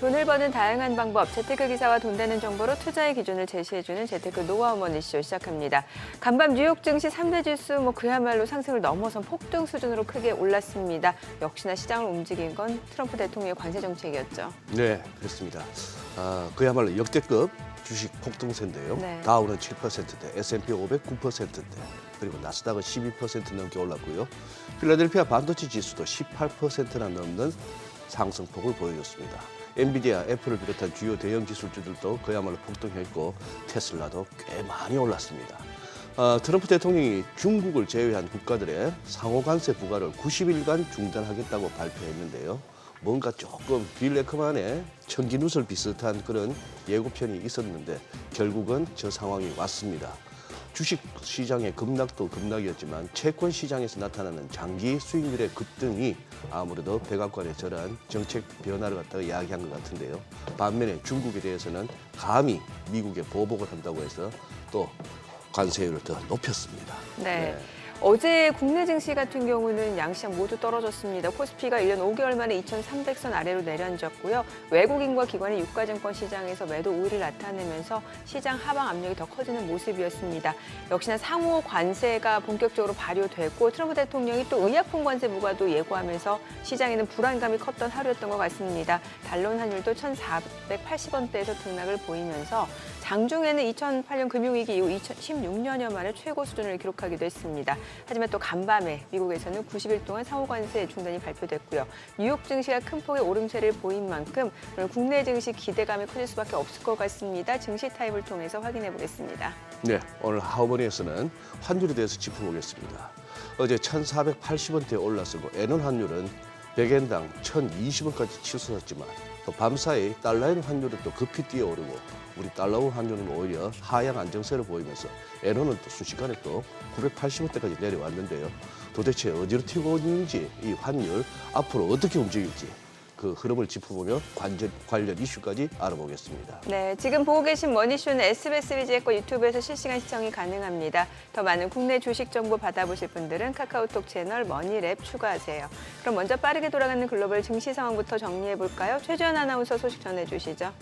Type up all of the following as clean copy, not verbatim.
돈을 버는 다양한 방법, 재테크 기사와 돈 되는 정보로 투자의 기준을 제시해주는 재테크 노하우 머니쇼 시작합니다. 간밤 뉴욕 증시 3대 지수 그야말로 상승을 넘어선 폭등 수준으로 크게 올랐습니다. 역시나 시장을 움직인 건 트럼프 대통령의 관세 정책이었죠. 네, 그렇습니다. 그야말로 역대급 주식 폭등세인데요. 네. 다우는 7%대, S&P 500 9%대, 그리고 나스닥은 12% 넘게 올랐고요. 필라델피아 반도체 지수도 18%나 넘는 상승폭을 보여줬습니다. 엔비디아, 애플을 비롯한 주요 대형 기술주들도 그야말로 폭등했고 테슬라도 꽤 많이 올랐습니다. 트럼프 대통령이 중국을 제외한 국가들의 상호 관세 부과를 90일간 중단하겠다고 발표했는데요. 뭔가 조금 빌레크만의 청기누설 비슷한 그런 예고편이 있었는데 결국은 저 상황이 왔습니다. 주식 시장의 급락도 급락이었지만 채권 시장에서 나타나는 장기 수익률의 급등이 아무래도 백악관의 저러한 정책 변화를 갖다가 이야기한 것 같은데요. 반면에 중국에 대해서는 감히 미국에 보복을 한다고 해서 또 관세율을 더 높였습니다. 네. 어제 국내 증시 같은 경우는 양시장 모두 떨어졌습니다. 코스피가 1년 5개월 만에 2,300선 아래로 내려앉았고요. 외국인과 기관이 유가증권 시장에서 매도 우위를 나타내면서 시장 하방 압력이 더 커지는 모습이었습니다. 역시나 상호 관세가 본격적으로 발효됐고 트럼프 대통령이 또 의약품 관세 부과도 예고하면서 시장에는 불안감이 컸던 하루였던 것 같습니다. 달러 환율도 1,480원대에서 등락을 보이면서 장중에는 2008년 금융위기 이후 2016년여 만에 최고 수준을 기록하기도 했습니다. 하지만 또 간밤에 미국에서는 90일 동안 상호관세 중단이 발표됐고요. 뉴욕 증시가 큰 폭의 오름세를 보인 만큼 오늘 국내 증시 기대감이 커질 수밖에 없을 것 같습니다. 증시 타입을 통해서 확인해 보겠습니다. 네, 오늘 하우머니에서는 환율에 대해서 짚어보겠습니다. 어제 1,480원대에 올랐고 엔원 환율은 100엔당 1,020원까지 치솟았지만 또 밤사이 달러엔 환율은 또 급히 뛰어오르고 우리 달러 환율은 오히려 하향 안정세를 보이면서 엔원은 또 순식간에 또 980원대까지 내려왔는데요. 도대체 어디로 튀고 있는지 이 환율 앞으로 어떻게 움직일지 그 흐름을 짚어보며 관련 이슈까지 알아보겠습니다. 네, 지금 보고 계신 머니쇼는 SBS 비즈의 유튜브에서 실시간 시청이 가능합니다. 더 많은 국내 주식 정보 받아보실 분들은 카카오톡 채널 머니랩 추가하세요. 그럼 먼저 빠르게 돌아가는 글로벌 증시 상황부터 정리해 볼까요? 최주연 아나운서 소식 전해주시죠.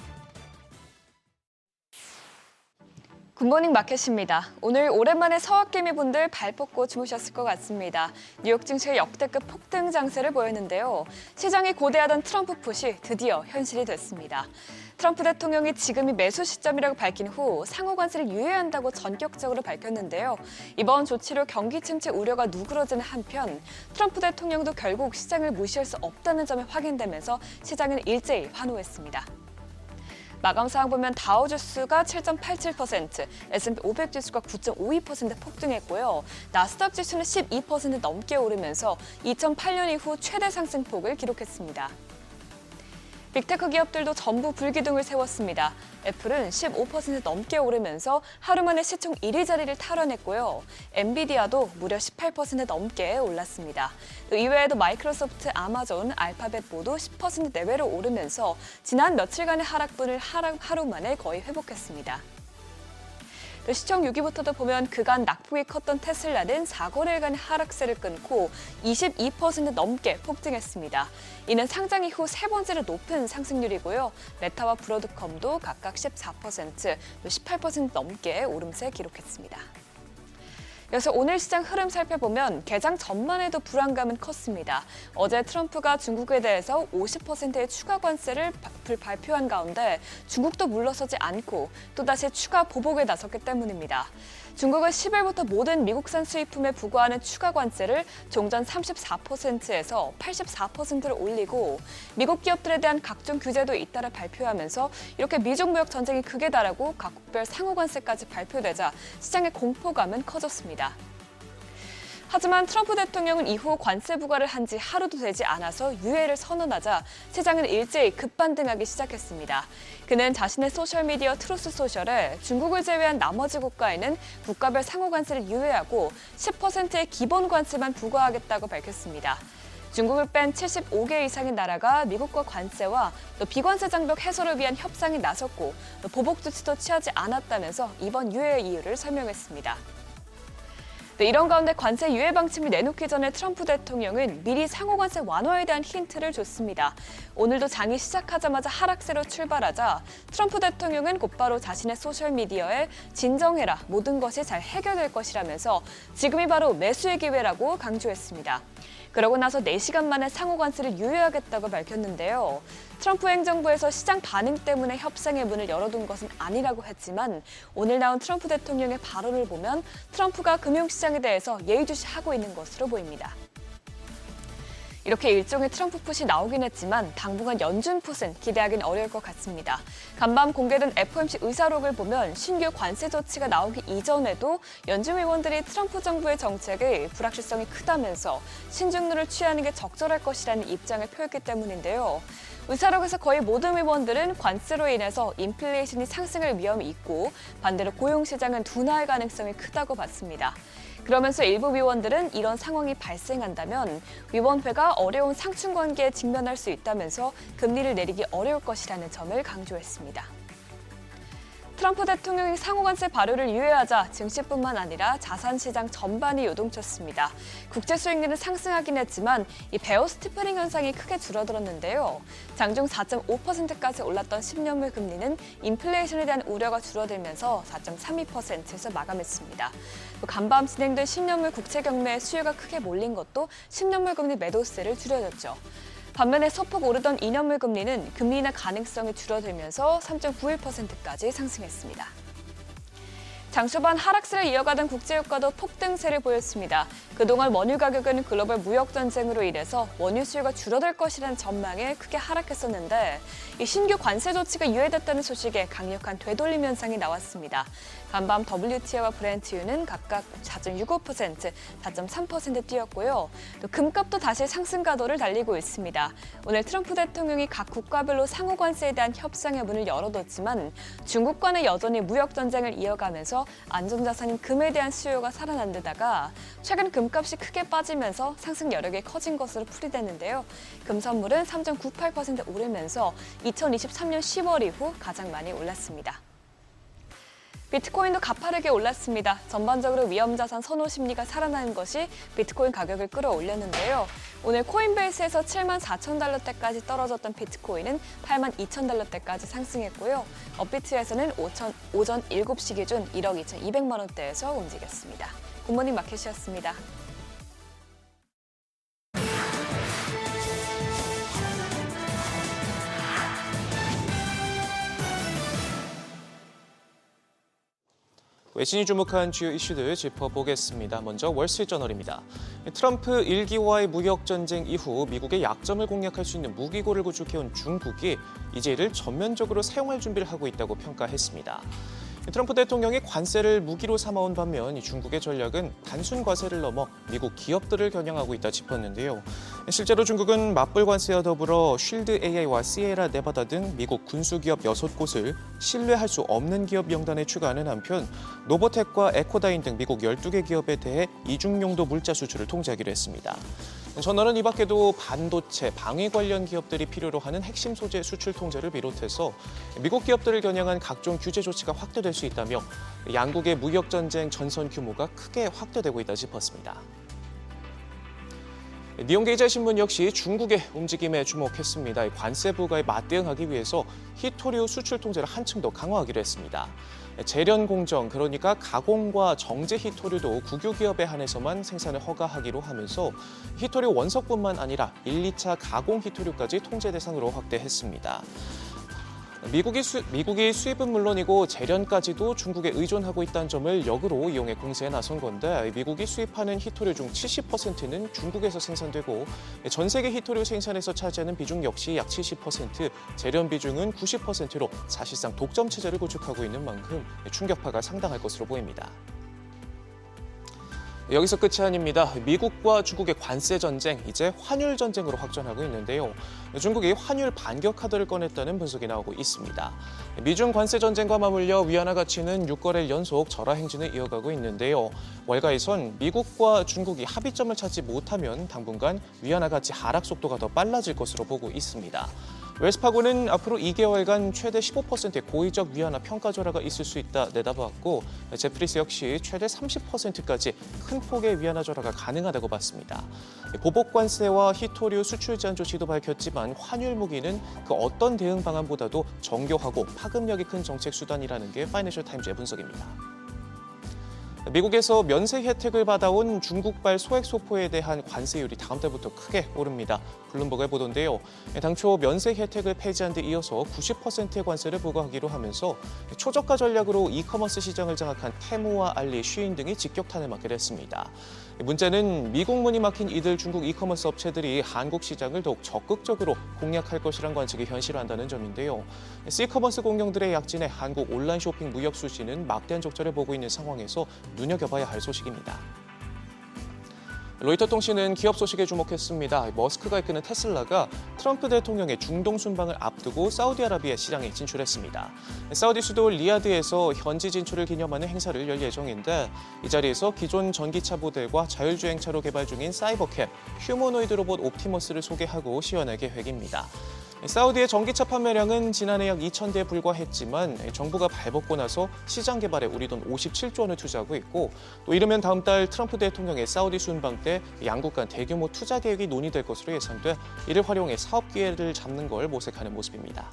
굿모닝 마켓입니다. 오늘 오랜만에 서학개미분들 발 뻗고 주무셨을 것 같습니다. 뉴욕 증시의 역대급 폭등 장세를 보였는데요. 시장이 고대하던 트럼프 풋이 드디어 현실이 됐습니다. 트럼프 대통령이 지금이 매수 시점이라고 밝힌 후 상호 관세를 유예한다고 전격적으로 밝혔는데요. 이번 조치로 경기 침체 우려가 누그러지는 한편 트럼프 대통령도 결국 시장을 무시할 수 없다는 점이 확인되면서 시장은 일제히 환호했습니다. 마감 상황 보면 다우지수가 7.87%, S&P 500 지수가 9.52% 폭등했고요. 나스닥 지수는 12% 넘게 오르면서 2008년 이후 최대 상승폭을 기록했습니다. 빅테크 기업들도 전부 불기둥을 세웠습니다. 애플은 15% 넘게 오르면서 하루 만에 시총 1위 자리를 탈환했고요. 엔비디아도 무려 18% 넘게 올랐습니다. 또 이외에도 마이크로소프트, 아마존, 알파벳 모두 10% 내외로 오르면서 지난 며칠간의 하락분을 하루 만에 거의 회복했습니다. 또 시청 6위부터도 보면 그간 낙폭이 컸던 테슬라는 4거래일간의 하락세를 끊고 22% 넘게 폭등했습니다. 이는 상장 이후 세 번째로 높은 상승률이고요. 메타와 브로드컴도 각각 14%, 또 18% 넘게 오름세 기록했습니다. 그래서 오늘 시장 흐름 살펴보면 개장 전만 해도 불안감은 컸습니다. 어제 트럼프가 중국에 대해서 50%의 추가 관세를 발표한 가운데 중국도 물러서지 않고 또다시 추가 보복에 나섰기 때문입니다. 중국은 10일부터 모든 미국산 수입품에 부과하는 추가 관세를 종전 34%에서 84%로 올리고 미국 기업들에 대한 각종 규제도 잇따라 발표하면서 이렇게 미중 무역 전쟁이 극에 달하고 각국별 상호 관세까지 발표되자 시장의 공포감은 커졌습니다. 하지만 트럼프 대통령은 이후 관세 부과를 한 지 하루도 되지 않아서 유예를 선언하자 시장은 일제히 급반등하기 시작했습니다. 그는 자신의 소셜미디어 트루스 소셜에 중국을 제외한 나머지 국가에는 국가별 상호 관세를 유예하고 10%의 기본 관세만 부과하겠다고 밝혔습니다. 중국을 뺀 75개 이상의 나라가 미국과 관세와 또 비관세 장벽 해소를 위한 협상에 나섰고 보복 조치도 취하지 않았다면서 이번 유예의 이유를 설명했습니다. 네, 이런 가운데 관세 유예 방침을 내놓기 전에 트럼프 대통령은 미리 상호 관세 완화에 대한 힌트를 줬습니다. 오늘도 장이 시작하자마자 하락세로 출발하자 트럼프 대통령은 곧바로 자신의 소셜미디어에 진정해라, 모든 것이 잘 해결될 것이라면서 지금이 바로 매수의 기회라고 강조했습니다. 그러고 나서 4시간 만에 상호 관세를 유예하겠다고 밝혔는데요. 트럼프 행정부에서 시장 반응 때문에 협상의 문을 열어둔 것은 아니라고 했지만 오늘 나온 트럼프 대통령의 발언을 보면 트럼프가 금융시장에 대해서 예의주시하고 있는 것으로 보입니다. 이렇게 일종의 트럼프 풋이 나오긴 했지만 당분간 연준 풋은 기대하기는 어려울 것 같습니다. 간밤 공개된 FOMC 의사록을 보면 신규 관세 조치가 나오기 이전에도 연준 의원들이 트럼프 정부의 정책의 불확실성이 크다면서 신중론을 취하는 게 적절할 것이라는 입장을 표했기 때문인데요. 의사록에서 거의 모든 의원들은 관세로 인해서 인플레이션이 상승할 위험이 있고 반대로 고용시장은 둔화할 가능성이 크다고 봤습니다. 그러면서 일부 위원들은 이런 상황이 발생한다면 위원회가 어려운 상충 관계에 직면할 수 있다면서 금리를 내리기 어려울 것이라는 점을 강조했습니다. 트럼프 대통령이 상호관세 발효를 유예하자 증시뿐만 아니라 자산시장 전반이 요동쳤습니다. 국제 수익률은 상승하긴 했지만 이 베어 스티프닝 현상이 크게 줄어들었는데요. 장중 4.5%까지 올랐던 10년물 금리는 인플레이션에 대한 우려가 줄어들면서 4.32%에서 마감했습니다. 또 간밤 진행된 10년물 국채 경매에 수요가 크게 몰린 것도 10년물 금리 매도세를 줄여줬죠. 반면에 소폭 오르던 2년물 금리는 금리 인하 가능성이 줄어들면서 3.91%까지 상승했습니다. 장초반 하락세를 이어가던 국제유가도 폭등세를 보였습니다. 그동안 원유 가격은 글로벌 무역 전쟁으로 인해서 원유 수요가 줄어들 것이라는 전망에 크게 하락했었는데 이 신규 관세 조치가 유예됐다는 소식에 강력한 되돌림 현상이 나왔습니다. 간밤 WTI와 브렌트유는 각각 4.65%, 4.3% 뛰었고요. 또 금값도 다시 상승 가도를 달리고 있습니다. 오늘 트럼프 대통령이 각 국가별로 상호 관세에 대한 협상의 문을 열어뒀지만 중국과는 여전히 무역 전쟁을 이어가면서 안전자산인 금에 대한 수요가 살아난 데다가 최근 금값이 크게 빠지면서 상승 여력이 커진 것으로 풀이되는데요. 금 선물은 3.98% 오르면서 2023년 10월 이후 가장 많이 올랐습니다. 비트코인도 가파르게 올랐습니다. 전반적으로 위험자산 선호 심리가 살아나는 것이 비트코인 가격을 끌어올렸는데요. 오늘 코인베이스에서 74,000달러대까지 떨어졌던 비트코인은 82,000달러대까지 상승했고요. 업비트에서는 오전 7시 기준 1억 2,200만 원대에서 움직였습니다. 굿모닝 마켓이었습니다. 외신이 주목한 주요 이슈들 짚어보겠습니다. 먼저 월스트리트저널입니다. 트럼프 1기와의 무역 전쟁 이후 미국의 약점을 공략할 수 있는 무기고를 구축해온 중국이 이제 이를 전면적으로 사용할 준비를 하고 있다고 평가했습니다. 트럼프 대통령이 관세를 무기로 삼아온 반면 중국의 전략은 단순 과세를 넘어 미국 기업들을 겨냥하고 있다 짚었는데요. 실제로 중국은 맞불 관세와 더불어 쉴드 AI와 시에라 네바다 등 미국 군수기업 6곳을 신뢰할 수 없는 기업 명단에 추가하는 한편 노보텍과 에코다인 등 미국 12개 기업에 대해 이중용도 물자 수출을 통제하기로 했습니다. 저널은 이 밖에도 반도체, 방위 관련 기업들이 필요로 하는 핵심 소재 수출 통제를 비롯해서 미국 기업들을 겨냥한 각종 규제 조치가 확대될 수 있다며 양국의 무역 전쟁 전선 규모가 크게 확대되고 있다 짚었습니다. 니온게이자신문 역시 중국의 움직임에 주목했습니다. 관세 부과에 맞대응하기 위해서 히토류 수출 통제를 한층 더 강화하기로 했습니다. 재련 공정, 그러니까 가공과 정제 히토류도 국유 기업에 한해서만 생산을 허가하기로 하면서 히토류 원석뿐만 아니라 1, 2차 가공 히토류까지 통제 대상으로 확대했습니다. 미국이 수입은 물론이고 재련까지도 중국에 의존하고 있다는 점을 역으로 이용해 공세에 나선 건데 미국이 수입하는 히토류 중 70%는 중국에서 생산되고 전 세계 히토류 생산에서 차지하는 비중 역시 약 70%, 재련 비중은 90%로 사실상 독점 체제를 구축하고 있는 만큼 충격파가 상당할 것으로 보입니다. 여기서 끝이 아닙니다. 미국과 중국의 관세 전쟁, 이제 환율 전쟁으로 확전하고 있는데요. 중국이 환율 반격 카드를 꺼냈다는 분석이 나오고 있습니다. 미중 관세 전쟁과 맞물려 위안화 가치는 6거래일 연속 절하 행진을 이어가고 있는데요. 월가에선 미국과 중국이 합의점을 찾지 못하면 당분간 위안화 가치 하락 속도가 더 빨라질 것으로 보고 있습니다. 웰스파고는 앞으로 2개월간 최대 15%의 고의적 위안화 평가 절하가 있을 수 있다 내다보았고 제프리스 역시 최대 30%까지 큰 폭의 위안화 절하가 가능하다고 봤습니다. 보복 관세와 히토류 수출 제한 조치도 밝혔지만 환율 무기는 그 어떤 대응 방안보다도 정교하고 파급력이 큰 정책 수단이라는 게 파이낸셜 타임즈의 분석입니다. 미국에서 면세 혜택을 받아온 중국발 소액 소포에 대한 관세율이 다음 달부터 크게 오릅니다. 블룸버그의 보도인데요. 당초 면세 혜택을 폐지한 데 이어서 90%의 관세를 부과하기로 하면서 초저가 전략으로 이커머스 시장을 장악한 테무와 알리, 쉬인 등이 직격탄을 맞게 됐습니다. 문제는 미국 문이 막힌 이들 중국 이커머스 업체들이 한국 시장을 더욱 적극적으로 공략할 것이란 관측이 현실화한다는 점인데요. C커머스 공룡들의 약진에 한국 온라인 쇼핑 무역 수지는 막대한 적자를 보고 있는 상황에서 눈여겨봐야 할 소식입니다. 로이터 통신은 기업 소식에 주목했습니다. 머스크가 이끄는 테슬라가 트럼프 대통령의 중동 순방을 앞두고 사우디아라비아 시장에 진출했습니다. 사우디 수도 리야드에서 현지 진출을 기념하는 행사를 열 예정인데 이 자리에서 기존 전기차 모델과 자율주행차로 개발 중인 사이버캡, 휴머노이드 로봇 옵티머스를 소개하고 시연할 계획입니다. 사우디의 전기차 판매량은 지난해 약 2,000대에 불과했지만 정부가 발벗고 나서 시장 개발에 우리 돈 57조 원을 투자하고 있고 또 이르면 다음 달 트럼프 대통령의 사우디 순방 때 양국 간 대규모 투자 계획이 논의될 것으로 예상돼 이를 활용해 사업 기회를 잡는 걸 모색하는 모습입니다.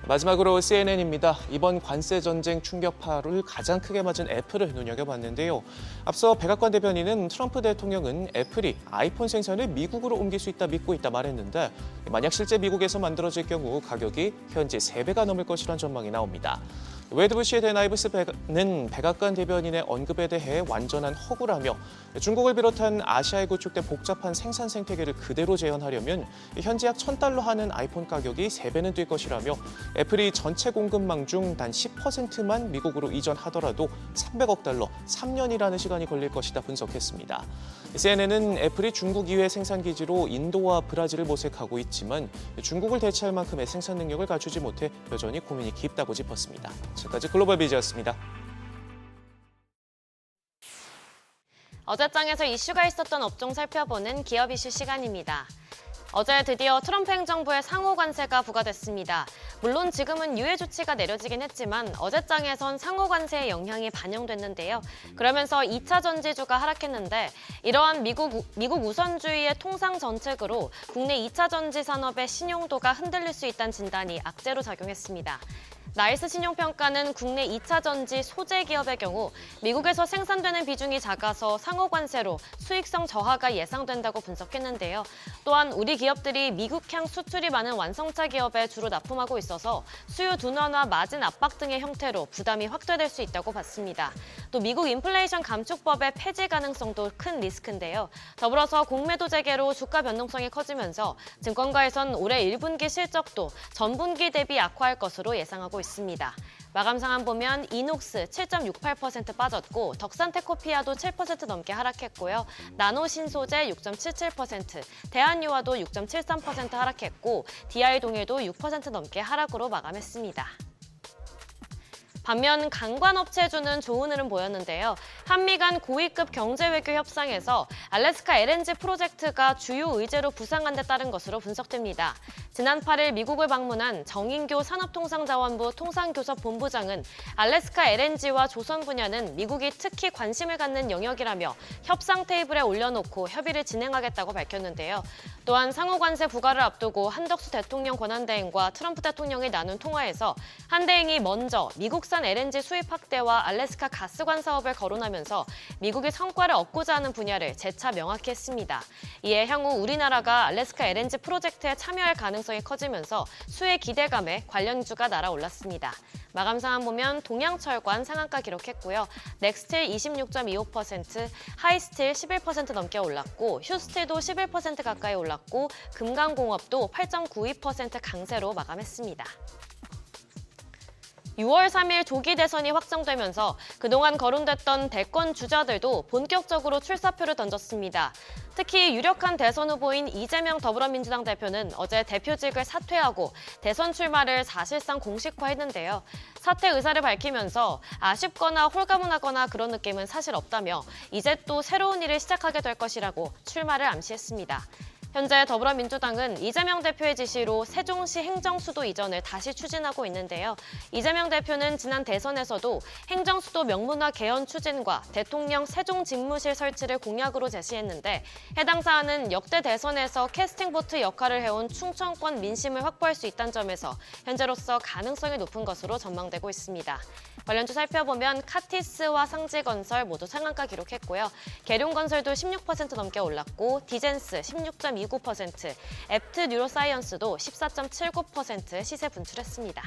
마지막으로 CNN입니다. 이번 관세 전쟁 충격파를 가장 크게 맞은 애플을 눈여겨봤는데요. 앞서 백악관 대변인은 트럼프 대통령은 애플이 아이폰 생산을 미국으로 옮길 수 있다 믿고 있다 말했는데 만약 실제 미국에서 만들어질 경우 가격이 현재 3배가 넘을 것이란 전망이 나옵니다. 웨드부시의 데나이브스는 백악관 대변인의 언급에 대해 완전한 허구라며 중국을 비롯한 아시아에 구축된 복잡한 생산 생태계를 그대로 재현하려면 현재 약 $1,000 하는 아이폰 가격이 3배는 뛸 것이라며 애플이 전체 공급망 중 단 10%만 미국으로 이전하더라도 $300억, 3년이라는 시간이 걸릴 것이다 분석했습니다. CNN은 애플이 중국 이외 생산 기지로 인도와 브라질을 모색하고 있지만 중국을 대체할 만큼의 생산 능력을 갖추지 못해 여전히 고민이 깊다고 짚었습니다. 지금까지 글로벌 비즈였습니다. 어제장에서 이슈가 있었던 업종 살펴보는 기업 이슈 시간입니다. 어제 드디어 트럼프 행정부의 상호 관세가 부과됐습니다. 물론 지금은 유예 조치가 내려지긴 했지만 어제장에선 상호 관세의 영향이 반영됐는데요. 그러면서 2차 전지주가 하락했는데 이러한 미국 우선주의의 통상 정책으로 국내 2차 전지 산업의 신용도가 흔들릴 수 있다는 진단이 악재로 작용했습니다. 나이스 신용평가는 국내 2차 전지 소재 기업의 경우 미국에서 생산되는 비중이 작아서 상호 관세로 수익성 저하가 예상된다고 분석했는데요. 또한 우리 기업들이 미국향 수출이 많은 완성차 기업에 주로 납품하고 있어서 수요 둔화나 마진 압박 등의 형태로 부담이 확대될 수 있다고 봤습니다. 또 미국 인플레이션 감축법의 폐지 가능성도 큰 리스크인데요. 더불어서 공매도 재개로 주가 변동성이 커지면서 증권가에선 올해 1분기 실적도 전분기 대비 악화할 것으로 예상하고 있습니다. 마감 상황 보면 이녹스 7.68% 빠졌고 덕산테코피아도 7% 넘게 하락했고요. 나노신소재 6.77%, 대한유화도 6.73% 하락했고 DI동해도 6% 넘게 하락으로 마감했습니다. 반면 관광업체주는 좋은 흐름 보였는데요. 한미 간 고위급 경제외교 협상에서 알래스카 LNG 프로젝트가 주요 의제로 부상한 데 따른 것으로 분석됩니다. 지난 8일 미국을 방문한 정인교 산업통상자원부 통상교섭본부장은 알래스카 LNG와 조선 분야는 미국이 특히 관심을 갖는 영역이라며 협상 테이블에 올려놓고 협의를 진행하겠다고 밝혔는데요. 또한 상호관세 부과를 앞두고 한덕수 대통령 권한대행과 트럼프 대통령이 나눈 통화에서 한 대행이 먼저 미국산 LNG 수입 확대와 알래스카 가스관 사업을 거론하면서 미국이 성과를 얻고자 하는 분야를 재차 명확히 했습니다. 이에 향후 우리나라가 알래스카 LNG 프로젝트에 참여할 가능성이 커지면서 수혜 기대감에 관련주가 날아올랐습니다. 마감 상황 보면 동양철관 상한가 기록했고요. 넥스틸 26.25%, 하이스틸 11% 넘게 올랐고 휴스틸도 11% 가까이 올랐고 금강공업도 8.92% 강세로 마감했습니다. 6월 3일 조기 대선이 확정되면서 그동안 거론됐던 대권 주자들도 본격적으로 출사표를 던졌습니다. 특히 유력한 대선 후보인 이재명 더불어민주당 대표는 어제 대표직을 사퇴하고 대선 출마를 사실상 공식화했는데요. 사퇴 의사를 밝히면서 아쉽거나 홀가분하거나 그런 느낌은 사실 없다며 이제 또 새로운 일을 시작하게 될 것이라고 출마를 암시했습니다. 현재 더불어민주당은 이재명 대표의 지시로 세종시 행정수도 이전을 다시 추진하고 있는데요. 이재명 대표는 지난 대선에서도 행정수도 명문화 개헌 추진과 대통령 세종직무실 설치를 공약으로 제시했는데 해당 사안은 역대 대선에서 캐스팅보트 역할을 해온 충청권 민심을 확보할 수 있다는 점에서 현재로서 가능성이 높은 것으로 전망되고 있습니다. 관련주 살펴보면 카티스와 상지건설 모두 상한가 기록했고요. 계룡건설도 16% 넘게 올랐고 디젠스 16.29%, 앱트 뉴로사이언스도 14.79% 시세 분출했습니다.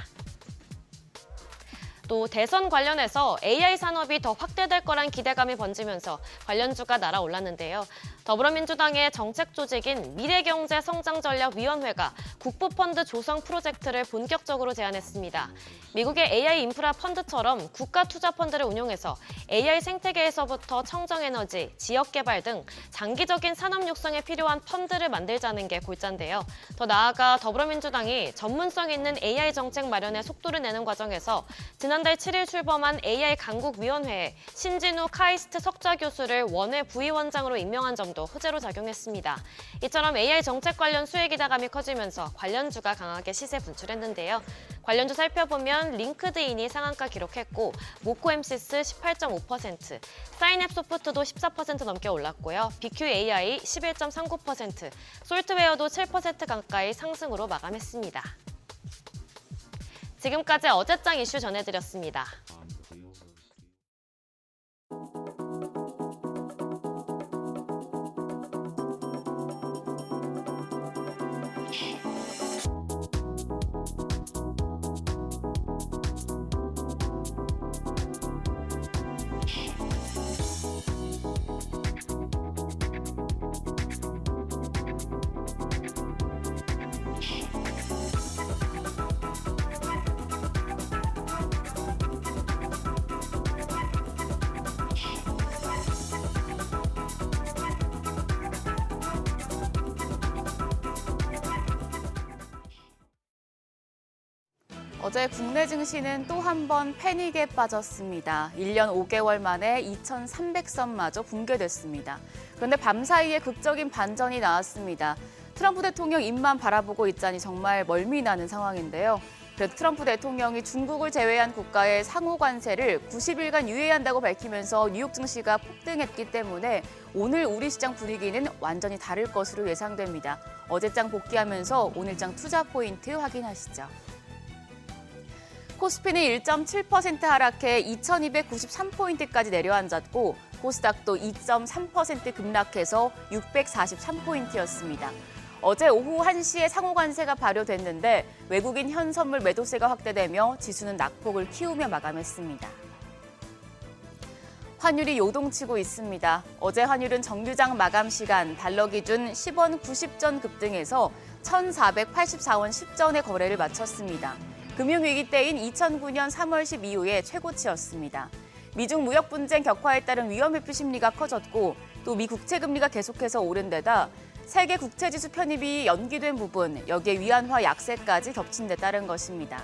또 대선 관련해서 AI 산업이 더 확대될 거란 기대감이 번지면서 관련주가 날아올랐는데요. 더불어민주당의 정책 조직인 미래경제성장전략위원회가 국부펀드 조성 프로젝트를 본격적으로 제안했습니다. 미국의 AI 인프라 펀드처럼 국가 투자 펀드를 운용해서 AI 생태계에서부터 청정에너지, 지역개발 등 장기적인 산업 육성에 필요한 펀드를 만들자는 게 골자인데요. 더 나아가 더불어민주당이 전문성 있는 AI 정책 마련에 속도를 내는 과정에서 지난달 7일 출범한 AI 강국위원회에 신진우 카이스트 석좌 교수를 원외 부위원장으로 임명한 점도 호재로 작용했습니다. 이처럼 AI 정책 관련 수혜 기대감이 커지면서 관련주가 강하게 시세 분출했는데요. 관련주 살펴보면 링크드인이 상한가 기록했고 모코엠시스 18.5%, 사인앱소프트도 14% 넘게 올랐고요. BQAI 11.39%, 솔트웨어도 7% 가까이 상승으로 마감했습니다. 지금까지 어제장 이슈 전해드렸습니다. 어제 국내 증시는 또 한 번 패닉에 빠졌습니다. 1년 5개월 만에 2,300선마저 붕괴됐습니다. 그런데 밤사이에 극적인 반전이 나왔습니다. 트럼프 대통령 입만 바라보고 있자니 정말 멀미나는 상황인데요. 그래도 트럼프 대통령이 중국을 제외한 국가의 상호 관세를 90일간 유예한다고 밝히면서 뉴욕 증시가 폭등했기 때문에 오늘 우리 시장 분위기는 완전히 다를 것으로 예상됩니다. 어제장 복귀하면서 오늘장 투자 포인트 확인하시죠. 코스피는 1.7% 하락해 2,293포인트까지 내려앉았고 코스닥도 2.3% 급락해서 643포인트였습니다. 어제 오후 1시에 상호관세가 발효됐는데 외국인 현선물 매도세가 확대되며 지수는 낙폭을 키우며 마감했습니다. 환율이 요동치고 있습니다. 어제 환율은 정류장 마감 시간 달러 기준 10원 90전 급등해서 1,484원 10전의 거래를 마쳤습니다. 금융위기 때인 2009년 3월 10 이후에 최고치였습니다. 미중 무역 분쟁 격화에 따른 위험회피 심리가 커졌고 또 미 국채금리가 계속해서 오른 데다 세계 국채지수 편입이 연기된 부분, 여기에 위안화 약세까지 겹친 데 따른 것입니다.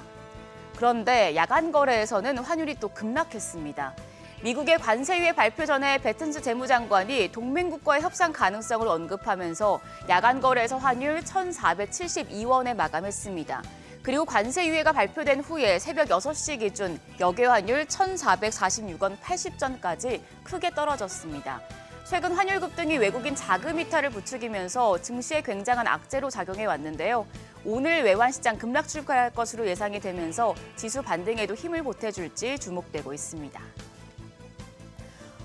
그런데 야간 거래에서는 환율이 또 급락했습니다. 미국의 관세유예 발표 전에 베튼스 재무장관이 동맹국과의 협상 가능성을 언급하면서 야간 거래에서 환율 1,472원에 마감했습니다. 그리고 관세 유예가 발표된 후에 새벽 6시 기준 역외 환율 1,446원 80전까지 크게 떨어졌습니다. 최근 환율 급등이 외국인 자금 이탈을 부추기면서 증시에 굉장한 악재로 작용해 왔는데요. 오늘 외환시장 급락 출발할 것으로 예상이 되면서 지수 반등에도 힘을 보태줄지 주목되고 있습니다.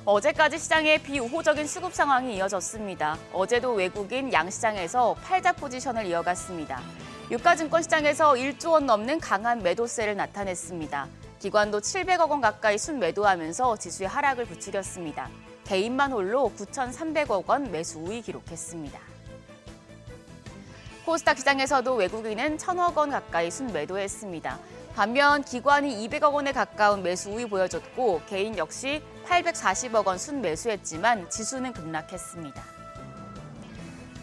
어제까지 시장에 비우호적인 수급 상황이 이어졌습니다. 어제도 외국인 양시장에서 팔자 포지션을 이어갔습니다. 유가증권 시장에서 1조 원 넘는 강한 매도세를 나타냈습니다. 기관도 700억 원 가까이 순매도하면서 지수의 하락을 부추겼습니다. 개인만 홀로 9,300억 원 매수 우위 기록했습니다. 코스닥 시장에서도 외국인은 1,000억 원 가까이 순매도했습니다. 반면 기관이 200억 원에 가까운 매수 우위 보여줬고 개인 역시 840억 원 순매수했지만 지수는 급락했습니다.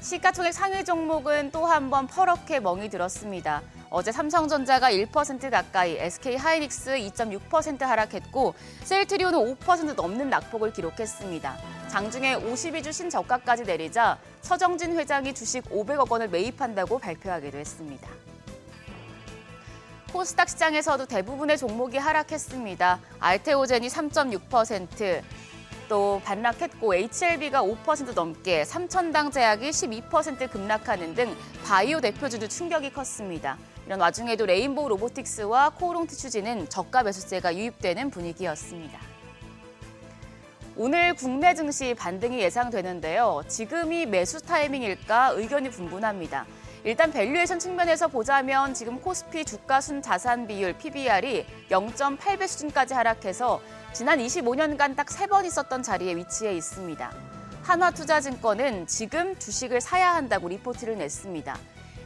시가총액 상위 종목은 또 한 번 퍼렇게 멍이 들었습니다. 어제 삼성전자가 1% 가까이, SK하이닉스 2.6% 하락했고 셀트리온은 5% 넘는 낙폭을 기록했습니다. 장중에 52주 신저가까지 내리자 서정진 회장이 주식 500억 원을 매입한다고 발표하기도 했습니다. 코스닥 시장에서도 대부분의 종목이 하락했습니다. 알테오젠이 3.6%, 또 반락했고 HLB가 5% 넘게, 삼천당 제약이 12% 급락하는 등 바이오 대표주도 충격이 컸습니다. 이런 와중에도 레인보우 로보틱스와 코오롱 티슈지는 저가 매수세가 유입되는 분위기였습니다. 오늘 국내 증시 반등이 예상되는데요. 지금이 매수 타이밍일까 의견이 분분합니다. 일단 밸류에이션 측면에서 보자면 지금 코스피 주가 순 자산 비율 PBR이 0.8배 수준까지 하락해서 지난 25년간 딱 3번 있었던 자리에 위치해 있습니다. 한화투자증권은 지금 주식을 사야 한다고 리포트를 냈습니다.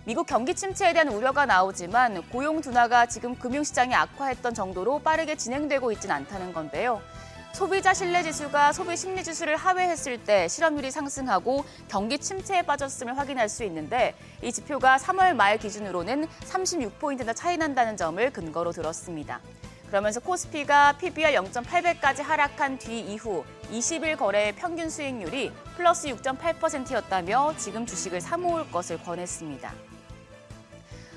미국 경기 침체에 대한 우려가 나오지만 고용 둔화가 지금 금융시장이 악화했던 정도로 빠르게 진행되고 있진 않다는 건데요. 소비자 신뢰지수가 소비 심리지수를 하회했을 때 실업률이 상승하고 경기 침체에 빠졌음을 확인할 수 있는데 이 지표가 3월 말 기준으로는 36포인트나 차이 난다는 점을 근거로 들었습니다. 그러면서 코스피가 PBR 0.8배까지 하락한 뒤 이후 20일 거래의 평균 수익률이 플러스 6.8%였다며 지금 주식을 사모을 것을 권했습니다.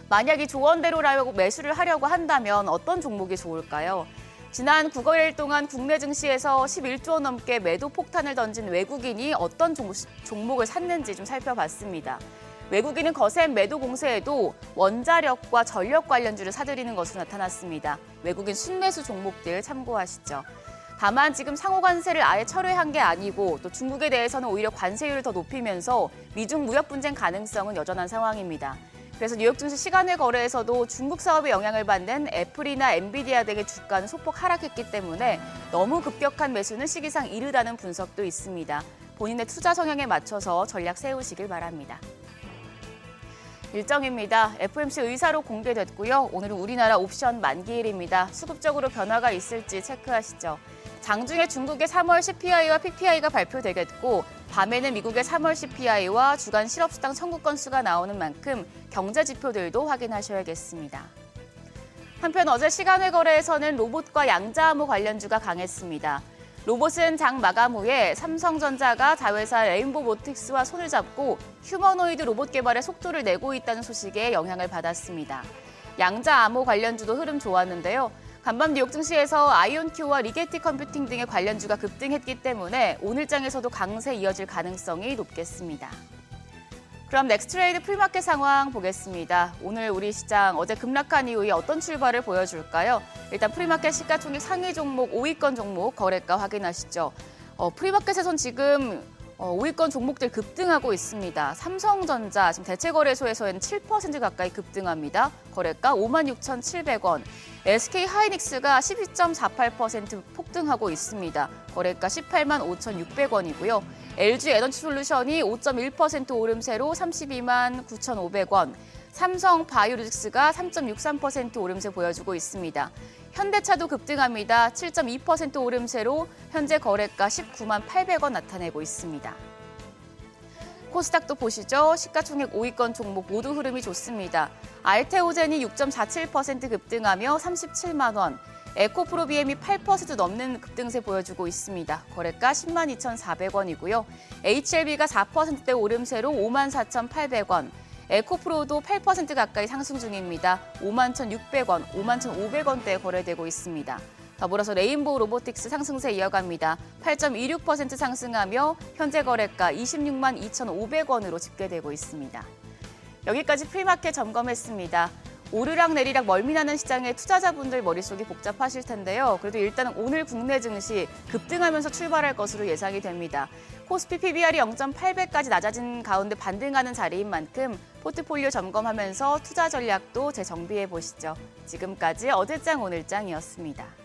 만약 이 조언대로라고 매수를 하려고 한다면 어떤 종목이 좋을까요? 지난 9거래일 동안 국내 증시에서 11조 원 넘게 매도 폭탄을 던진 외국인이 어떤 종목을 샀는지 좀 살펴봤습니다. 외국인은 거센 매도 공세에도 원자력과 전력 관련주를 사들이는 것으로 나타났습니다. 외국인 순매수 종목들 참고하시죠. 다만 지금 상호 관세를 아예 철회한 게 아니고 또 중국에 대해서는 오히려 관세율을 더 높이면서 미중 무역 분쟁 가능성은 여전한 상황입니다. 그래서 뉴욕 증시 시간외 거래에서도 중국 사업에 영향을 받는 애플이나 엔비디아 등의 주가는 소폭 하락했기 때문에 너무 급격한 매수는 시기상 이르다는 분석도 있습니다. 본인의 투자 성향에 맞춰서 전략 세우시길 바랍니다. 일정입니다. FOMC 의사로 공개됐고요. 오늘은 우리나라 옵션 만기일입니다. 수급적으로 변화가 있을지 체크하시죠. 장중에 중국의 3월 CPI와 PPI가 발표되겠고 밤에는 미국의 3월 CPI와 주간 실업수당 청구 건수가 나오는 만큼 경제 지표들도 확인하셔야겠습니다. 한편 어제 시간외 거래에서는 로봇과 양자암호 관련주가 강했습니다. 로봇은 장 마감 후에 삼성전자가 자회사 레인보우로보틱스와 손을 잡고 휴머노이드 로봇 개발에 속도를 내고 있다는 소식에 영향을 받았습니다. 양자암호 관련주도 흐름 좋았는데요. 간밤 뉴욕 증시에서 아이온큐와 리게티 컴퓨팅 등의 관련주가 급등했기 때문에 오늘 장에서도 강세 이어질 가능성이 높겠습니다. 그럼 넥스트레이드 프리마켓 상황 보겠습니다. 오늘 우리 시장 어제 급락한 이후에 어떤 출발을 보여줄까요? 일단 프리마켓 시가총액 상위 종목 5위권 종목 거래가 확인하시죠. 프리마켓에선 지금 5위권 종목들 급등하고 있습니다. 삼성전자 지금 대체거래소에서는 7% 가까이 급등합니다. 거래가 56,700원. SK하이닉스가 12.48% 폭등하고 있습니다. 거래가 18만 5,600원이고요. LG에너지솔루션이 5.1% 오름세로 32만 9,500원. 삼성 바이오로직스가 3.63% 오름세 보여주고 있습니다. 현대차도 급등합니다. 7.2% 오름세로 현재 거래가 19만 800원 나타내고 있습니다. 코스닥도 보시죠. 시가총액 5위권 종목 모두 흐름이 좋습니다. 알테오젠이 6.47% 급등하며 37만 원, 에코프로비엠이 8% 넘는 급등세 보여주고 있습니다. 거래가 10만 2,400원이고요. HLB가 4%대 오름세로 5만 4,800원, 에코프로도 8% 가까이 상승 중입니다. 5만 1,600원, 5만 1,500원대에 거래되고 있습니다. 더불어서 레인보우 로보틱스 상승세 이어갑니다. 8.26% 상승하며 현재 거래가 26만 2,500원으로 집계되고 있습니다. 여기까지 프리마켓 점검했습니다. 오르락 내리락 멀미나는 시장에 투자자분들 머릿속이 복잡하실 텐데요. 그래도 일단은 오늘 국내 증시 급등하면서 출발할 것으로 예상이 됩니다. 코스피 PBR이 0.8배까지 낮아진 가운데 반등하는 자리인 만큼 포트폴리오 점검하면서 투자 전략도 재정비해 보시죠. 지금까지 어제장 오늘장이었습니다.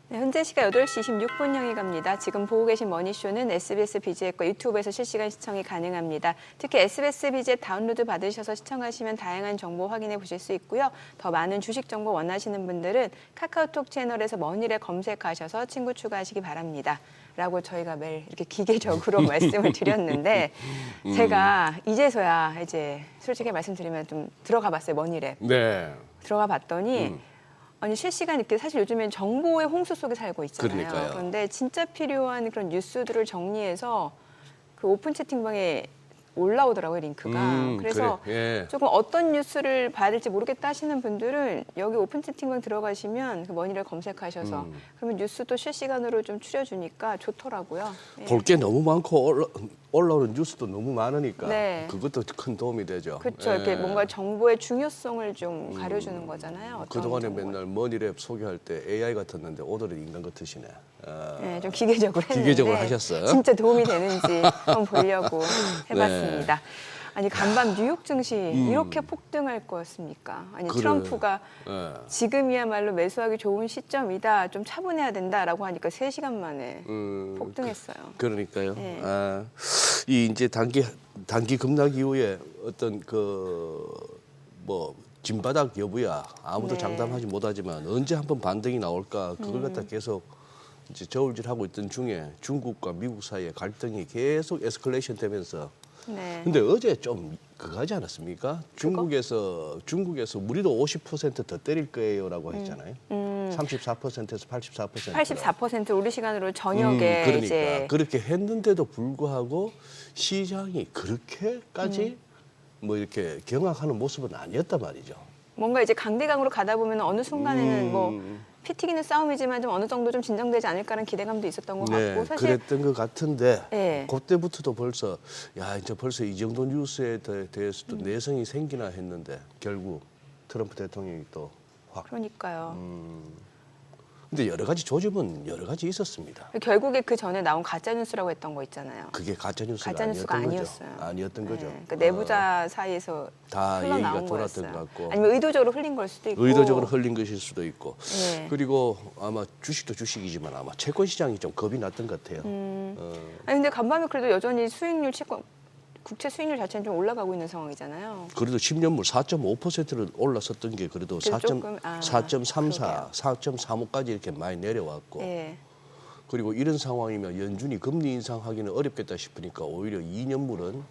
네, 현재 시각 8시 26분 향해 갑니다. 지금 보고 계신 머니쇼는 SBS BG앱과 유튜브에서 실시간 시청이 가능합니다. 특히 SBS BG앱 다운로드 받으셔서 시청하시면 다양한 정보 확인해 보실 수 있고요. 더 많은 주식 정보 원하시는 분들은 카카오톡 채널에서 머니를 검색하셔서 친구 추가하시기 바랍니다. 라고 저희가 매일 이렇게 기계적으로 말씀을 드렸는데 제가 이제서야 이제 솔직히 말씀드리면 좀 들어가 봤어요. 머니랩. 네. 들어가 봤더니 아니 실시간 이렇게 사실 요즘엔 정보의 홍수 속에 살고 있잖아요. 그러니까요. 그런데 진짜 필요한 그런 뉴스들을 정리해서 그 오픈 채팅방에 올라오더라고요, 링크가. 그래서 그래. 예. 조금 어떤 뉴스를 봐야 될지 모르겠다 하시는 분들은 여기 오픈 채팅방 들어가시면 그 머니를 검색하셔서 그러면 뉴스도 실시간으로 좀 추려주니까 좋더라고요. 예. 볼 게 너무 많고 올라오는 뉴스도 너무 많으니까 네. 그것도 큰 도움이 되죠. 그렇죠. 예. 이렇게 뭔가 정보의 중요성을 좀 가려주는 거잖아요. 어떤 그동안에 정보를. 맨날 머니랩 소개할 때 AI 같았는데 오늘은 인간 같으시네. 네, 좀 기계적으로 했는데 기계적으로 하셨어요? 진짜 도움이 되는지 한번 보려고 해봤습니다. 아니 간밤 뉴욕 증시 이렇게 폭등할 거였습니까? 아니 그래. 트럼프가 예. 지금이야말로 매수하기 좋은 시점이다. 좀 차분해야 된다라고 하니까 3시간 만에 폭등했어요. 그러니까요. 네. 아, 이 이제 단기 급락 이후에 어떤 뭐 진바닥 여부야 아무도 네. 장담하지 못하지만 언제 한번 반등이 나올까 그걸 갖다 계속 이제 저울질하고 있던 중에 중국과 미국 사이의 갈등이 계속 에스컬레이션 되면서 네. 근데 어제 좀 그거 하지 않았습니까? 중국에서 우리도 50%더 때릴 거예요라고 했잖아요. 34%에서 84%. 84% 우리 시간으로 저녁에 그러니까 이제 그렇게 했는데도 불구하고 시장이 그렇게까지 뭐 이렇게 경악하는 모습은 아니었단 말이죠. 뭔가 이제 강대강으로 가다 보면 어느 순간에는 뭐 피 튀기는 싸움이지만 좀 어느 정도 좀 진정되지 않을까라는 기대감도 있었던 것 같고 사실 그랬던 것 같은데 네. 그때부터도 벌써 이제 벌써 이 정도 뉴스에 대해서도 내성이 생기나 했는데 결국 트럼프 대통령이 또 확. 그러니까요. 근데 여러 가지 조짐은 여러 가지 있었습니다. 결국에 그 전에 나온 가짜 뉴스라고 했던 거 있잖아요. 그게 가짜 뉴스가 가짜 뉴스가 아니었던 아니었어요. 거죠. 아니었던 네, 거죠. 그러니까 내부자 사이에서 다 흘러나온 얘기가 돌았던 거였어요. 것 같고. 아니면 의도적으로 흘린 걸 수도 있고. 의도적으로 흘린 것일 수도 있고. 네. 그리고 아마 주식도 주식이지만 아마 채권 시장이 좀 겁이 났던 것 같아요. 아니 근데 간밤에 그래도 여전히 수익률 채권 국채 수익률 자체는 좀 올라가고 있는 상황이잖아요. 그래도 10년물 4.5%를 올랐었던 게 그래도 그래도 조금, 4.34, 4.35까지 이렇게 많이 내려왔고 예. 그리고 이런 상황이면 연준이 금리 인상하기는 어렵겠다 싶으니까 오히려 2년물은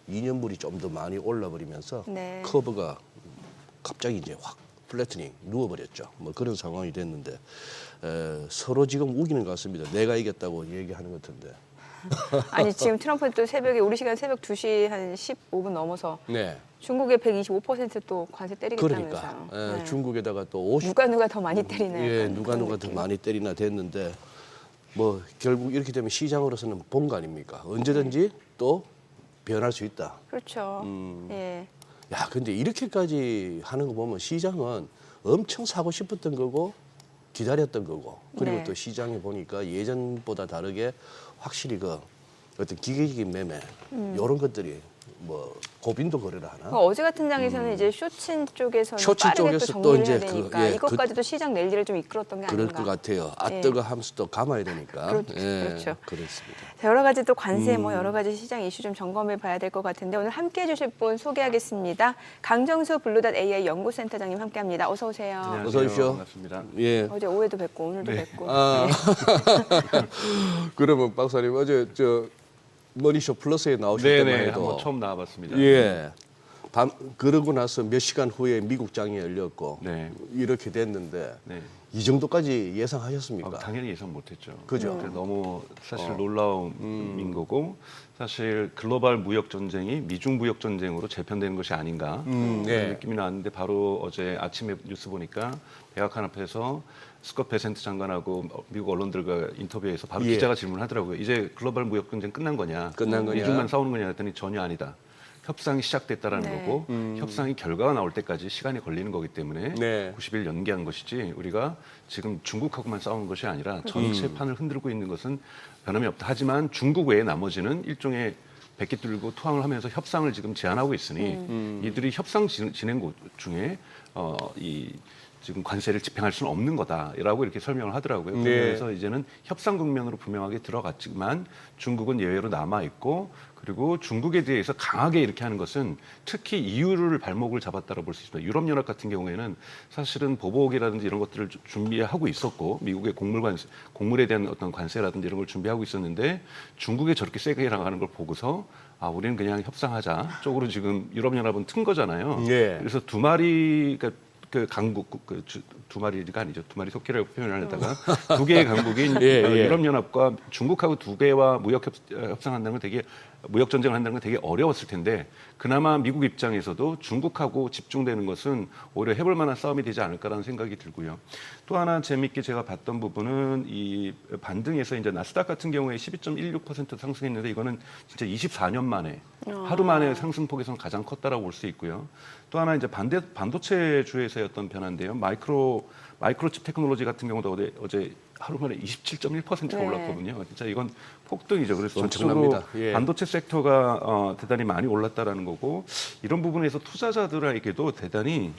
2년물이 좀 더 많이 올라버리면서 네. 커브가 갑자기 이제 확 플래트닝 누워버렸죠. 뭐 그런 상황이 됐는데 서로 지금 우기는 것 같습니다. 내가 이겼다고 얘기하는 것 같은데. 아니 지금 트럼프는 또 새벽에 우리 시간 새벽 2시 한 15분 넘어서 네. 중국에 125%또 관세 때리겠다면서요. 그러니까 네. 중국에다가 또 50. 누가 더 많이 때리나요? 예, 약간 누가 그런 더 느낌. 많이 때리나 됐는데 뭐 결국 이렇게 되면 시장으로서는 본 거 아닙니까? 언제든지 또 변할 수 있다. 그렇죠. 예. 야, 근데 이렇게까지 하는 거 보면 시장은 엄청 사고 싶었던 거고 기다렸던 거고 그리고 네. 또 시장에 보니까 예전보다 다르게 확실히 그 어떤 기계적인 매매 이런 것들이 뭐 고빈도 거래를 하나? 어제 같은 장에서는 이제 쇼친 쪽에서는 쇼친 빠르게 또 쪽에서 또 정리를 이제 해야 그, 되니까 예, 이것까지도 시장 랠리를 좀 이끌었던 게 그럴 아닌가. 것 같아요. 예. 뜨거 하면서 또 감아야 되니까. 그렇죠. 그렇습니다. 자, 여러 가지 또 관세 뭐 여러 가지 시장 이슈 좀 점검해 봐야 될 것 같은데 오늘 함께 해주실 분 소개하겠습니다. 강정수 블루닷 AI 연구센터장님 함께합니다. 어서 오세요. 어서 오십시오. 반갑습니다. 예. 어제 오후에도 뵙고 오늘도 뵙고. 아. 네. 그러면 박사님 어제 머니쇼 플러스에 나오실 때만 네네, 해도 한번 처음 나와봤습니다. 예. 그러고 나서 몇 시간 후에 미국 장이 열렸고 네. 이렇게 됐는데 네. 이 정도까지 예상하셨습니까? 당연히 예상 못했죠. 그죠? 너무 사실 놀라움인 거고 사실 글로벌 무역 전쟁이 미중 무역 전쟁으로 재편되는 것이 아닌가 그런 네. 느낌이 나왔는데 바로 어제 아침에 뉴스 보니까 백악관 앞에서 스콧 베센트 장관하고 미국 언론들과 인터뷰에서 바로 예. 기자가 질문하더라고요. 이제 글로벌 무역 전쟁 끝난 거냐? 끝난 거냐? 미중만 싸우는 거냐 했더니 전혀 아니다. 협상이 시작됐다라는 네. 거고 협상이 결과가 나올 때까지 시간이 걸리는 거기 때문에 네. 90일 연기한 것이지 우리가 지금 중국하고만 싸우는 것이 아니라 전체 판을 흔들고 있는 것은 변함이 없다. 하지만 중국 외에 나머지는 일종의 백기 뚫고 투항을 하면서 협상을 지금 제안하고 있으니 이들이 협상 진행 중에 이 지금 관세를 집행할 수는 없는 거다라고 이렇게 설명을 하더라고요. 네. 그래서 이제는 협상 국면으로 분명하게 들어갔지만 중국은 예외로 남아 있고 그리고 중국에 대해서 강하게 이렇게 하는 것은 특히 EU를 발목을 잡았다고 볼 수 있습니다. 유럽연합 같은 경우에는 사실은 보복이라든지 이런 것들을 준비하고 있었고 미국의 곡물에 대한 어떤 관세라든지 이런 걸 준비하고 있었는데 중국에 저렇게 세게 나가는 걸 보고서 아, 우리는 그냥 협상하자 쪽으로 지금 유럽연합은 튼 거잖아요. 예. 그래서 두 마리 그 강국 두 마리가 아니죠. 두 마리 토끼라고 표현하려다가 두 개의 강국인 예, 예. 유럽연합과 중국하고 두 개와 무역 협상한다는 건 되게 무역 전쟁을 한다는 건 되게 어려웠을 텐데 그나마 미국 입장에서도 중국하고 집중되는 것은 오히려 해볼 만한 싸움이 되지 않을까라는 생각이 들고요. 또 하나 재미있게 제가 봤던 부분은 이 반등에서 이제 나스닥 같은 경우에 12.16% 상승했는데 이거는 진짜 24년 만에 하루 만에 상승폭에서는 가장 컸다라고 볼 수 있고요. 또 하나 이제 반도체 주에서의 어떤 변화인데요. 마이크로칩 테크놀로지 같은 경우도 어제 하루 만에 27.1%가 네. 올랐거든요. 진짜 이건 폭등이죠. 그래서 전체적으로 엄청납니다. 예. 반도체 섹터가 대단히 많이 올랐다라는 거고 이런 부분에서 투자자들에게도 대단히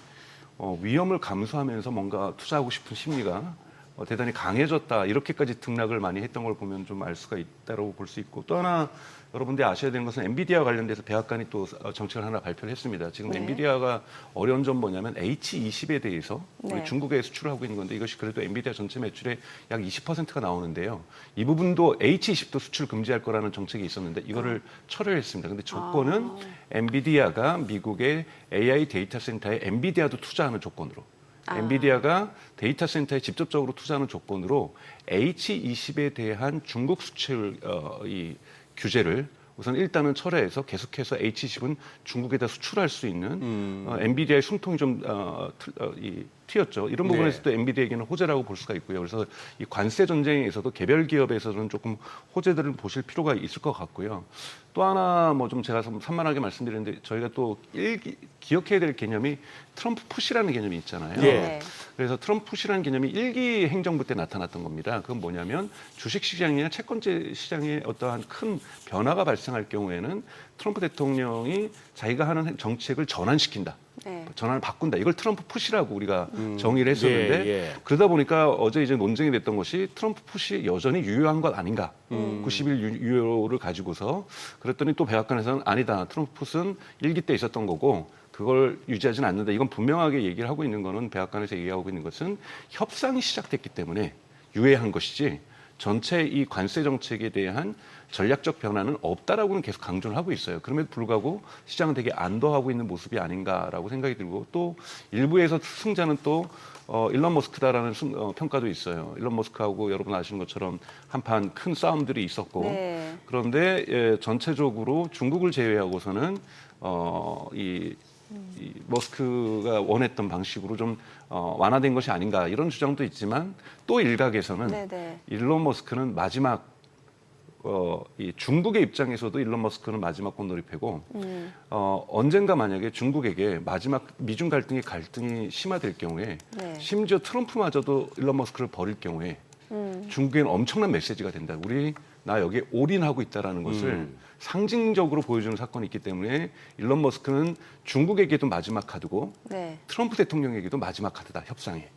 위험을 감수하면서 뭔가 투자하고 싶은 심리가 대단히 강해졌다. 이렇게까지 등락을 많이 했던 걸 보면 좀 알 수가 있다고 볼 수 있고 또 하나 여러분들이 아셔야 되는 것은 엔비디아 관련돼서 백악관이 또 정책을 하나 발표를 했습니다. 지금 네. 엔비디아가 어려운 점 뭐냐면 H20에 대해서 네. 우리 중국에 수출을 하고 있는 건데 이것이 그래도 엔비디아 전체 매출의 약 20%가 나오는데요. 이 부분도 H20도 수출 금지할 거라는 정책이 있었는데 이거를 철회했습니다. 근데 조건은 엔비디아가 미국의 AI 데이터 센터에 엔비디아도 투자하는 조건으로 엔비디아가 데이터 센터에 직접적으로 투자하는 조건으로 H20에 대한 중국 수출 이 규제를 우선 일단은 철회해서 계속해서 H20은 중국에다 수출할 수 있는 엔비디아의 숨통이 좀 튀었죠. 이런 부분에서 또 엔비디아에게는 호재라고 볼 수가 있고요. 그래서 이 관세 전쟁에서도 개별 기업에서는 조금 호재들을 보실 필요가 있을 것 같고요. 또 하나 뭐 좀 제가 산만하게 말씀드리는데 저희가 또 기억해야 될 개념이 트럼프 푸시라는 개념이 있잖아요. 네. 그래서 트럼프 푸시라는 개념이 1기 행정부 때 나타났던 겁니다. 그건 뭐냐면 주식시장이나 채권제 시장에 어떠한 큰 변화가 발생할 경우에는 트럼프 대통령이 자기가 하는 정책을 전환시킨다. 네. 전환을 바꾼다. 이걸 트럼프 푸시라고 우리가 정의를 했었는데 예, 예. 그러다 보니까 어제 이제 논쟁이 됐던 것이 트럼프 푸시 여전히 유효한 것 아닌가. 90일 유효를 가지고서 그랬더니 또 백악관에서는 아니다. 트럼프 푸시는 1기 때 있었던 거고 그걸 유지하지는 않는다. 이건 분명하게 얘기를 하고 있는 거는 백악관에서 얘기하고 있는 것은 협상이 시작됐기 때문에 유예한 것이지 전체 이 관세 정책에 대한 전략적 변화는 없다라고는 계속 강조를 하고 있어요. 그럼에도 불구하고 시장은 되게 안도하고 있는 모습이 아닌가라고 생각이 들고 또 일부에서 승자는 또 일론 머스크다라는 평가도 있어요. 일론 머스크하고 여러분 아시는 것처럼 한판 큰 싸움들이 있었고 네. 그런데 전체적으로 중국을 제외하고서는 이 머스크가 원했던 방식으로 좀 완화된 것이 아닌가 이런 주장도 있지만 또 일각에서는 네네. 일론 머스크는 마지막 이 중국의 입장에서도 일론 머스크는 마지막 꽃놀이패고 언젠가 만약에 중국에게 마지막 미중 갈등이 심화될 경우에 네. 심지어 트럼프마저도 일론 머스크를 버릴 경우에 중국에는 엄청난 메시지가 된다. 우리 나 여기에 올인하고 있다라는 것을 상징적으로 보여주는 사건이 있기 때문에 일론 머스크는 중국에게도 마지막 카드고 네. 트럼프 대통령에게도 마지막 카드다, 협상에.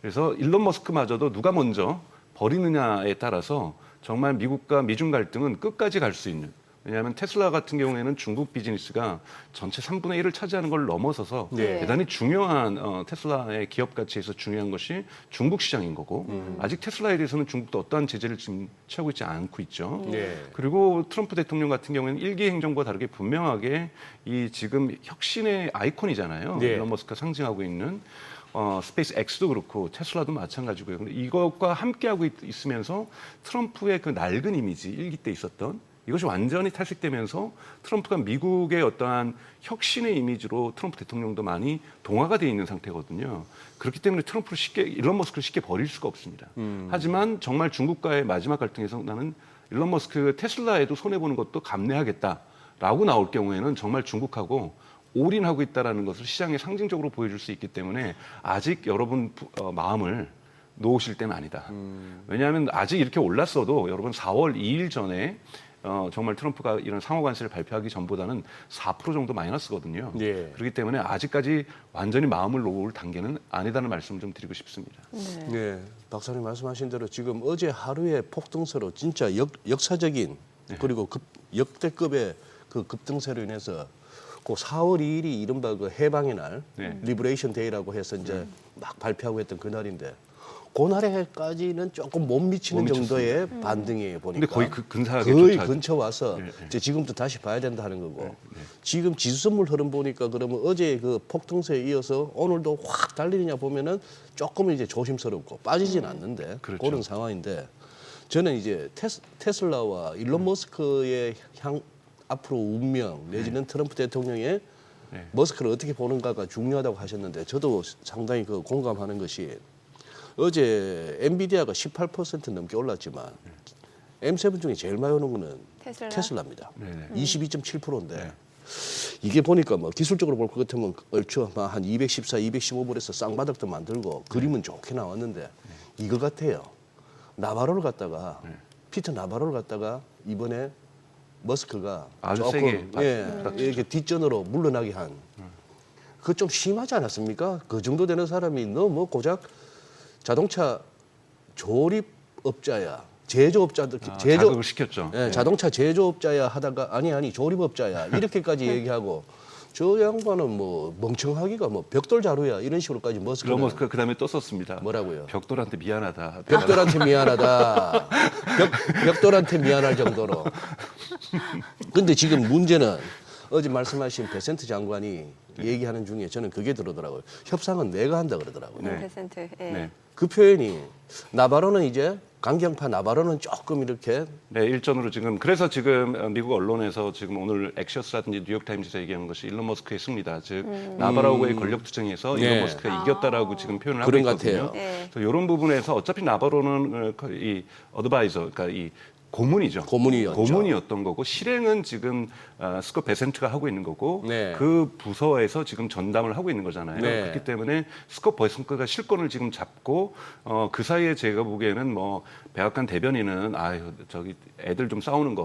그래서 일론 머스크마저도 누가 먼저 버리느냐에 따라서 정말 미국과 미중 갈등은 끝까지 갈 수 있는. 왜냐하면 테슬라 같은 경우에는 중국 비즈니스가 전체 3분의 1을 차지하는 걸 넘어서서 네. 대단히 중요한 테슬라의 기업 가치에서 중요한 것이 중국 시장인 거고 아직 테슬라에 대해서는 중국도 어떠한 제재를 지금 취하고 있지 않고 있죠. 네. 그리고 트럼프 대통령 같은 경우에는 일기 행정부와 다르게 분명하게 이 지금 혁신의 아이콘이잖아요. 네. 일론 머스크가 상징하고 있는 스페이스 X도 그렇고 테슬라도 마찬가지고요. 근데 이것과 함께하고 있으면서 트럼프의 그 낡은 이미지, 일기 때 있었던 이것이 완전히 탈색되면서 트럼프가 미국의 어떠한 혁신의 이미지로 트럼프 대통령도 많이 동화가 돼 있는 상태거든요. 그렇기 때문에 트럼프를 일론 머스크를 쉽게 버릴 수가 없습니다. 하지만 정말 중국과의 마지막 갈등에서 나는 일론 머스크 테슬라에도 손해보는 것도 감내하겠다라고 나올 경우에는 정말 중국하고 올인하고 있다는 것을 시장에 상징적으로 보여줄 수 있기 때문에 아직 여러분 마음을 놓으실 때는 아니다. 왜냐하면 아직 이렇게 올랐어도 여러분 4월 2일 전에 정말 트럼프가 이런 상호 관세를 발표하기 전보다는 4% 정도 마이너스거든요. 예. 그렇기 때문에 아직까지 완전히 마음을 놓을 단계는 아니다는 말씀을 좀 드리고 싶습니다. 네, 박사님 말씀하신 대로 지금 어제 하루에 폭등세로 진짜 역사적인 그리고 역대급의 그 급등세로 인해서 그 4월 2일이 이른바 그 해방의 날, 리버레이션 데이라고 해서 이제 막 발표하고 했던 그날인데 그날에까지는 조금 못 미치는 정도의 반등이에요 보니까. 근데 거의 근사하게 거의 쫓아가죠. 근처 와서 이제 지금부터 다시 봐야 된다 하는 거고. 지금 지수선물 흐름 보니까 그러면 어제 그 폭등세에 이어서 오늘도 확 달리느냐 보면은 조금 이제 조심스럽고 빠지진 않는데 그렇죠. 그런 상황인데 저는 이제 테슬라와 일론 머스크의 앞으로 운명 내지는 트럼프 대통령의 머스크를 어떻게 보는가가 중요하다고 하셨는데 저도 상당히 그 공감하는 것이 어제 엔비디아가 18% 넘게 올랐지만 M7 중에 제일 많이 오는 거는 테슬라입니다. 22.7%인데 이게 보니까 뭐 기술적으로 볼 것 같으면 얼추 한 214, 215불에서 쌍바닥도 만들고 그림은 좋게 나왔는데 이거 같아요. 나바로를 갖다가 피터 나바로를 갖다가 이번에 머스크가 아주 조금 세게 이렇게 뒷전으로 물러나게 한 그거 좀 심하지 않았습니까? 그 정도 되는 사람이 너 뭐 고작 자동차 조립업자야, 제조업자들, 자극을 시켰죠. 예, 자동차 제조업자야 하다가 아니 조립업자야 이렇게까지 얘기하고 저 양반은 뭐 멍청하기가 뭐 벽돌 자루야 이런 식으로까지 머스크는 일론 머스크가 그다음에 또 썼습니다. 뭐라고요? 벽돌한테 미안하다. 벽돌한테 미안하다. 벽돌한테 미안할 정도로. 근데 지금 문제는 어제 말씀하신 베센트 장관이 얘기하는 중에 저는 그게 들어오더라고요. 협상은 내가 한다 그러더라고요. 네. 100%. 예. 네. 그 표현이 나바로는 이제 강경파 나바로는 조금 이렇게 네, 일전으로 지금 그래서 지금 미국 언론에서 지금 오늘 엑시어스라든지 뉴욕타임즈에서 얘기하는 것이 일론 머스크의 승리다. 즉 나바로의 권력 투쟁에서 네. 일론 머스크가 이겼다라고 지금 표현을 하고 그런 것 있거든요. 같아요. 네. 그래서 이런 부분에서 어차피 나바로는 이 어드바이저, 그러니까 이 고문이죠. 고문이었죠. 고문이었던 거고 실행은 지금 스콧 베센트가 하고 있는 거고 네. 그 부서에서 지금 전담을 하고 있는 거잖아요. 네. 그렇기 때문에 스콧 베센트가 실권을 지금 잡고 그 사이에 제가 보기에는 뭐 백악관 대변인은 아유 저기 애들 좀 싸우는 거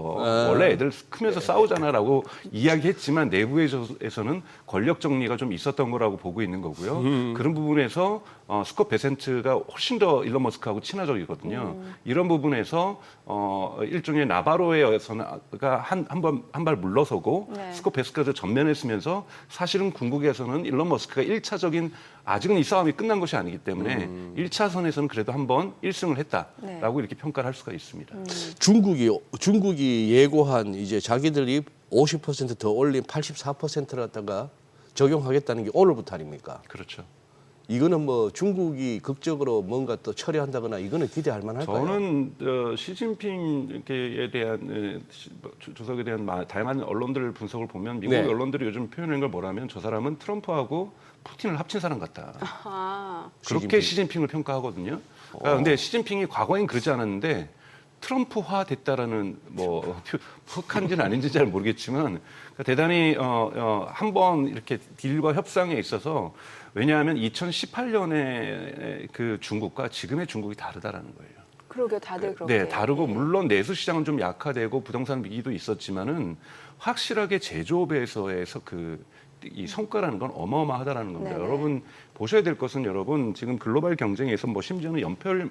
원래 애들 크면서 싸우잖아라고 이야기했지만 내부에서는 권력 정리가 좀 있었던 거라고 보고 있는 거고요. 그런 부분에서 스콧 베센트가 훨씬 더 일론 머스크하고 친화적이거든요. 이런 부분에서 일종의 나바로에서가 한 발 물러서고 네. 스콧 베센트가 전면했으면서 사실은 궁극에서는 일론 머스크가 1차적인 아직은 이 싸움이 끝난 것이 아니기 때문에 1차선에서는 그래도 한번 1승을 했다라고 이렇게 평가를 할 수가 있습니다. 중국이 예고한 이제 자기들이 50% 더 올린 84%를 갖다가 적용하겠다는 게 오늘부터 아닙니까? 그렇죠. 이거는 뭐 중국이 극적으로 뭔가 또 처리한다거나 이거는 기대할 만할까요? 저는 시진핑에 대한 주석에 대한 다양한 언론들 분석을 보면 미국 네. 언론들이 요즘 표현하는 걸 뭐라면 저 사람은 트럼프하고 푸틴을 합친 사람 같다. 아, 그렇게 시진핑을 평가하거든요. 그러니까 근데 시진핑이 과거엔 그러지 않았는데 트럼프화 됐다라는 뭐 혹한지는 아닌지 잘 모르겠지만 그러니까 대단히 한번 이렇게 딜과 협상에 있어서 왜냐하면 2018년에 그 중국과 지금의 중국이 다르다라는 거예요. 그러게요. 다들 그렇게. 네, 다르고 물론 내수 시장은 좀 약화되고 부동산 위기도 있었지만은 확실하게 제조업에서의 이 성과라는 건 어마어마하다라는 겁니다. 네네. 여러분 보셔야 될 것은 여러분 지금 글로벌 경쟁에서 뭐 심지어는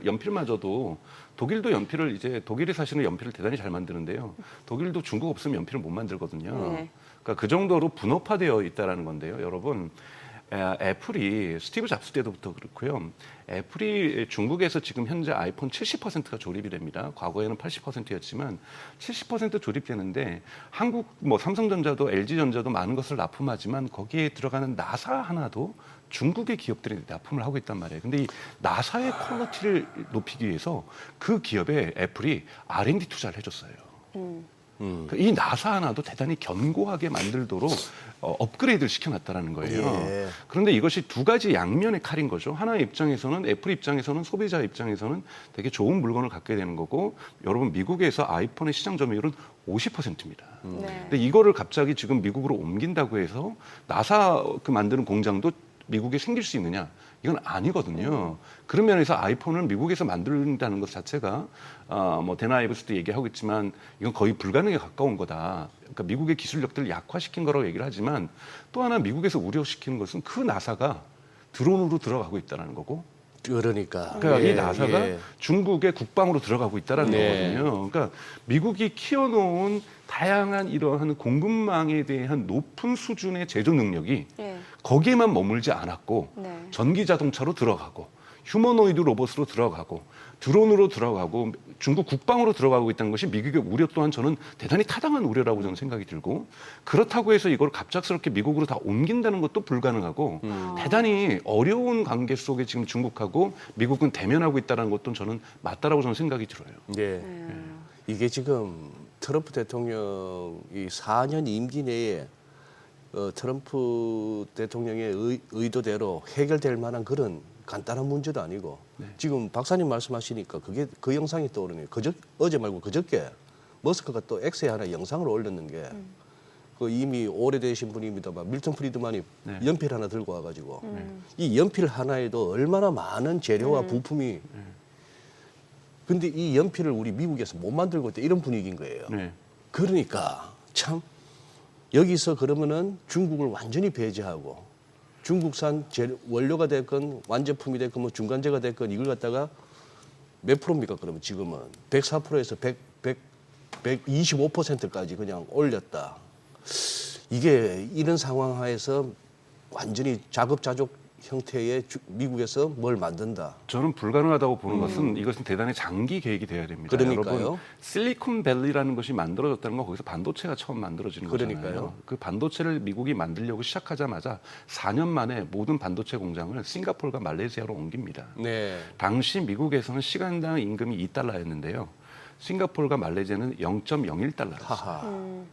연필마저도 독일도 연필을 이제 독일이 사실은 연필을 대단히 잘 만드는데요. 독일도 중국 없으면 연필을 못 만들거든요. 네. 그러니까 그 정도로 분업화되어 있다라는 건데요, 여러분. 애플이 스티브 잡스 때부터 그렇고요. 애플이 중국에서 지금 현재 아이폰 70%가 조립이 됩니다. 과거에는 80%였지만 70% 조립되는데 한국 뭐 삼성전자도 LG전자도 많은 것을 납품하지만 거기에 들어가는 나사 하나도 중국의 기업들이 납품을 하고 있단 말이에요. 근데 이 나사의 퀄리티를 높이기 위해서 그 기업에 애플이 R&D 투자를 해줬어요. 이 나사 하나도 대단히 견고하게 만들도록 업그레이드를 시켜놨다라는 거예요. 예. 그런데 이것이 두 가지 양면의 칼인 거죠. 하나의 입장에서는 애플 입장에서는 소비자 입장에서는 되게 좋은 물건을 갖게 되는 거고 여러분 미국에서 아이폰의 시장 점유율은 50%입니다. 네. 근데 이거를 갑자기 지금 미국으로 옮긴다고 해서 나사 만드는 공장도 미국에 생길 수 있느냐? 이건 아니거든요. 그런 면에서 아이폰을 미국에서 만든다는 것 자체가 뭐 데나이브스도 얘기하고 있지만 이건 거의 불가능에 가까운 거다. 그러니까 미국의 기술력들을 약화시킨 거라고 얘기를 하지만 또 하나 미국에서 우려시키는 것은 그 나사가 드론으로 들어가고 있다는 거고 그러니까 그러니까 이 나사가 중국의 국방으로 들어가고 있다는 네. 거거든요. 그러니까 미국이 키워놓은 다양한 이러한 공급망에 대한 높은 수준의 제조 능력이 예. 거기에만 머물지 않았고 네. 전기 자동차로 들어가고 휴머노이드 로봇으로 들어가고 드론으로 들어가고 중국 국방으로 들어가고 있다는 것이 미국의 우려 또한 저는 대단히 타당한 우려라고 저는 생각이 들고 그렇다고 해서 이걸 갑작스럽게 미국으로 다 옮긴다는 것도 불가능하고 대단히 어려운 관계 속에 지금 중국하고 미국은 대면하고 있다는 것도 저는 맞다라고 저는 생각이 들어요. 네. 이게 지금 트럼프 대통령이 4년 임기 내에 트럼프 대통령의 의도대로 해결될 만한 그런 간단한 문제도 아니고 지금 박사님 말씀하시니까 그게 그 영상이 떠오르네요. 어제 말고 그저께 머스크가 또 X에 하나 영상을 올렸는 게 그 이미 오래되신 분입니다만 밀턴 프리드만이 연필 하나 들고 와가지고 이 연필 하나에도 얼마나 많은 재료와 부품이 근데 이 연필을 우리 미국에서 못 만들고 있다 이런 분위기인 거예요. 네. 그러니까 참 여기서 그러면은 중국을 완전히 배제하고 중국산 원료가 됐건 완제품이 됐건 뭐 중간재가 됐건 이걸 갖다가 몇 프로입니까? 그러면 지금은 104%에서 125%까지 그냥 올렸다. 이게 이런 상황 하에서 완전히 자급자족 형태의 미국에서 뭘 만든다. 저는 불가능하다고 보는 것은 이것은 대단히 장기 계획이 돼야 됩니다. 그러니까요. 여러분, 실리콘밸리라는 것이 만들어졌다는 건 거기서 반도체가 처음 만들어지는 그러니까요. 거잖아요. 그 반도체를 미국이 만들려고 시작하자마자 4년 만에 모든 반도체 공장을 싱가포르가 말레이시아로 옮깁니다. 네. 당시 미국에서는 시간당 임금이 2달러였는데요. 싱가포르가 말레이시아는 0.01달러였어요. 하하.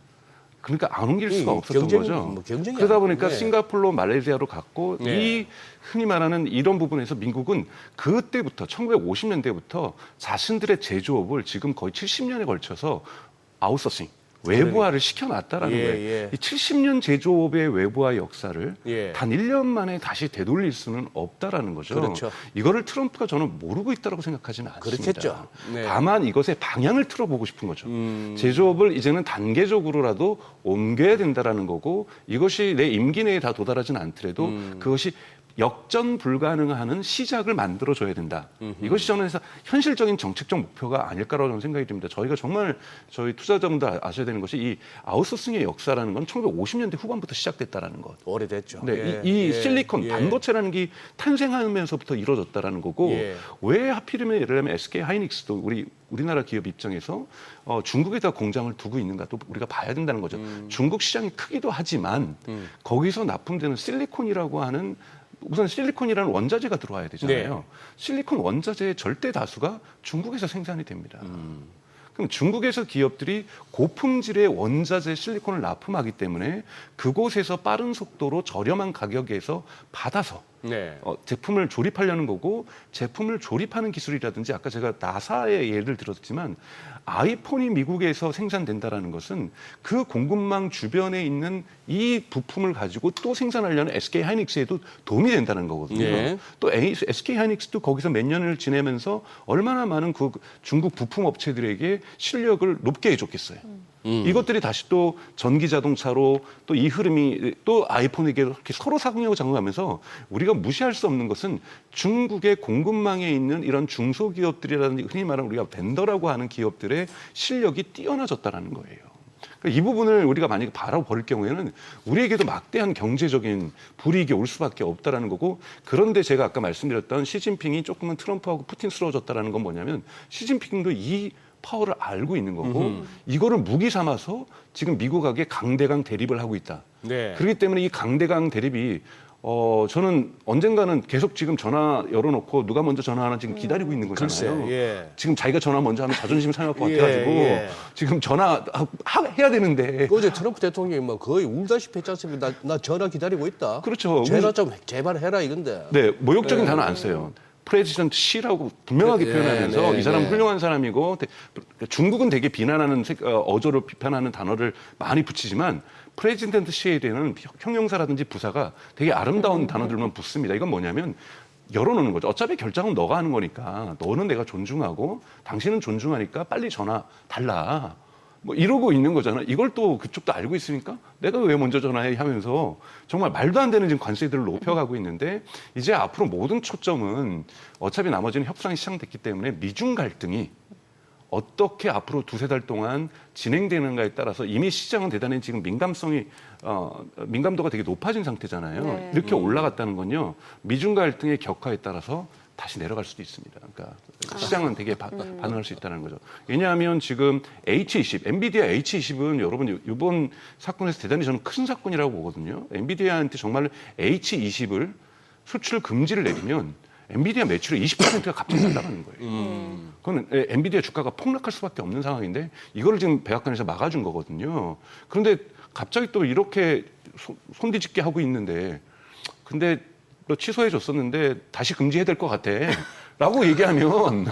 그러니까 안 옮길 수가 없었던 경쟁이- 거죠. 뭐 경쟁이 그러다 아니고, 보니까 네. 싱가포르로 말레이시아로 갔고 네. 이 흔히 말하는 이런 부분에서 미국은 그때부터 1950년대부터 자신들의 제조업을 지금 거의 70년에 걸쳐서 아웃소싱 외부화를 시켜놨다라는 예, 거예요. 예. 이 70년 제조업의 외부화 역사를 예. 단 1년 만에 다시 되돌릴 수는 없다라는 거죠. 그렇죠. 이거를 트럼프가 저는 모르고 있다고 생각하지는 않습니다. 그렇겠죠. 네. 다만 이것의 방향을 틀어보고 싶은 거죠. 제조업을 이제는 단계적으로라도 옮겨야 된다라는 거고 이것이 내 임기 내에 다 도달하지는 않더라도 그것이 역전 불가능하는 시작을 만들어줘야 된다. 이것이 저는 현실적인 정책적 목표가 아닐까라고 저는 생각이 듭니다. 저희가 정말 저희 투자자분들 아셔야 되는 것이 이 아웃소싱의 역사라는 건 1950년대 후반부터 시작됐다라는 것. 오래됐죠. 네, 예, 이 예, 실리콘 예. 반도체라는 게 탄생하면서부터 이루어졌다라는 거고 예. 왜 하필이면 예를 들면 SK 하이닉스도 우리나라 기업 입장에서 중국에다 공장을 두고 있는가 또 우리가 봐야 된다는 거죠. 중국 시장이 크기도 하지만 거기서 납품되는 실리콘이라고 하는 우선 실리콘이라는 원자재가 들어와야 되잖아요. 네. 실리콘 원자재의 절대 다수가 중국에서 생산이 됩니다. 그럼 중국에서 기업들이 고품질의 원자재 실리콘을 납품하기 때문에 그곳에서 빠른 속도로 저렴한 가격에서 받아서 네. 제품을 조립하려는 거고 제품을 조립하는 기술이라든지 아까 제가 나사의 예를 들었지만 아이폰이 미국에서 생산된다라는 것은 그 공급망 주변에 있는 이 부품을 가지고 또 생산하려는 SK 하이닉스에도 도움이 된다는 거거든요. 네. 또 SK 하이닉스도 거기서 몇 년을 지내면서 얼마나 많은 그 중국 부품 업체들에게 실력을 높게 해줬겠어요. 이것들이 다시 또 전기 자동차로 또 이 흐름이 또 아이폰에게 이렇게 서로 상호작용하면서 우리가 무시할 수 없는 것은 중국의 공급망에 있는 이런 중소기업들이라든지 흔히 말하는 우리가 벤더라고 하는 기업들의 실력이 뛰어나졌다는 거예요. 그러니까 이 부분을 우리가 만약에 바라버릴 경우에는 우리에게도 막대한 경제적인 불이익이 올 수밖에 없다라는 거고 그런데 제가 아까 말씀드렸던 시진핑이 조금은 트럼프하고 푸틴스러워졌다라는 건 뭐냐면 시진핑도 이 파워를 알고 있는 거고 이거를 무기 삼아서 지금 미국하고 강대강 대립을 하고 있다. 네. 그렇기 때문에 이 강대강 대립이 저는 언젠가는 계속 지금 전화 열어놓고 누가 먼저 전화하나 지금 기다리고 있는 거잖아요. 글쎄, 예. 지금 자기가 전화 먼저 하면 자존심 상할 것 예, 같아가지고 예. 지금 전화 해야 되는데 어제 트럼프 대통령이 뭐 거의 울다시피 했지 않습니까? 나 전화 기다리고 있다. 그렇죠. 전화 좀 제발 해라 이건데. 네, 모욕적인 네. 단어 안 써요. 프레지던트 시라고 분명하게 네, 표현하면서 네, 이 사람은 네. 훌륭한 사람이고 중국은 되게 비난하는 어조로 비판하는 단어를 많이 붙이지만 프레지던트 쉐일에는 형용사라든지 부사가 되게 아름다운 단어들만 붙습니다. 이건 뭐냐면 열어놓는 거죠. 어차피 결정은 너가 하는 거니까 너는 내가 존중하고 당신은 존중하니까 빨리 전화 달라. 뭐 이러고 있는 거잖아. 이걸 또 그쪽도 알고 있으니까 내가 왜 먼저 전화해 하면서 정말 말도 안 되는 지금 관세들을 높여가고 있는데 이제 앞으로 모든 초점은 어차피 나머지는 협상이 시작됐기 때문에 미중 갈등이 어떻게 앞으로 두세 달 동안 진행되는가에 따라서 이미 시장은 대단히 지금 민감도가 되게 높아진 상태잖아요. 네. 이렇게 올라갔다는 건요. 미중 갈등의 격화에 따라서 다시 내려갈 수도 있습니다. 그러니까 시장은 되게 반응할 수 있다는 거죠. 왜냐하면 지금 H20, 엔비디아 H20은 여러분 이번 사건에서 대단히 저는 큰 사건이라고 보거든요. 엔비디아한테 정말 H20을 수출 금지를 내리면 엔비디아 매출의 20%가 갑자기 날아가는 거예요. 그건 엔비디아 주가가 폭락할 수밖에 없는 상황인데 이걸 지금 백악관에서 막아준 거거든요. 그런데 갑자기 또 이렇게 손뒤집게 하고 있는데 근데 너 취소해 줬었는데 다시 금지해야 될 것 같아. 라고 얘기하면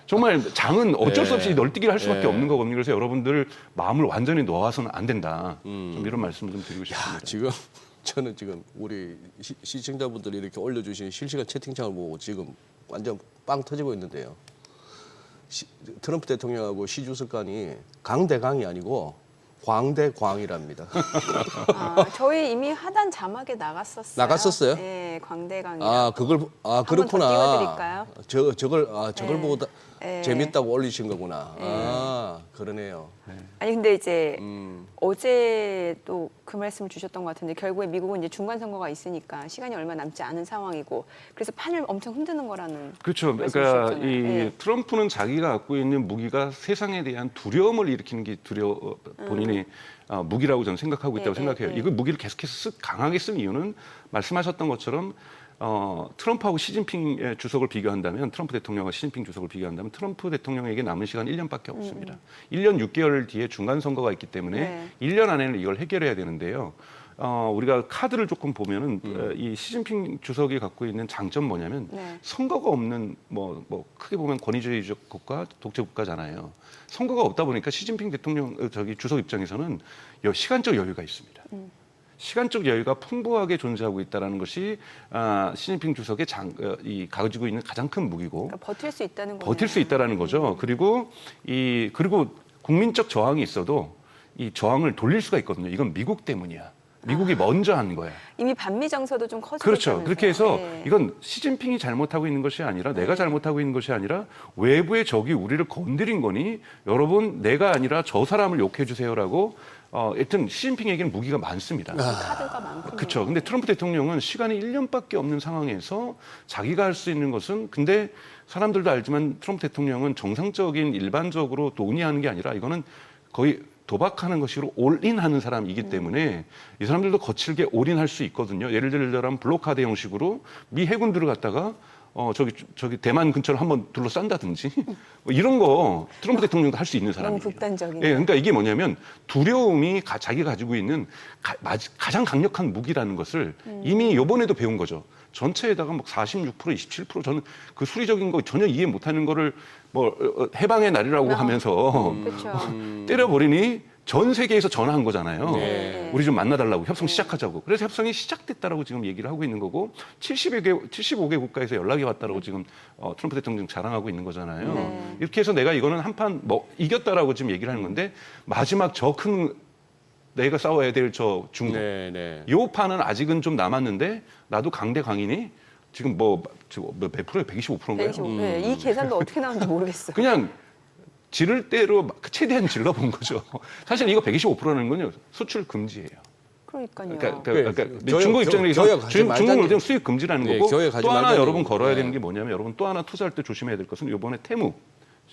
정말 장은 어쩔 수 없이 널뛰기를 할 수밖에 없는 거거든요. 그래서 여러분들 마음을 완전히 놓아서는 안 된다. 좀 이런 말씀을 좀 드리고 싶습니다. 지금 저는 지금 우리 시청자분들이 이렇게 올려주신 실시간 채팅창을 보고 지금 완전 빵 터지고 있는데요. 트럼프 대통령하고 시 주석간이 강대강이 아니고 광대광이랍니다. 저희 이미 하단 자막에 나갔었어요. 나갔었어요? 네, 광대강이. 그렇구나. 띄워드릴까요? 저걸 네. 보고 네. 재밌다고 올리신 거구나. 그러네요. 아니 근데 이제 어제 또 그 말씀을 주셨던 것 같은데 결국에 미국은 이제 중간 선거가 있으니까 시간이 얼마 남지 않은 상황이고 그래서 판을 엄청 흔드는 거라는. 그렇죠. 그러니까 말씀이셨잖아요. 이 네. 트럼프는 자기가 갖고 있는 무기가 세상에 대한 두려움을 일으키는 게 본인이 무기라고 저는 생각하고 있다고 생각해요. 이거 무기를 계속해서 강하게 쓴 이유는 말씀하셨던 것처럼 트럼프하고 시진핑 주석을 비교한다면 트럼프 대통령과 시진핑 주석을 비교한다면 트럼프 대통령에게 남은 시간 1년밖에 없습니다. 1년 6개월 뒤에 중간 선거가 있기 때문에 네. 1년 안에는 이걸 해결해야 되는데요. 우리가 카드를 조금 보면은 이 시진핑 주석이 갖고 있는 장점 뭐냐면 네. 선거가 없는 뭐 크게 보면 권위주의적 국가, 독재 국가잖아요. 선거가 없다 보니까 시진핑 대통령 주석 입장에서는 시간적 여유가 있습니다. 시간적 여유가 풍부하게 존재하고 있다는 것이 시진핑 주석의 가지고 있는 가장 큰 무기고 그러니까 버틸 수 있다는 거예요. 버틸 수 있다는 거죠. 그리고 국민적 저항이 있어도 이 저항을 돌릴 수가 있거든요. 이건 미국 때문이야. 미국이 먼저 한 거야. 이미 반미 정서도 좀 커지고 그렇죠. 그렇게 해서 네. 이건 시진핑이 잘못하고 있는 것이 아니라 내가 잘못하고 있는 것이 아니라 외부의 적이 우리를 건드린 거니 여러분 내가 아니라 저 사람을 욕해 주세요라고 하여튼 시진핑에게는 무기가 많습니다. 카드가 많군요. 그렇죠. 근데 트럼프 대통령은 시간이 1년밖에 없는 상황에서 자기가 할 수 있는 것은 근데 사람들도 알지만 트럼프 대통령은 정상적인 일반적으로 논의하는 게 아니라 이거는 거의 도박하는 것으로 올인하는 사람이기 때문에 이 사람들도 거칠게 올인할 수 있거든요. 예를 들자면 블록카드 형식으로 미 해군들을 갖다가 저기 대만 근처를 한번 둘러싼다든지 뭐 이런 거 트럼프 대통령도 할 수 있는 사람이에요. 너무 극단적이네요. 예, 그러니까 이게 뭐냐면 두려움이 자기가 가지고 있는 가장 강력한 무기라는 것을 이미 이번에도 배운 거죠. 전체에다가 막 46%, 27% 저는 그 수리적인 거 전혀 이해 못하는 거를 해방의 날이라고 하면서 그렇죠. 때려버리니 전 세계에서 전화한 거잖아요. 네. 우리 좀 만나달라고 협상 시작하자고. 그래서 협상이 시작됐다라고 지금 얘기를 하고 있는 거고 75개 국가에서 연락이 왔다라고 지금 트럼프 대통령 자랑하고 있는 거잖아요. 네. 이렇게 해서 내가 이거는 한판 이겼다라고 지금 얘기를 하는 건데 마지막 저 큰 내가 싸워야 될 저 중국. 요 판은 아직은 좀 남았는데 나도 강대 강이니 지금 몇 프로예요? 125%인가요? 125. 네, 이 계산도 어떻게 나오는지 모르겠어요. 그냥 지를 대로 최대한 질러본 거죠. 사실 이거 125%라는 건요 수출 금지예요. 그러니까요. 그러니까 중국 입장에서 중국은 수입 금지라는 네, 거고 교역하지 또 하나 말자는 여러분 걸어야 네. 되는 게 뭐냐면 여러분 또 하나 투자할 때 조심해야 될 것은 이번에 테무.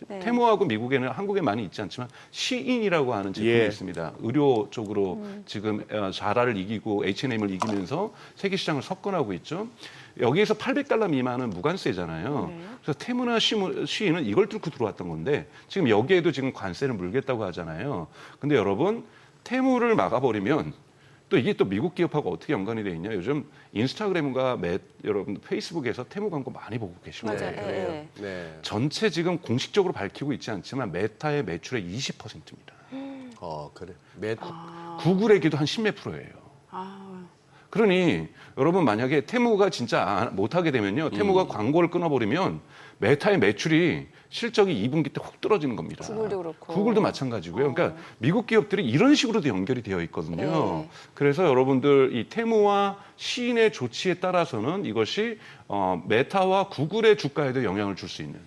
네. 테무하고 미국에는 한국에 많이 있지 않지만 시인이라고 하는 제품이 있습니다. 의료 쪽으로 지금 자라를 이기고 H&M을 이기면서 세계 시장을 석권하고 있죠. 여기에서 $800 미만은 무관세잖아요. 그래서 테무나 시인은 이걸 뚫고 들어왔던 건데 지금 여기에도 지금 관세를 물겠다고 하잖아요. 근데 여러분 테무를 막아버리면 또 이게 또 미국 기업하고 어떻게 연관이 돼 있냐? 요즘 인스타그램과 여러분 페이스북에서 테무 광고 많이 보고 계시고요. 맞아요. 네. 네. 전체 지금 공식적으로 밝히고 있지 않지만 메타의 매출의 20%입니다. 그래. 구글에게도 한 10몇 %예요. 그러니 여러분 만약에 테무가 진짜 못하게 되면요. 테무가 광고를 끊어버리면 메타의 매출이 실적이 2분기 때 혹 떨어지는 겁니다. 구글도 그렇고. 구글도 마찬가지고요. 그러니까 미국 기업들이 이런 식으로도 연결이 되어 있거든요. 네. 그래서 여러분들 이 테무와 시인의 조치에 따라서는 이것이 메타와 구글의 주가에도 영향을 줄 수 있는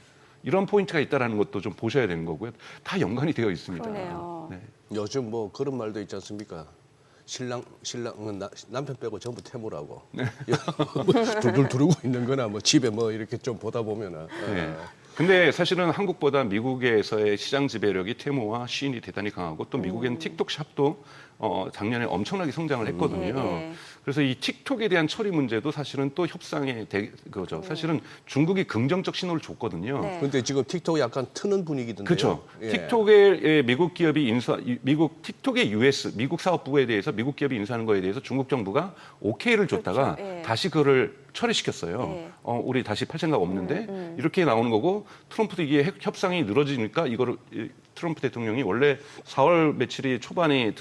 이런 포인트가 있다는 것도 좀 보셔야 되는 거고요. 다 연관이 되어 있습니다. 그러네요. 네. 요즘 뭐 그런 말도 있지 않습니까? 신랑은 남편 빼고 전부 태무라고. 둘둘 두르고 있는 거나 뭐 집에 뭐 이렇게 좀 보다 보면은. 네. 근데 사실은 한국보다 미국에서의 시장 지배력이 테무와 시인이 대단히 강하고 또 미국에는 틱톡 샵도 작년에 엄청나게 성장을 했거든요. 네. 그래서 이 틱톡에 대한 처리 문제도 사실은 또 협상의 거죠. 사실은 중국이 긍정적 신호를 줬거든요. 네. 근데 지금 틱톡 약간 트는 분위기던데요. 그렇죠. 예. 틱톡의 미국 기업이 미국 틱톡의 미국 사업부에 대해서 미국 기업이 인수하는 거에 대해서 중국 정부가 오케이를 줬다가 그렇죠. 예. 다시 그거를 처리시켰어요. 예. 우리 다시 팔 생각 없는데 이렇게 나오는 거고 트럼프도 이게 협상이 늘어지니까 이거를 트럼프 대통령이 원래 4월 며칠이 초반에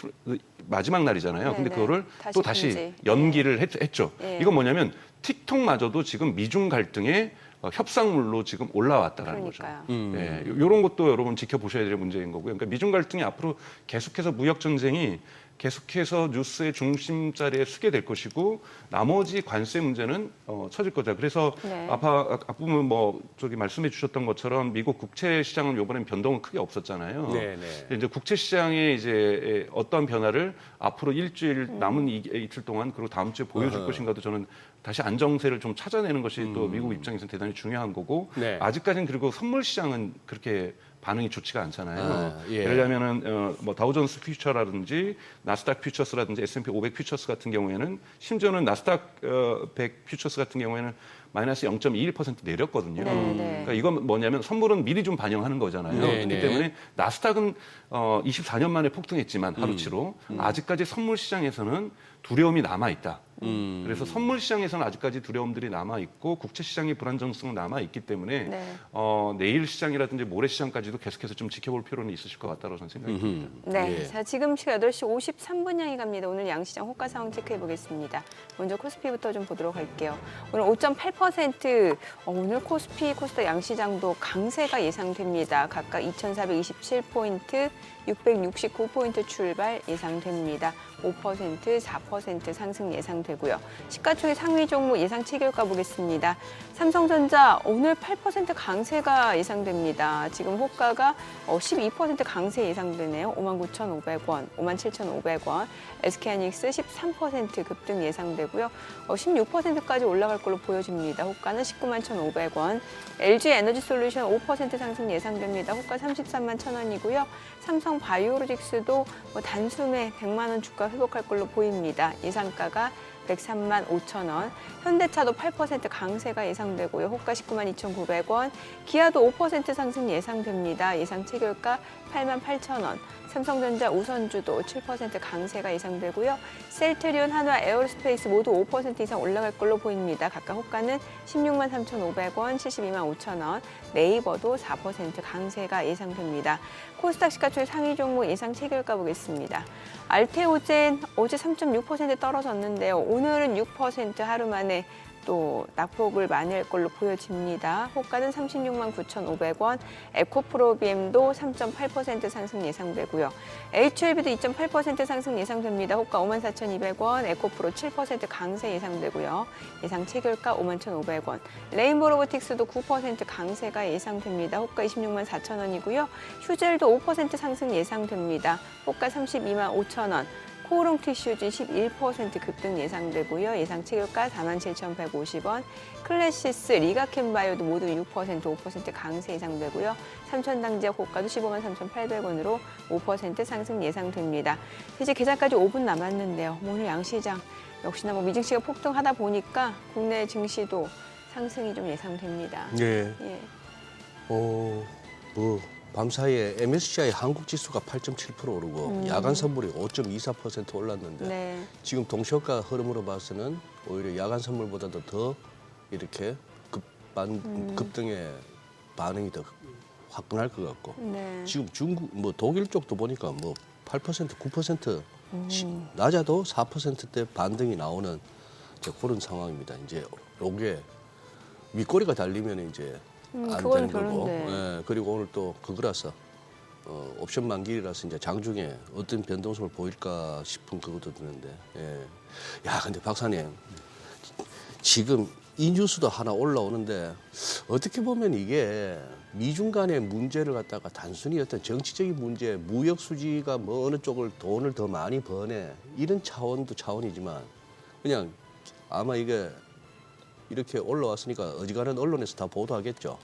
마지막 날이잖아요. 근데 네네. 그거를 다시 또 다시 금지. 연기를 했죠. 예. 이건 뭐냐면 틱톡마저도 지금 미중 갈등의 협상물로 지금 올라왔다라는 거죠. 그러니까요. 네, 이런 것도 여러분 지켜보셔야 될 문제인 거고요. 그러니까 미중 갈등이 앞으로 계속해서 무역 전쟁이 계속해서 뉴스의 중심 자리에 서게 될 것이고 나머지 관세 문제는 처질 거다. 그래서 네. 앞부분 뭐 저기 말씀해 주셨던 것처럼 미국 국채 시장은 이번엔 변동은 크게 없었잖아요. 네, 네. 근데 이제 국채 시장에 이제 어떤 변화를 앞으로 일주일 남은 이틀 동안 그리고 다음 주에 보여줄 것인가도 저는 다시 안정세를 좀 찾아내는 것이 또 미국 입장에서는 대단히 중요한 거고 네. 아직까지는 그리고 선물 시장은 그렇게 반응이 좋지가 않잖아요. 아, 예. 예를 들면은 뭐 다우존스 퓨처라든지 나스닥 퓨처스라든지 S&P 500 퓨처스 같은 경우에는 심지어는 나스닥 100 퓨처스 같은 경우에는 마이너스 0.21% 내렸거든요. 네, 네. 그러니까 이건 뭐냐면 선물은 미리 좀 반영하는 거잖아요. 네, 그렇기 네. 때문에 나스닥은 24년 만에 폭등했지만 하루치로 아직까지 선물 시장에서는 두려움이 남아 있다. 그래서 선물 시장에서는 아직까지 두려움들이 남아 있고 국채 시장의 불안정성은 남아 있기 때문에 네. 내일 시장이라든지 모레 시장까지도 계속해서 좀 지켜볼 필요는 있으실 것 같다고 저는 생각이 듭니다. 네, 예. 자 지금 시각 8시 53분 향이 갑니다. 오늘 양시장 호가 상황 체크해 보겠습니다. 먼저 코스피부터 좀 보도록 할게요. 오늘 5.8% 오늘 코스피, 코스닥 양시장도 강세가 예상됩니다. 각각 2,427포인트, 669포인트 출발 예상됩니다. 5%, 4% 상승 예상되고요. 시가총액 상위 종목 예상 체결가 보겠습니다. 삼성전자 오늘 8% 강세가 예상됩니다. 지금 호가가 12% 강세 예상되네요. 59,500원, 57,500원. SK하이닉스 13% 급등 예상되고요. 16%까지 올라갈 걸로 보여집니다. 호가는 191,500원. LG에너지솔루션 5% 상승 예상됩니다. 호가 33만 1,000원이고요. 삼성 바이오로직스도 단숨에 100만 원 주가 회복할 걸로 보입니다. 예상가가 103만 5천 원. 현대차도 8% 강세가 예상되고요. 호가 19만 2,900원. 기아도 5% 상승 예상됩니다. 예상 체결가 8만 8천 원. 삼성전자, 우선주도 7% 강세가 예상되고요. 셀트리온, 한화, 에어로스페이스 모두 5% 이상 올라갈 걸로 보입니다. 각각 호가는 16만 3,500원, 72만 5천 원. 네이버도 4% 강세가 예상됩니다. 코스닥 시가총액 상위 종목 예상 체결가 보겠습니다. 알테오젠 어제 3.6% 떨어졌는데요. 오늘은 6% 하루 만에 또 낙폭을 많이 할 걸로 보여집니다. 호가는 36만 9,500원, 에코프로비엠도 3.8% 상승 예상되고요. HLB도 2.8% 상승 예상됩니다. 호가 5만 4,200원, 에코프로 7% 강세 예상되고요. 예상 체결가 5만 1,500원. 레인보 로보틱스도 9% 강세가 예상됩니다. 호가 26만 4,000원이고요. 휴젤도 5% 상승 예상됩니다. 호가 32만 5,000원. 코오롱 티슈즈 11% 급등 예상되고요. 예상 체결가 47,150원. 클래시스, 리가캔바이오도 모두 6%, 5% 강세 예상되고요. 삼천당제약 호가도 15만 3,800원으로 5% 상승 예상됩니다. 이제 계산까지 5분 남았는데요. 오늘 양시장 역시나 미증시가 폭등하다 보니까 국내 증시도 상승이 좀 예상됩니다. 예. 예. 밤사이에 MSCI 한국 지수가 8.7% 오르고 야간 선물이 5.24% 올랐는데 네. 지금 동시효과 흐름으로 봐서는 오히려 야간 선물보다도 더 이렇게 급등의 반응이 더 화끈할 것 같고 네. 지금 중국 독일 쪽도 보니까 8% 9% 낮아도 4%대 반등이 나오는 이제 그런 상황입니다. 이제 요게 윗꼬리가 달리면 이제 안 그건 되는 거고. 별론데. 예, 그리고 오늘 또 그거라서 옵션 만기라서 이제 장중에 어떤 변동성을 보일까 싶은 그것도 드는데. 예. 야, 근데 박사님 지금 이 뉴스도 하나 올라오는데 어떻게 보면 이게 미중 간의 문제를 갖다가 단순히 어떤 정치적인 문제, 무역 수지가 뭐 어느 쪽을 돈을 더 많이 버네 이런 차원도 차원이지만 그냥 아마 이게 이렇게 올라왔으니까 어지간한 언론에서 다 보도하겠죠.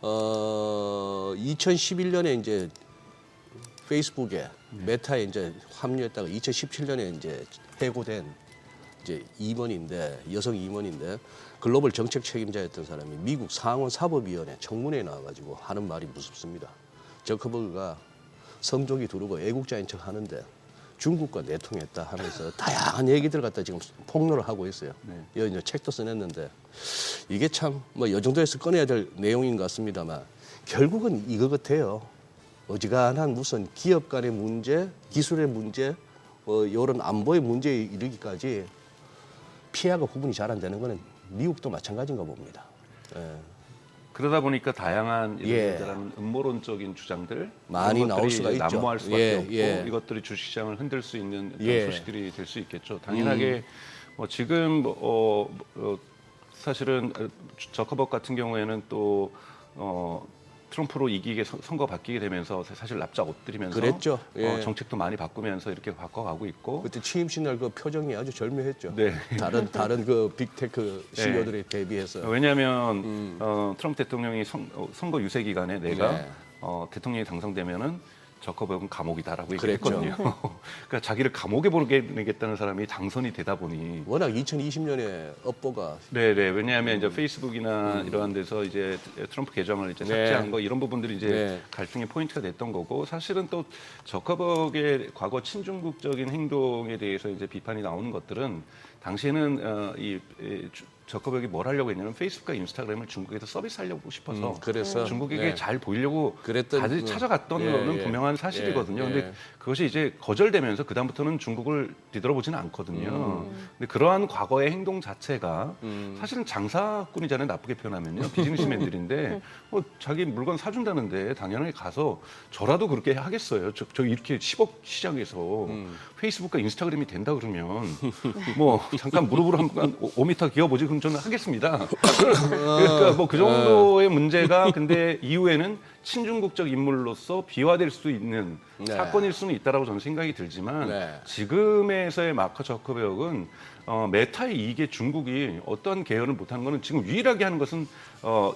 2011년에 이제 페이스북에 메타에 이제 합류했다가 2017년에 이제 해고된 이제 임원인데 여성 임원인데 글로벌 정책 책임자였던 사람이 미국 상원 사법위원회 청문회에 나와가지고 하는 말이 무섭습니다. 저커버그가 성적이 두르고 애국자인 척 하는데 중국과 내통했다 하면서 다양한 얘기들 갖다 지금 폭로를 하고 있어요. 네. 이제 책도 써냈는데 이게 참 뭐 이 정도에서 꺼내야 될 내용인 것 같습니다만 결국은 이거 같아요. 어지간한 무슨 기업 간의 문제, 기술의 문제, 이런 안보의 문제에 이르기까지 피해가 구분이 잘 안 되는 거는 미국도 마찬가지인가 봅니다. 예. 그러다 보니까 다양한 예. 이런 음모론적인 주장들 많이 이런 나올 것들이 수가 있죠. 난무할 수밖에 예, 없고 예. 이것들이 주식시장을 흔들 수 있는 어떤 예. 소식들이 될 수 있겠죠. 당연하게 뭐 지금 사실은 저커버그 같은 경우에는 또 트럼프로 이기게 선거 바뀌게 되면서 사실 납작 엎드리면서 그랬죠. 예. 정책도 많이 바꾸면서 이렇게 바꿔가고 있고 그때 취임식 날 그 표정이 아주 절묘했죠. 네. 다른 그 빅테크 CEO들에 대비해서. 왜냐하면 트럼프 대통령이 선거 유세 기간에 내가 네. 대통령이 당선되면은 저커버그는 감옥이다라고 그랬죠. 얘기했거든요. 그러니까 자기를 감옥에 보내겠다는 사람이 당선이 되다 보니 워낙 2020년에 업보가 네네 왜냐하면 이제 페이스북이나 이러한 데서 이제 트럼프 계정을 이제 네. 삭제한 거 이런 부분들이 이제 네. 갈등의 포인트가 됐던 거고 사실은 또 저커버그의 과거 친중국적인 행동에 대해서 이제 비판이 나오는 것들은 당시에는 저커버그가 뭘 하려고 했냐면 페이스북과 인스타그램을 중국에서 서비스하려고 싶어서 그래서 중국에게 네. 잘 보이려고 그랬던 다들 찾아갔던 예, 거는 예. 분명한 사실이거든요. 예, 예. 근데 그것이 이제 거절되면서 그다음부터는 중국을 뒤돌아보지는 않거든요. 근데 그러한 과거의 행동 자체가 사실은 장사꾼이잖아요. 나쁘게 표현하면요. 비즈니스맨들인데 자기 물건 사준다는데 당연하게 가서 저라도 그렇게 하겠어요. 저 이렇게 10억 시장에서 페이스북과 인스타그램이 된다 그러면 뭐 잠깐 무릎으로 한번 5m 기어보지 그럼 저는 하겠습니다. 그러니까 뭐 그 정도의 문제가 근데 이후에는 친중국적 인물로서 비화될 수 있는 네. 사건일 수는 있다라고 저는 생각이 들지만 네. 지금에서의 마크 저커버그는 메타의 이익에 중국이 어떠한 개혁을 못하는 거는 지금 유일하게 하는 것은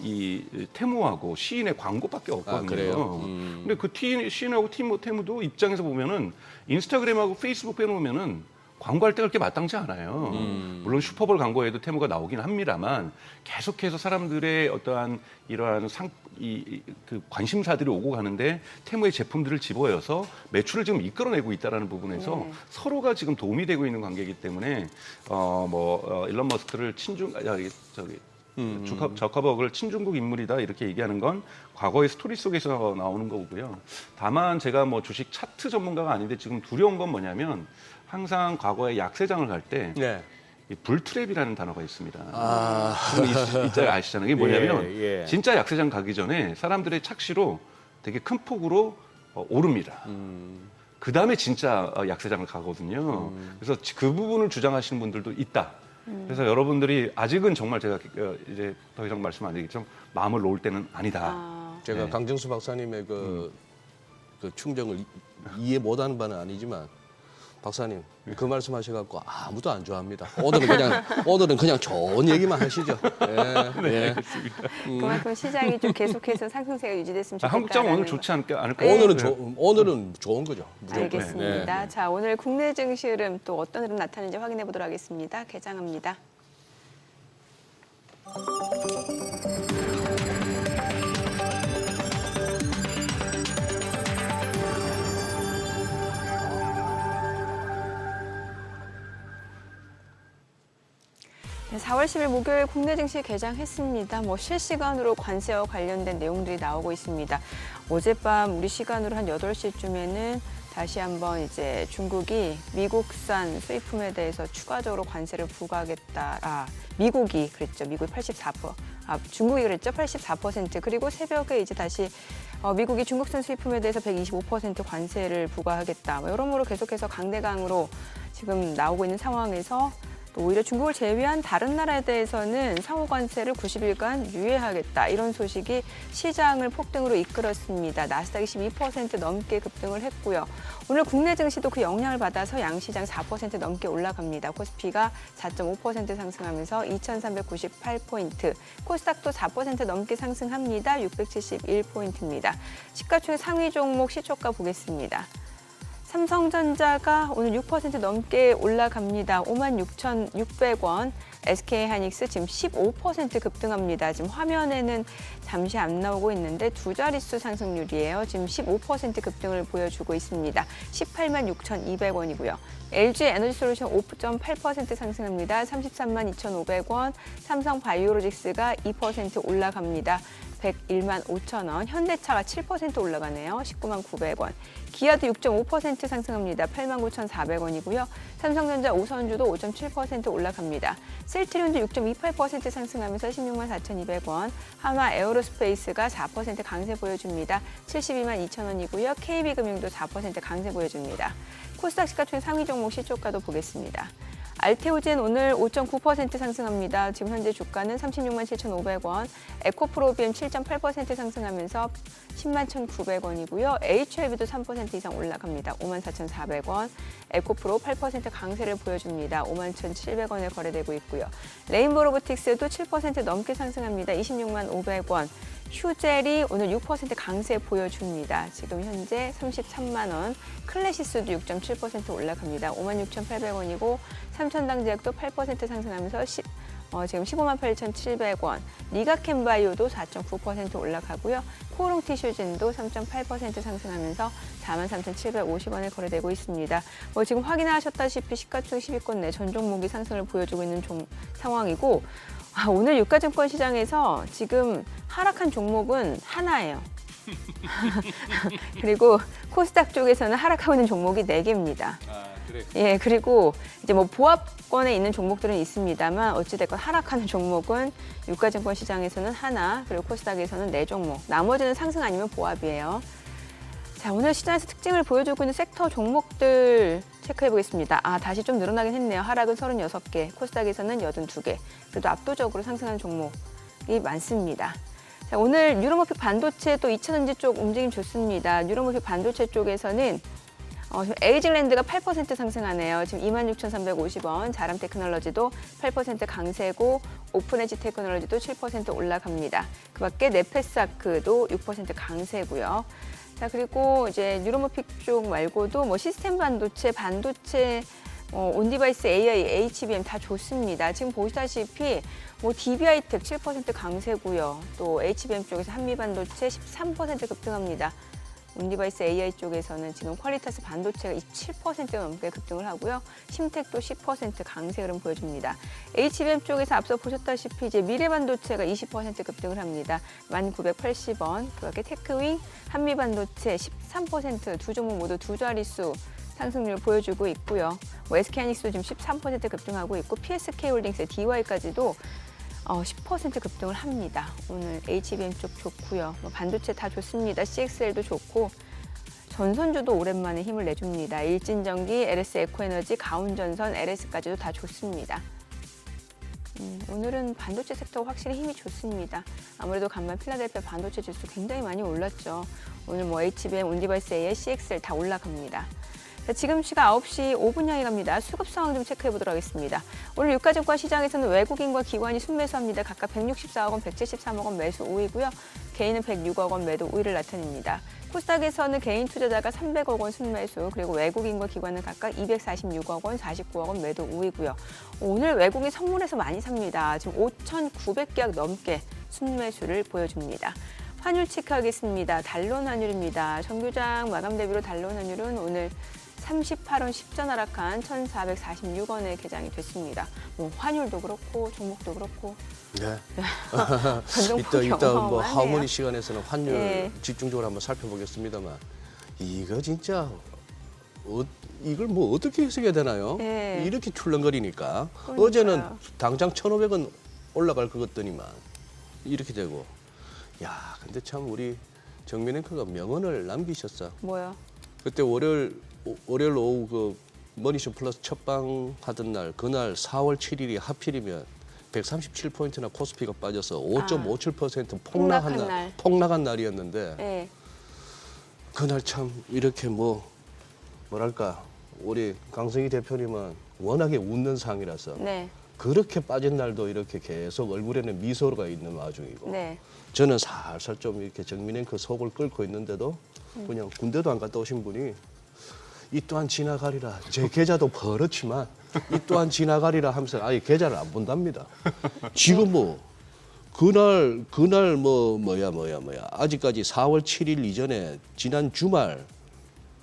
이 테무하고 시인의 광고밖에 없거든요. 그래요? 근데 그 시인하고 테무도 입장에서 보면은 인스타그램하고 페이스북 빼놓으면은 광고할 때가 그렇게 마땅치 않아요. 물론 슈퍼볼 광고에도 테무가 나오긴 합니다만 계속해서 사람들의 어떠한 이러한 그 관심사들이 오고 가는데 테무의 제품들을 집어여서 매출을 지금 이끌어내고 있다는 부분에서 서로가 지금 도움이 되고 있는 관계이기 때문에 일론 머스크를 저커버그를 친중국 인물이다 이렇게 얘기하는 건 과거의 스토리 속에서 나오는 거고요. 다만 제가 뭐 주식 차트 전문가가 아닌데 지금 두려운 건 뭐냐면 항상 과거에 약세장을 갈 때 네. 이 불트랩이라는 단어가 있습니다. 아. 이자 아시잖아요. 이게 뭐냐면 예, 예. 진짜 약세장 가기 전에 사람들의 착시로 되게 큰 폭으로 오릅니다. 그 다음에 진짜 약세장을 가거든요. 그래서 그 부분을 주장하시는 분들도 있다. 그래서 여러분들이 아직은 정말 제가 이제 더 이상 말씀 안 드리겠지만 마음을 놓을 때는 아니다. 제가 네. 강정수 박사님의 그 충정을 이해 못하는 바는 아니지만 박사님 그 말씀하셔갖고 아무도 안 좋아합니다. 오늘은 그냥 좋은 얘기만 하시죠. 예, 예. 그만큼 시장이 좀 계속해서 상승세가 유지됐으면 좋겠다. 한국장 오늘 좋지 않을까요? 오늘은 좋은 거죠. 무조건. 알겠습니다. 네. 자, 오늘 국내 증시 흐름 또 어떤 흐름 나타나는지 확인해 보도록 하겠습니다. 개장합니다. 네, 4월 10일 목요일 국내 증시 개장했습니다. 실시간으로 관세와 관련된 내용들이 나오고 있습니다. 어젯밤 우리 시간으로 한 8시쯤에는 다시 한번 이제 중국이 미국산 수입품에 대해서 추가적으로 관세를 부과하겠다. 미국이 그랬죠. 미국이 84%. 중국이 그랬죠. 84%. 그리고 새벽에 이제 다시 미국이 중국산 수입품에 대해서 125% 관세를 부과하겠다. 여러모로 계속해서 강대강으로 지금 나오고 있는 상황에서 또 오히려 중국을 제외한 다른 나라에 대해서는 상호 관세를 90일간 유예하겠다. 이런 소식이 시장을 폭등으로 이끌었습니다. 나스닥이 12% 넘게 급등을 했고요. 오늘 국내 증시도 그 영향을 받아서 양시장 4% 넘게 올라갑니다. 코스피가 4.5% 상승하면서 2,398포인트, 코스닥도 4% 넘게 상승합니다. 671포인트입니다. 시가총액 상위 종목 시초가 보겠습니다. 삼성전자가 오늘 6% 넘게 올라갑니다. 56,600원. SK하이닉스 지금 15% 급등합니다. 지금 화면에는 잠시 안 나오고 있는데 두 자릿수 상승률이에요. 지금 15% 급등을 보여주고 있습니다. 186,200원이고요. LG에너지솔루션 5.8% 상승합니다. 332,500원. 삼성바이오로직스가 2% 올라갑니다. 101만5천원. 현대차가 7% 올라가네요. 19만 900원. 기아도 6.5% 상승합니다. 89,400원이고요. 삼성전자 우선주도 5.7% 올라갑니다. 셀트리온도 6.28% 상승하면서 16만 4,200원. 하마 에어로스페이스가 4% 강세 보여줍니다. 72만 2천원이고요. KB금융도 4% 강세 보여줍니다. 코스닥 시가총액 상위 종목 시초가도 보겠습니다. 알테오젠 오늘 5.9% 상승합니다. 지금 현재 주가는 36만 7,500원, 에코프로비엠 7.8% 상승하면서 10만 1,900원이고요. HLB도 3% 이상 올라갑니다. 5만 4,400원, 에코프로 8% 강세를 보여줍니다. 5만 1,700원에 거래되고 있고요. 레인보로보틱스도 7% 넘게 상승합니다. 26만 500원. 휴젤이 오늘 6% 강세 보여줍니다. 지금 현재 33만 원. 클래시스도 6.7% 올라갑니다. 56,800원이고 삼천당제약도 8% 상승하면서 지금 15만 8,700원. 리가캠바이오도 4.9% 올라가고요. 코오롱티슈진도 3.8% 상승하면서 43,750원에 거래되고 있습니다. 지금 확인하셨다시피 시가총 10위권 내 전 종목이 상승을 보여주고 있는 상황이고 오늘 유가증권 시장에서 지금 하락한 종목은 하나예요. 그리고 코스닥 쪽에서는 하락하고 있는 종목이 4개입니다. 예, 그리고 이제 보합권에 있는 종목들은 있습니다만 어찌됐건 하락하는 종목은 유가증권 시장에서는 하나, 그리고 코스닥에서는 4종목. 나머지는 상승 아니면 보합이에요. 자, 오늘 시장에서 특징을 보여주고 있는 섹터 종목들 체크해 보겠습니다. 다시 좀 늘어나긴 했네요. 하락은 36개, 코스닥에서는 82개. 그래도 압도적으로 상승하는 종목이 많습니다. 자, 오늘 뉴로모픽 반도체 또 2차전지 쪽 움직임 좋습니다. 뉴로모픽 반도체 쪽에서는 에이징랜드가 8% 상승하네요. 지금 26,350원. 자람테크놀로지도 8% 강세고 오픈에지 테크놀로지도 7% 올라갑니다. 그 밖에 네페스아크도 6% 강세고요. 자, 그리고 이제 뉴로모픽 쪽 말고도 시스템 반도체, 온디바이스 AI, HBM 다 좋습니다. 지금 보시다시피 DB하이텍 7% 강세고요. 또 HBM 쪽에서 한미반도체 13% 급등합니다. 온디바이스 AI 쪽에서는 지금 퀄리타스 반도체가 7% 넘게 급등을 하고요. 심텍도 10% 강세 흐름 보여줍니다. HBM 쪽에서 앞서 보셨다시피 이제 미래반도체가 20% 급등을 합니다. 1,980원. 그밖에 테크윙, 한미반도체 13% 두 종목 모두 두 자릿수 상승률 보여주고 있고요. SK하이닉스도 지금 13% 급등하고 있고 PSK홀딩스, DY까지도 10% 급등을 합니다. 오늘 HBM 쪽 좋고요. 반도체 다 좋습니다. CXL도 좋고 전선주도 오랜만에 힘을 내줍니다. 일진전기, LS 에코에너지, 가온전선, LS까지도 다 좋습니다. 오늘은 반도체 섹터가 확실히 힘이 좋습니다. 아무래도 간만 필라델피아 반도체 지수 굉장히 많이 올랐죠. 오늘 HBM, 온디바이스 AI, CXL 다 올라갑니다. 자, 지금 시각 9시 5분 향해 갑니다. 수급 상황 좀 체크해 보도록 하겠습니다. 오늘 유가증권 시장에서는 외국인과 기관이 순매수합니다. 각각 164억 원, 173억 원 매수 우위고요. 개인은 106억 원 매도 우위를 나타냅니다. 코스닥에서는 개인 투자자가 300억 원 순매수, 그리고 외국인과 기관은 각각 246억 원, 49억 원 매도 우위고요. 오늘 외국인 선물에서 많이 삽니다. 지금 5,900계약 넘게 순매수를 보여줍니다. 환율 체크하겠습니다. 달러 환율입니다. 정규장 마감 대비로 달러 환율은 오늘 38원 10전 하락한 1,446원에 개장이 됐습니다. 환율도 그렇고 종목도 그렇고. 네. 전종폭이 이따 어마어마하네요. 하모니 시간에서는 환율 예. 집중적으로 한번 살펴보겠습니다만 이거 진짜 이걸 뭐 어떻게 해석해야 되나요? 네. 이렇게 출렁거리니까 그러니까요. 어제는 당장 1,500원 올라갈 것 같더니만 이렇게 되고 야 근데 참 우리 정민 앵커가 명언을 남기셨어. 뭐요? 그때 월요일 오후 그 머니쇼 플러스 첫방 하던 날 그날 4월 7일이 하필이면 137포인트나 코스피가 빠져서 5.57% 폭락한 날이었는데 네. 그날 참 이렇게 뭐랄까 우리 강성희 대표님은 워낙에 웃는 상이라서 네. 그렇게 빠진 날도 이렇게 계속 얼굴에는 미소가 있는 와중이고 네. 저는 살살 좀 이렇게 정민 앵커 속을 끓고 있는데도 그냥 군대도 안 갔다 오신 분이 이 또한 지나가리라. 제 계좌도 버렇지만 이 또한 지나가리라 하면서 아예 계좌를 안 본답니다. 지금 그날 뭐야 아직까지 4월 7일 이전에 지난 주말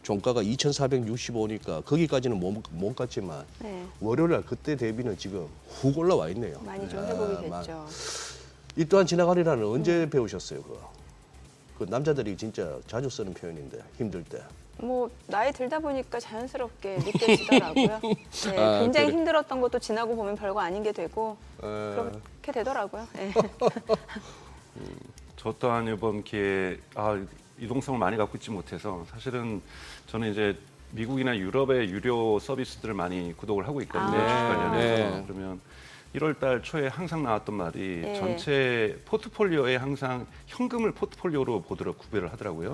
종가가 2,465니까 거기까지는 못 갔지만 네. 월요일 날 그때 대비는 지금 훅 올라와 있네요. 많이 좀 야, 회복이 막. 됐죠. 이 또한 지나가리라는 언제 배우셨어요? 그 남자들이 진짜 자주 쓰는 표현인데 힘들 때. 뭐 나이 들다 보니까 자연스럽게 느껴지더라고요. 네, 아, 굉장히 그래. 힘들었던 것도 지나고 보면 별거 아닌 게 되고 그렇게 되더라고요. 네. 저 또한 이번 기회에 이동성을 많이 갖고 있지 못해서 사실은 저는 이제 미국이나 유럽의 유료 서비스들을 많이 구독을 하고 있거든요. 주식 관련해서. 네. 그러면 1월 달 초에 항상 나왔던 말이 네. 전체 포트폴리오에 항상 현금을 포트폴리오로 보도록 구별을 하더라고요.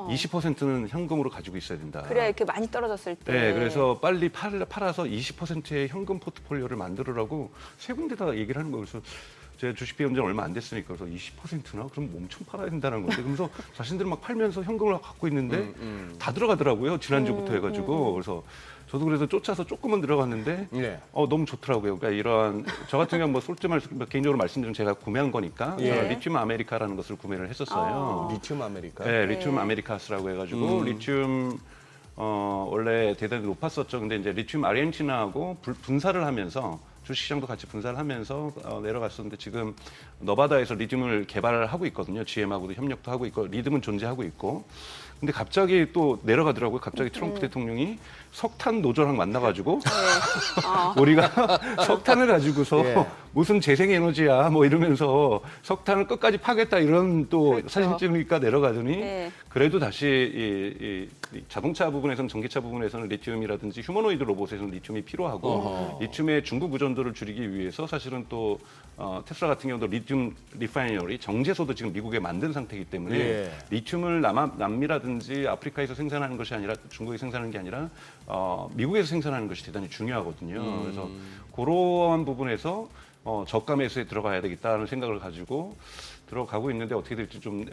20%는 현금으로 가지고 있어야 된다. 그래야 이렇게 많이 떨어졌을 때. 네, 그래서 빨리 팔아서 20%의 현금 포트폴리오를 만들으라고 세 군데다 얘기를 하는 거예요. 그래서 제가 주식 배운 지 얼마 안 됐으니까 그래서 20%나? 그럼 엄청 팔아야 된다는 건데 그러면서 자신들은 막 팔면서 현금을 갖고 있는데 다 들어가더라고요. 지난주부터 해가지고. 그래서 저도 그래서 쫓아서 조금은 들어갔는데 네. 너무 좋더라고요. 그러니까 이러한 저 같은 경우는 솔직히 개인적으로 말씀드리면 제가 구매한 거니까 예. 리튬 아메리카라는 것을 구매를 했었어요. 리튬 아메리카. 네, 리튬 아메리카스라고 해가지고 리튬 원래 대단히 높았었죠. 근데 이제 리튬 아르헨티나하고 분사를 하면서 주식시장도 같이 분사를 하면서 내려갔었는데 지금 너바다에서 리튬을 개발을 하고 있거든요. GM하고도 협력도 하고 있고 리튬은 존재하고 있고. 근데 갑자기 또 내려가더라고요. 갑자기 트럼프 대통령이 석탄 노조랑 만나가지고 우리가 석탄을 가지고서 예. 무슨 재생에너지야 뭐 이러면서 석탄을 끝까지 파겠다 이런 또 그렇죠. 사진 찍으니까 내려가더니 네. 그래도 다시 이 자동차 부분에서는 전기차 부분에서는 리튬이라든지 휴머노이드 로봇에서는 리튬이 필요하고 리튬의 중국 의존도를 줄이기 위해서 사실은 또 테슬라 같은 경우도 리튬 리파이너리 정제소도 지금 미국에 만든 상태이기 때문에 예. 리튬을 남미라든지 아프리카에서 생산하는 것이 아니라 중국에 생산하는 게 아니라 미국에서 생산하는 것이 대단히 중요하거든요. 그래서 그러한 부분에서 저가 매수에 들어가야 되겠다는 생각을 가지고 들어가고 있는데 어떻게 될지 좀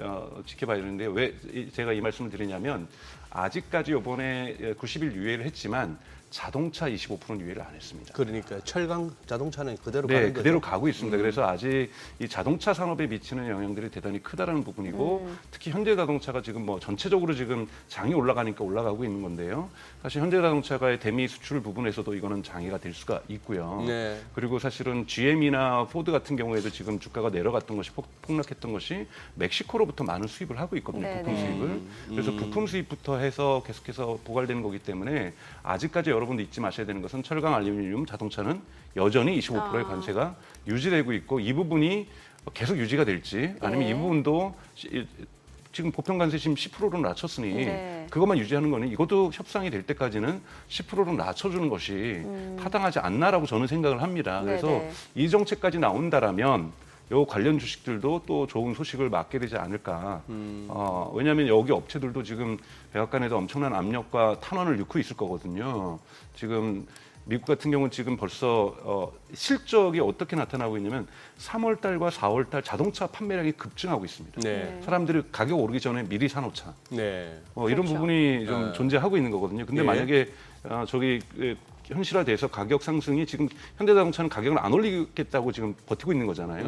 지켜봐야 되는데 왜 제가 이 말씀을 드리냐면 아직까지 이번에 90일 유예를 했지만 자동차 25%는 유예를 안 했습니다. 그러니까 철강 자동차는 그대로 네, 가는 거죠. 그대로 가고 있습니다. 그래서 아직 이 자동차 산업에 미치는 영향들이 대단히 크다라는 부분이고 특히 현대자동차가 지금 뭐 전체적으로 지금 장이 올라가니까 올라가고 있는 건데요. 사실 현대자동차가의 대미 수출 부분에서도 이거는 장애가 될 수가 있고요. 네. 그리고 사실은 GM이나 포드 같은 경우에도 지금 주가가 내려갔던 것이 폭락했던 것이 멕시코로부터 많은 수입을 하고 있거든요. 네, 부품 네. 수입을. 그래서 부품 수입부터 해서 계속해서 고갈되는 거기 때문에 아직까지 여러분도 잊지 마셔야 되는 것은 철강, 알루미늄, 자동차는 여전히 25%의 관세가 유지되고 있고 이 부분이 계속 유지가 될지 아니면 네. 이 부분도 지금 보편 관세 지금 10%로 낮췄으니 네. 그것만 유지하는 거는 이것도 협상이 될 때까지는 10%로 낮춰주는 것이 타당하지 않나라고 저는 생각을 합니다. 그래서 네네. 이 정책까지 나온다라면 요 관련 주식들도 또 좋은 소식을 맞게 되지 않을까. 왜냐하면 여기 업체들도 지금 백악관에도 엄청난 압력과 탄원을 넣고 있을 거거든요. 지금 미국 같은 경우는 지금 벌써 실적이 어떻게 나타나고 있냐면 3월 달과 4월 달 자동차 판매량이 급증하고 있습니다. 네. 사람들이 가격 오르기 전에 미리 사놓자. 네. 이런 그렇죠. 부분이 좀 존재하고 있는 거거든요. 근데 예. 만약에 저기 현실화돼서 가격 상승이 지금 현대자동차는 가격을 안 올리겠다고 지금 버티고 있는 거잖아요.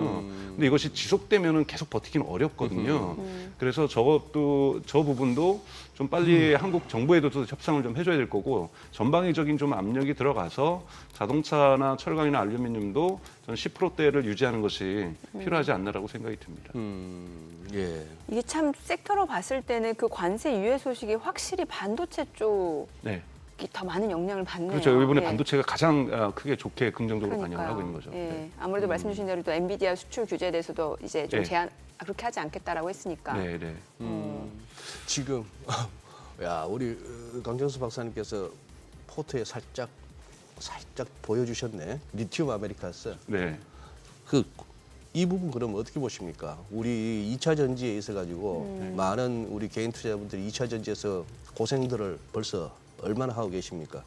근데 이것이 지속되면은 계속 버티기는 어렵거든요. 그래서 저 부분도 좀 빨리 한국 정부에도 협상을 좀 해줘야 될 거고 전방위적인 좀 압력이 들어가서 자동차나 철강이나 알루미늄도 저는 10%대를 유지하는 것이 필요하지 않나라고 생각이 듭니다. 예. 이게 참 섹터로 봤을 때는 그 관세 유예 소식이 확실히 반도체 쪽 네. 더 많은 영향을 받네요. 그렇죠. 이번에 예. 반도체가 가장 크게 좋게 긍정적으로 반영을 그러니까요. 하고 있는 거죠. 예. 네. 아무래도 말씀 주신 대로 또 엔비디아 수출 규제에 대해서도 이제 좀 네. 제한 그렇게 하지 않겠다라고 했으니까. 네, 네. 지금 야 우리 강정수 박사님께서 포트에 살짝 보여주셨네. 리튬 아메리카스. 네. 이 부분 그럼 어떻게 보십니까? 우리 2차 전지에 있어 가지고 많은 우리 개인 투자자분들이 2차 전지에서 고생들을 벌써 얼마나 하고 계십니까?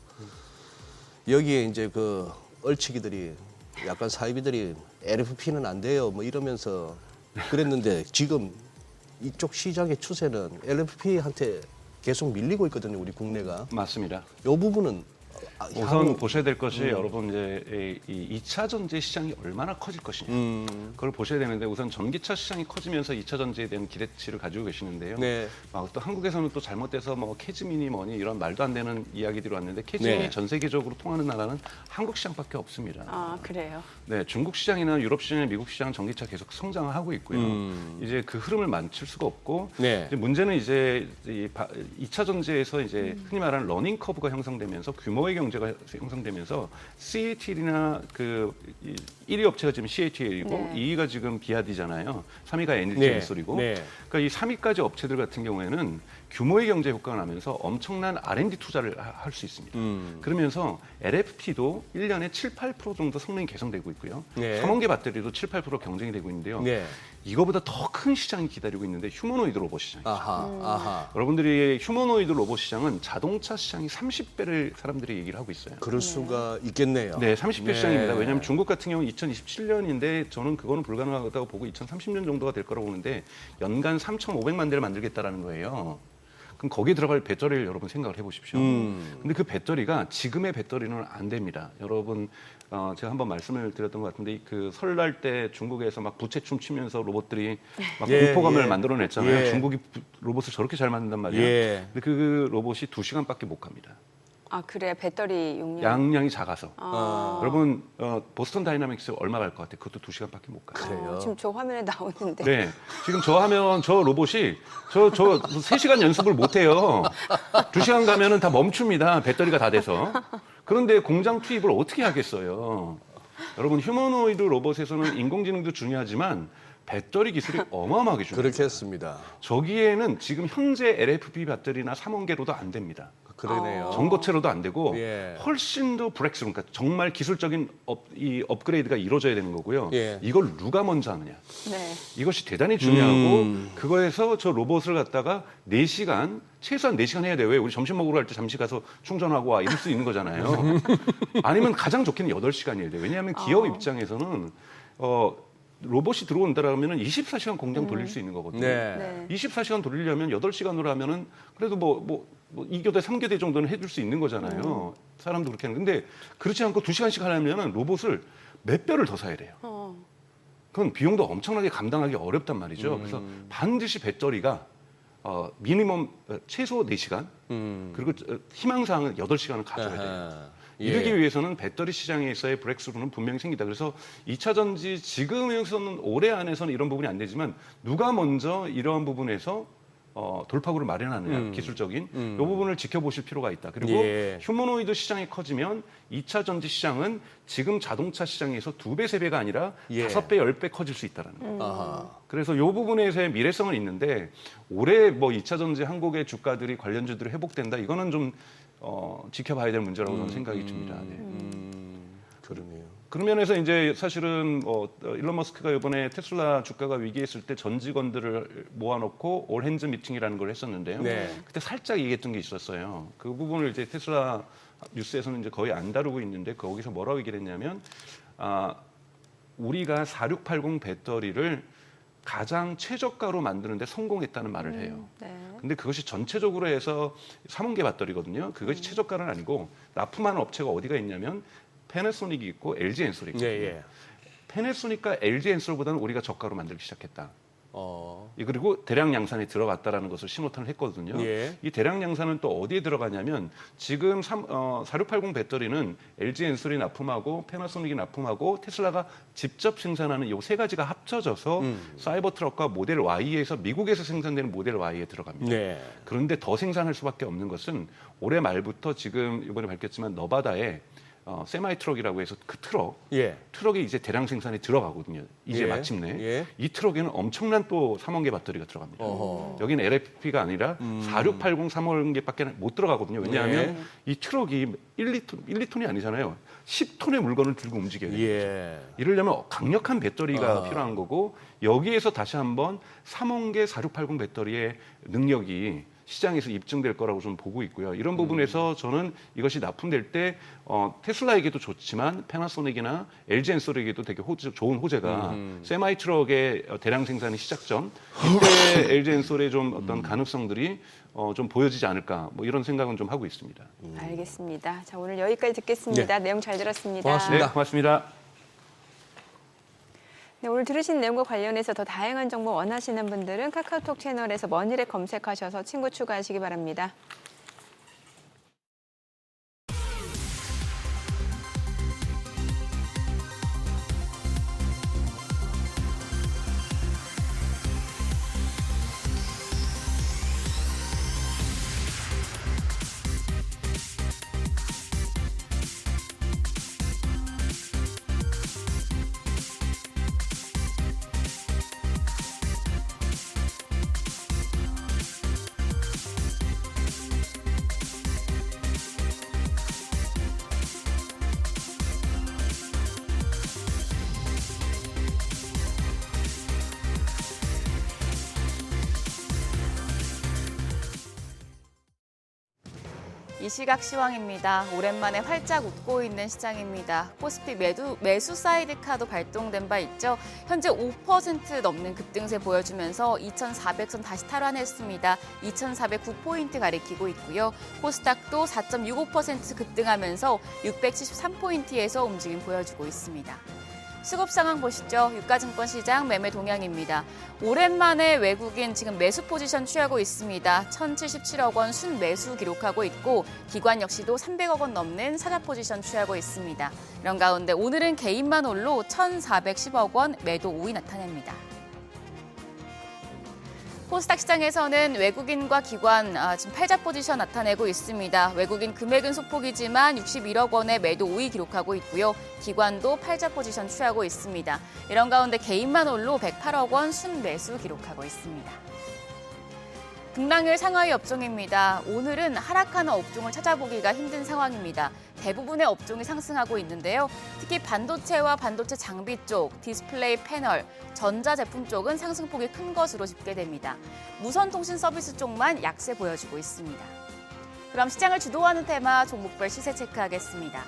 여기에 이제 그 얼치기들이 약간 사이비들이 LFP는 안 돼요 뭐 이러면서 그랬는데 지금 이쪽 시장의 추세는 LFP한테 계속 밀리고 있거든요, 우리 국내가. 맞습니다. 이 부분은 우선 보셔야 될 것이 여러분 이제 이 2차 전지 시장이 얼마나 커질 것이냐. 그걸 보셔야 되는데 우선 전기차 시장이 커지면서 2차 전지에 대한 기대치를 가지고 계시는데요. 네. 또 한국에서는 또 잘못돼서 뭐 캐즈민이 뭐니 이런 말도 안 되는 이야기들이 왔는데 캐즈민이 네. 전 세계적으로 통하는 나라는 한국 시장밖에 없습니다. 아, 그래요. 네, 중국 시장이나 유럽 시장, 미국 시장 전기차 계속 성장을 하고 있고요. 이제 그 흐름을 멈출 수가 없고 네. 이제 문제는 이제 2차 전지에서 이제 흔히 말하는 러닝 커브가 형성되면서 규모의 경제가 형성되면서 CATL이나 그 1위 업체가 지금 CATL이고 네. 2위가 지금 비아디잖아요. 3위가 LG 네. 엔솔이고. 네. 그러니까 이 3위까지 업체들 같은 경우에는 규모의 경제 효과가 나면서 엄청난 R&D 투자를 할 수 있습니다. 그러면서 LFP도 1년에 7, 8% 정도 성능이 개선되고 있고요. 네. 3원계 배터리도 7, 8% 경쟁이 되고 있는데요. 네. 이거보다 더 큰 시장이 기다리고 있는데 휴머노이드 로봇 시장이죠. 아하. 여러분들이 휴머노이드 로봇 시장은 자동차 시장이 30배를 사람들이 얘기를 하고 있어요. 그럴 수가 있겠네요. 네, 30배 네. 시장입니다. 왜냐하면 중국 같은 경우는 2027년인데 저는 그거는 불가능하다고 보고 2030년 정도가 될 거라고 보는데 연간 3,500만 대를 만들겠다라는 거예요. 그럼 거기에 들어갈 배터리를 여러분 생각을 해보십시오. 근데 그 배터리가 지금의 배터리는 안 됩니다. 여러분 제가 한번 말씀을 드렸던 것 같은데 그 설날 때 중국에서 막 부채춤 추면서 로봇들이 막 예, 공포감을 예. 만들어냈잖아요. 예. 중국이 로봇을 저렇게 잘 만든단 말이에요. 예. 근데 그 로봇이 2시간밖에 못 갑니다. 아, 그래. 배터리 용량. 양량이 작아서. 아. 여러분 보스턴 다이나믹스 얼마 갈 것 같아요? 그것도 2시간밖에 못 가요. 그래요. 지금 저 화면에 나오는데. 네, 지금 저 하면 저 로봇이 저 3시간 연습을 못 해요. 2시간 가면은 다 멈춥니다. 배터리가 다 돼서. 그런데 공장 투입을 어떻게 하겠어요? 여러분 휴머노이드 로봇에서는 인공지능도 중요하지만 배터리 기술이 어마어마하게 중요해요. 그렇겠습니다. 저기에는 지금 현재 LFP 배터리나 3원계로도 안 됩니다. 그러네요. 전고체로도 안 되고 예. 훨씬 더 브렉스루, 그러니까 정말 기술적인 이 업그레이드가 이루어져야 되는 거고요. 예. 이걸 누가 먼저 하느냐. 네. 이것이 대단히 중요하고 그거에서 저 로봇을 갖다가 4시간 최소한 4시간 해야 돼요. 왜? 우리 점심 먹으러 갈 때 잠시 가서 충전하고 와 이럴 수 있는 거잖아요. 아니면 가장 좋게는 8시간이어야 돼요. 왜냐하면 기업 입장에서는 로봇이 들어온다라면 24시간 공장 돌릴 수 있는 거거든요. 네. 24시간 돌리려면 8시간으로 하면은 그래도 뭐 2교대, 3교대 정도는 해줄 수 있는 거잖아요. 사람도 그렇게 하는. 근데 그렇지 않고 2시간씩 하려면 로봇을 몇 배를 더 사야 돼요. 그건 비용도 엄청나게 감당하기 어렵단 말이죠. 그래서 반드시 배터리가 미니멈 최소 4시간 그리고 희망사항은 8시간을 가져야 돼요. 아하. 이러기 위해서는 배터리 시장에서의 브렉스루는 분명히 생기다. 그래서 2차 전지 지금에서는 올해 안에서는 이런 부분이 안 되지만 누가 먼저 이러한 부분에서 돌파구를 마련하느냐 기술적인 이 부분을 지켜보실 필요가 있다. 그리고 예. 휴머노이드 시장이 커지면 2차 전지 시장은 지금 자동차 시장에서 2배, 3배가 아니라 예. 5배, 10배 커질 수 있다는 거예요. 아하. 그래서 이 부분에서의 미래성은 있는데 올해 뭐 2차 전지 한국의 주가들이 관련주들이 회복된다. 이거는 좀 지켜봐야 될 문제라고 저는 생각이 듭니다. 네. 그러네요. 그런 면에서 이제 사실은 일론 머스크가 이번에 테슬라 주가가 위기에 있을 때 전 직원들을 모아놓고 올 핸즈 미팅이라는 걸 했었는데요. 네. 그때 살짝 얘기했던 게 있었어요. 그 부분을 이제 테슬라 뉴스에서는 이제 거의 안 다루고 있는데 거기서 뭐라고 얘기를 했냐면 우리가 4680 배터리를 가장 최저가로 만드는데 성공했다는 말을 해요. 네. 근데 그것이 전체적으로 해서 3원계 배터리거든요. 그것이 최저가는 아니고 납품하는 업체가 어디가 있냐면 패나소닉이 있고 LG 엔솔이 있거든요. 예. 패나소닉과 LG 엔솔보다는 우리가 저가로 만들기 시작했다. 그리고 대량 양산에 들어갔다라는 것을 신호탄을 했거든요. 예. 이 대량 양산은 또 어디에 들어가냐면 지금 4680 배터리는 LG 엔솔이 납품하고 패나소닉이 납품하고 테슬라가 직접 생산하는 이 세 가지가 합쳐져서 사이버 트럭과 모델 Y에서 미국에서 생산되는 모델 Y에 들어갑니다. 네. 그런데 더 생산할 수밖에 없는 것은 올해 말부터 지금 이번에 밝혔지만 너바다에 세마이 트럭이라고 해서 그 트럭이 이제 대량 생산에 들어가거든요. 이제 예. 마침내 예. 이 트럭에는 엄청난 또 3원계 배터리가 들어갑니다. 어허. 여기는 LFP가 아니라 4680 3원계밖에 못 들어가거든요. 왜냐하면 이 트럭이 1리톤이 아니잖아요. 10톤의 물건을 들고 움직여야 돼요. 예. 이러려면 강력한 배터리가 필요한 거고 여기에서 다시 한번 3원계 4680 배터리의 능력이 시장에서 입증될 거라고 좀 보고 있고요. 이런 부분에서 저는 이것이 납품될 때 테슬라에게도 좋지만 패나소닉이나 LG 엔솔에게도 되게 좋은 호재가 세마이 트럭의 대량 생산의 시작점 이때 LG 엔솔의 좀 어떤 가능성들이 좀 보여지지 않을까 뭐 이런 생각은 좀 하고 있습니다. 알겠습니다. 자, 오늘 여기까지 듣겠습니다. 내용 잘 들었습니다. 고맙습니다. 네, 고맙습니다. 네, 오늘 들으신 내용과 관련해서 더 다양한 정보 원하시는 분들은 카카오톡 채널에서 머니를 검색하셔서 친구 추가하시기 바랍니다. 이 시각 시황입니다. 오랜만에 활짝 웃고 있는 시장입니다. 코스피 매수 사이드카도 발동된 바 있죠. 현재 5% 넘는 급등세 보여주면서 2,400선 다시 탈환했습니다. 2,409포인트 가리키고 있고요. 코스닥도 4.65% 급등하면서 673포인트에서 움직임 보여주고 있습니다. 수급 상황 보시죠. 유가증권 시장 매매 동향입니다. 오랜만에 외국인 지금 매수 포지션 취하고 있습니다. 1,077억 원 순매수 기록하고 있고 기관 역시도 300억 원 넘는 사자 포지션 취하고 있습니다. 이런 가운데 오늘은 개인만 홀로 1,410억 원 매도 우위 나타냅니다. 코스닥 시장에서는 외국인과 기관 지금 패자 포지션 나타내고 있습니다. 외국인 금액은 소폭이지만 61억 원의 매도 우위 기록하고 있고요. 기관도 팔자 포지션 취하고 있습니다. 이런 가운데 개인만 홀로 108억 원 순매수 기록하고 있습니다. 등락률 상하위 업종입니다. 오늘은 하락하는 업종을 찾아보기가 힘든 상황입니다. 대부분의 업종이 상승하고 있는데요. 특히 반도체와 반도체 장비 쪽, 디스플레이 패널, 전자제품 쪽은 상승폭이 큰 것으로 집계됩니다. 무선통신 서비스 쪽만 약세 보여주고 있습니다. 그럼 시장을 주도하는 테마 종목별 시세 체크하겠습니다.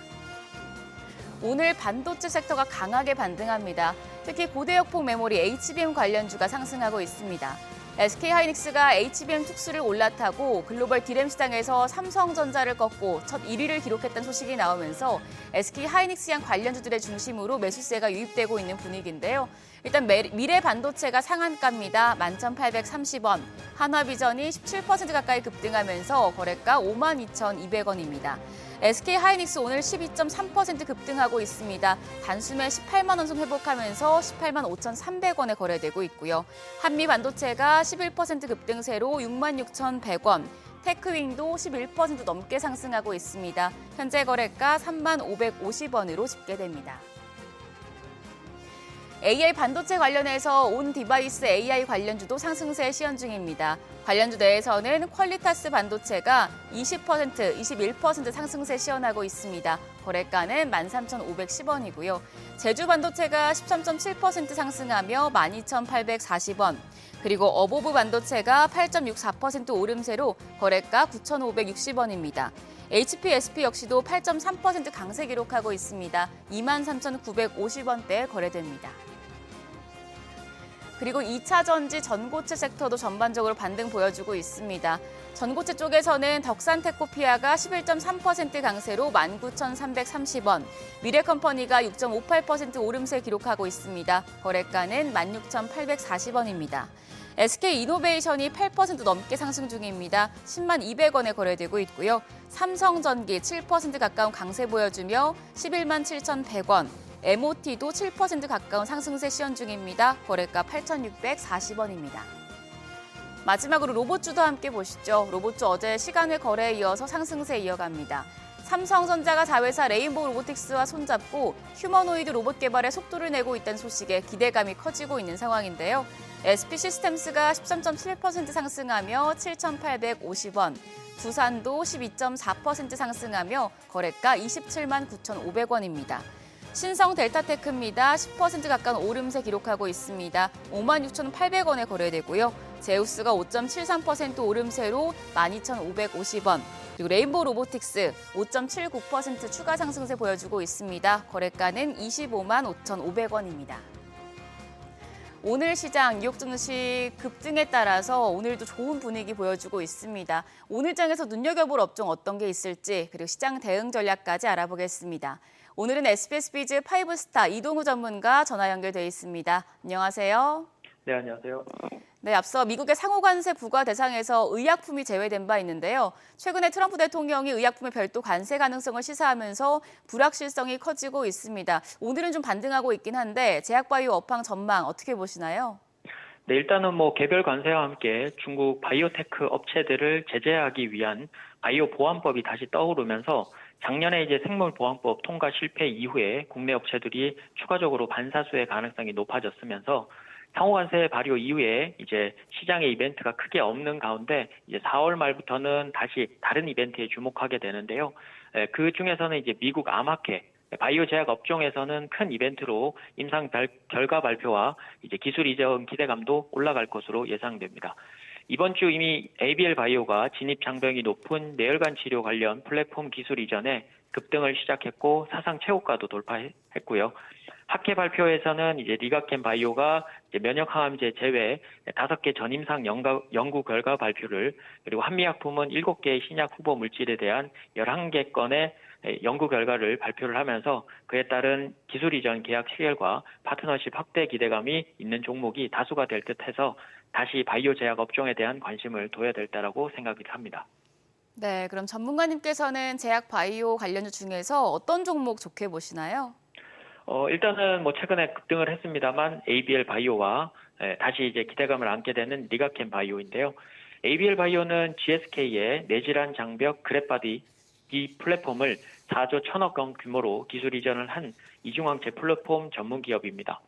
오늘 반도체 섹터가 강하게 반등합니다. 특히 고대역폭 메모리 HBM 관련주가 상승하고 있습니다. SK하이닉스가 HBM 특수를 올라타고 글로벌 디램 시장에서 삼성전자를 꺾고 첫 1위를 기록했다는 소식이 나오면서 SK하이닉스양 관련주들의 중심으로 매수세가 유입되고 있는 분위기인데요. 일단 미래 반도체가 상한가입니다. 11,830원. 한화비전이 17% 가까이 급등하면서 거래가 52,200원입니다. SK하이닉스 오늘 12.3% 급등하고 있습니다. 단숨에 18만 원 선 회복하면서 18만 5,300원에 거래되고 있고요. 한미반도체가 11% 급등세로 66,100원. 테크윙도 11% 넘게 상승하고 있습니다. 현재 거래가 3만 550원으로 집계됩니다. AI 반도체 관련해서 온 디바이스 AI 관련주도 상승세 시현 중입니다. 관련주 내에서는 퀄리타스 반도체가 20%, 21% 상승세 시현하고 있습니다. 거래가는 13,510원이고요. 제주 반도체가 13.7% 상승하며 12,840원. 그리고 어보브 반도체가 8.64% 오름세로 거래가 9,560원입니다. HPSP 역시도 8.3% 강세 기록하고 있습니다. 23,950원대에 거래됩니다. 그리고 2차 전지 전고체 섹터도 전반적으로 반등 보여주고 있습니다. 전고체 쪽에서는 덕산테코피아가 11.3% 강세로 19,330원, 미래컴퍼니가 6.58% 오름세 기록하고 있습니다. 거래가는 16,840원입니다. SK이노베이션이 8% 넘게 상승 중입니다. 10만 200원에 거래되고 있고요. 삼성전기 7% 가까운 강세 보여주며 11만 7,100원, MOT도 7% 가까운 상승세 시현 중입니다. 거래가 8,640원입니다. 마지막으로 로봇주도 함께 보시죠. 로봇주 어제 시간외 거래에 이어서 상승세 이어갑니다. 삼성전자가 자회사 레인보우 로보틱스와 손잡고 휴머노이드 로봇 개발에 속도를 내고 있다는 소식에 기대감이 커지고 있는 상황인데요. SP시스템스가 13.7% 상승하며 7,850원, 두산도 12.4% 상승하며 거래가 27만 9,500원입니다. 신성 델타테크입니다. 10% 가까운 오름세 기록하고 있습니다. 5만 6,800원에 거래되고요. 제우스가 5.73% 오름세로 12,550원. 그리고 레인보우 로보틱스 5.79% 추가 상승세 보여주고 있습니다. 거래가는 25만 5,500원입니다. 오늘 시장 뉴욕 증시 급등에 따라서 오늘도 좋은 분위기 보여주고 있습니다. 오늘 장에서 눈여겨볼 업종 어떤 게 있을지 그리고 시장 대응 전략까지 알아보겠습니다. 오늘은 SBS 비즈 5스타 이동우 전문가 전화 연결돼 있습니다. 안녕하세요. 네, 안녕하세요. 네, 앞서 미국의 상호관세 부과 대상에서 의약품이 제외된 바 있는데요. 최근에 트럼프 대통령이 의약품의 별도 관세 가능성을 시사하면서 불확실성이 커지고 있습니다. 오늘은 좀 반등하고 있긴 한데 제약바이오 업황 전망 어떻게 보시나요? 네, 일단은 개별 관세와 함께 중국 바이오테크 업체들을 제재하기 위한 바이오 보안법이 다시 떠오르면서 작년에 이제 생물보안법 통과 실패 이후에 국내 업체들이 추가적으로 반사수의 가능성이 높아졌으면서 상호관세 발효 이후에 이제 시장의 이벤트가 크게 없는 가운데 이제 4월 말부터는 다시 다른 이벤트에 주목하게 되는데요. 그 중에서는 이제 미국 아마케 바이오 제약 업종에서는 큰 이벤트로 임상 결과 발표와 이제 기술 이전 기대감도 올라갈 것으로 예상됩니다. 이번 주 이미 ABL 바이오가 진입 장벽이 높은 뇌혈관 치료 관련 플랫폼 기술 이전에 급등을 시작했고 사상 최고가도 돌파했고요. 학회 발표에서는 이제 리가켄 바이오가 이제 면역 항암제 제외 5개 전임상 연구 결과 발표를 그리고 한미약품은 7개의 신약 후보 물질에 대한 11개 건의 연구 결과를 발표를 하면서 그에 따른 기술 이전 계약 체결과 파트너십 확대 기대감이 있는 종목이 다수가 될 듯해서 다시 바이오 제약 업종에 대한 관심을 둬야 될 때라고 생각이 합니다. 네, 그럼 전문가님께서는 제약 바이오 관련주 중에서 어떤 종목 좋게 보시나요? 일단은 최근에 급등을 했습니다만 ABL 바이오와 다시 이제 기대감을 안게 되는 리가켄 바이오인데요. ABL 바이오는 GSK의 뇌질환 장벽 그랩바디 이 플랫폼을 4조 1천억 원 규모로 기술 이전을 한 이중항체 플랫폼 전문 기업입니다.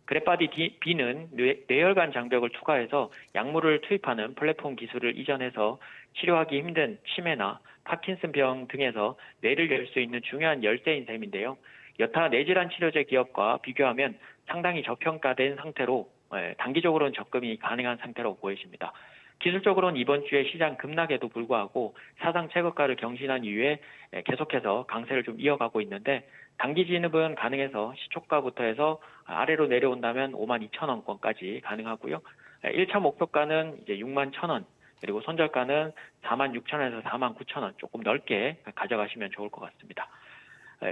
그랩바디 B는 뇌혈관 장벽을 투과해서 약물을 투입하는 플랫폼 기술을 이전해서 치료하기 힘든 치매나 파킨슨병 등에서 뇌를 열 수 있는 중요한 열쇠인 셈인데요. 여타 뇌질환 치료제 기업과 비교하면 상당히 저평가된 상태로 단기적으로는 접근이 가능한 상태로 보여집니다. 기술적으로는 이번 주에 시장 급락에도 불구하고 사상 최고가를 경신한 이후에 계속해서 강세를 좀 이어가고 있는데 단기 진입은 가능해서 시초가부터 해서 아래로 내려온다면 5만 2천 원권까지 가능하고요. 1차 목표가는 이제 6만 1천 원 그리고 손절가는 4만 6천 원에서 4만 9천 원 조금 넓게 가져가시면 좋을 것 같습니다.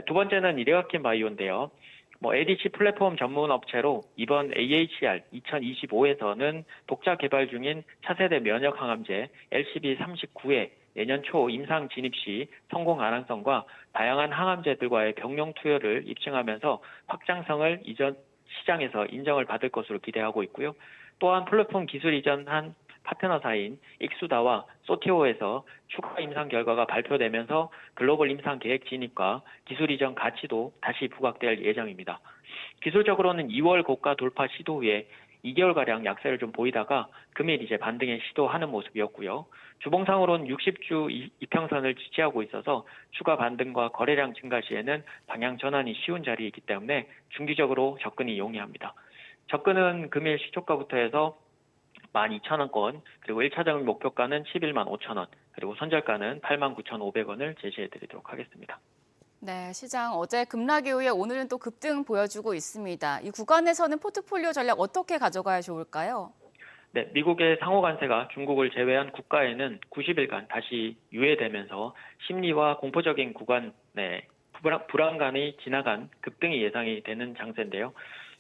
두 번째는 리가켄 바이오인데요. ADC 플랫폼 전문 업체로 이번 AHR 2025에서는 독자 개발 중인 차세대 면역 항암제 LCB39의 내년 초 임상 진입 시 성공 가능성과 다양한 항암제들과의 병용 투여를 입증하면서 확장성을 시장에서 인정을 받을 것으로 기대하고 있고요. 또한 플랫폼 기술 이전한 파트너사인 익수다와 소티오에서 추가 임상 결과가 발표되면서 글로벌 임상 계획 진입과 기술 이전 가치도 다시 부각될 예정입니다. 기술적으로는 2월 고가 돌파 시도 후에 2개월가량 약세를 좀 보이다가 금일 이제 반등에 시도하는 모습이었고요. 주봉상으로는 60주 이평선을 지지하고 있어서 추가 반등과 거래량 증가 시에는 방향 전환이 쉬운 자리이기 때문에 중기적으로 접근이 용이합니다. 접근은 금일 시초가부터 해서 12,000원권, 그리고 1차적인 목표가는 11만 5천 원, 그리고 손절가는 8만 9,500원을 제시해드리도록 하겠습니다. 네, 시장 어제 급락 이후에 오늘은 또 급등 보여주고 있습니다. 이 구간에서는 포트폴리오 전략 어떻게 가져가야 좋을까요? 네, 미국의 상호 관세가 중국을 제외한 국가에는 90일간 다시 유예되면서 심리와 공포적인 구간 내 불안감이 지나간 급등이 예상이 되는 장세인데요.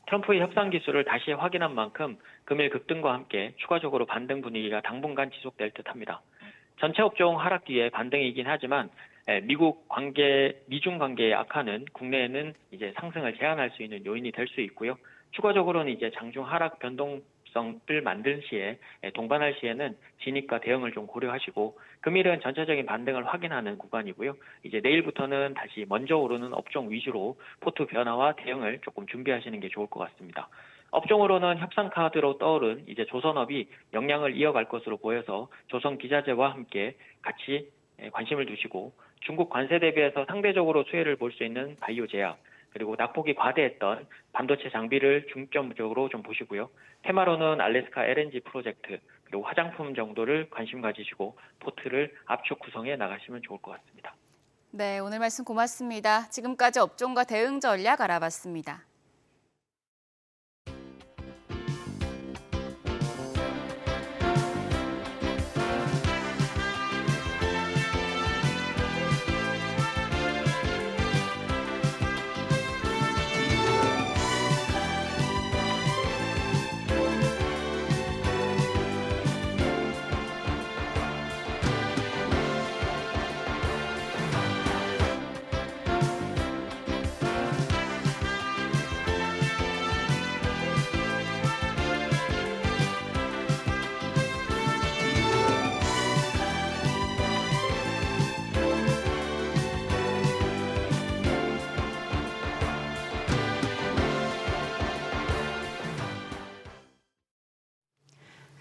트럼프의 협상 기술을 다시 확인한 만큼 금일 급등과 함께 추가적으로 반등 분위기가 당분간 지속될 듯합니다. 전체 업종 하락 뒤에 반등이긴 하지만 미중 관계의 악화는 국내에는 이제 상승을 제한할 수 있는 요인이 될 수 있고요. 추가적으로는 이제 장중 하락 변동성을 만든 시에 동반할 시에는 진입과 대응을 좀 고려하시고 금일은 전체적인 반등을 확인하는 구간이고요. 이제 내일부터는 다시 먼저 오르는 업종 위주로 포트 변화와 대응을 조금 준비하시는 게 좋을 것 같습니다. 업종으로는 협상 카드로 떠오른 이제 조선업이 역량을 이어갈 것으로 보여서 조선기자재와 함께 같이 관심을 두시고 중국 관세 대비해서 상대적으로 수혜를 볼 수 있는 바이오 제약 그리고 낙폭이 과대했던 반도체 장비를 중점적으로 좀 보시고요. 테마로는 알래스카 LNG 프로젝트 그리고 화장품 정도를 관심 가지시고 포트를 압축 구성해 나가시면 좋을 것 같습니다. 네, 오늘 말씀 고맙습니다. 지금까지 업종과 대응 전략 알아봤습니다.